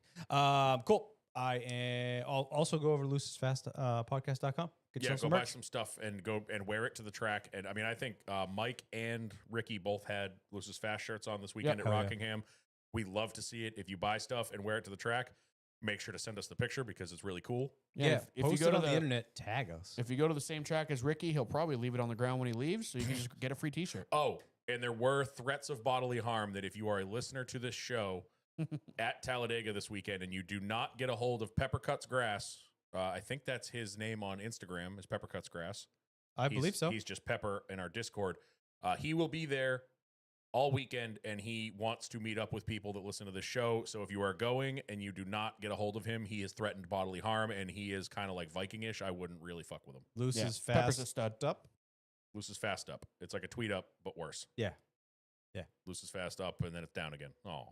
Cool. I'll also go over to loosesfastpodcast.com. Get Yeah, yourself go some buy merch. some stuff and go and wear it to the track. And I mean, I think Mike and Ricky both had Luce's Fast shirts on this weekend at Hell yeah. Rockingham. We love to see it. If you buy stuff and wear it to the track, make sure to send us the picture because it's really cool. Yeah. If you Post go it to on the the internet, tag us. if you go to the same track as Ricky, he'll probably leave it on the ground when he leaves, so you can just get a free T-shirt. Oh, and there were threats of bodily harm that if you are a listener to this show at Talladega this weekend and you do not get a hold of Pepper Cuts Grass, I think that's his name on Instagram is Pepper Cuts Grass. I believe so. He's just Pepper in our Discord. He will be there all weekend, and he wants to meet up with people that listen to the show. So if you are going and you do not get a hold of him, he has threatened bodily harm, and he is kind of like Viking-ish. I wouldn't really fuck with him. Loose Yeah, is Pepper's fast a stud. up. Loose is fast up. It's like a tweet up, but worse. Yeah. Yeah. Loose is fast up, and then it's down again. Oh.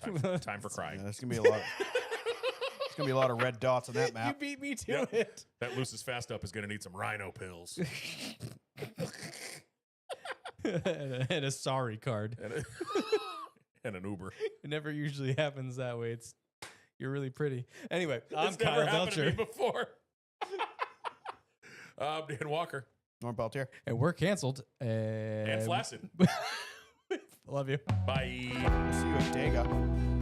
Time for Yeah, crying. there's gonna be a lot. There's gonna be a lot of red dots on that You map. beat me to Yep. it. That Loose is fast up is going to need some rhino pills. And a sorry card. And an Uber. It never usually happens that way. You're really pretty. Anyway, I'm It's never Kyle happened to me Belcher, before. Dan Walker. Norm Peltier. and we're canceled. And Flaccid. Love you. Bye. We'll see you at Dega.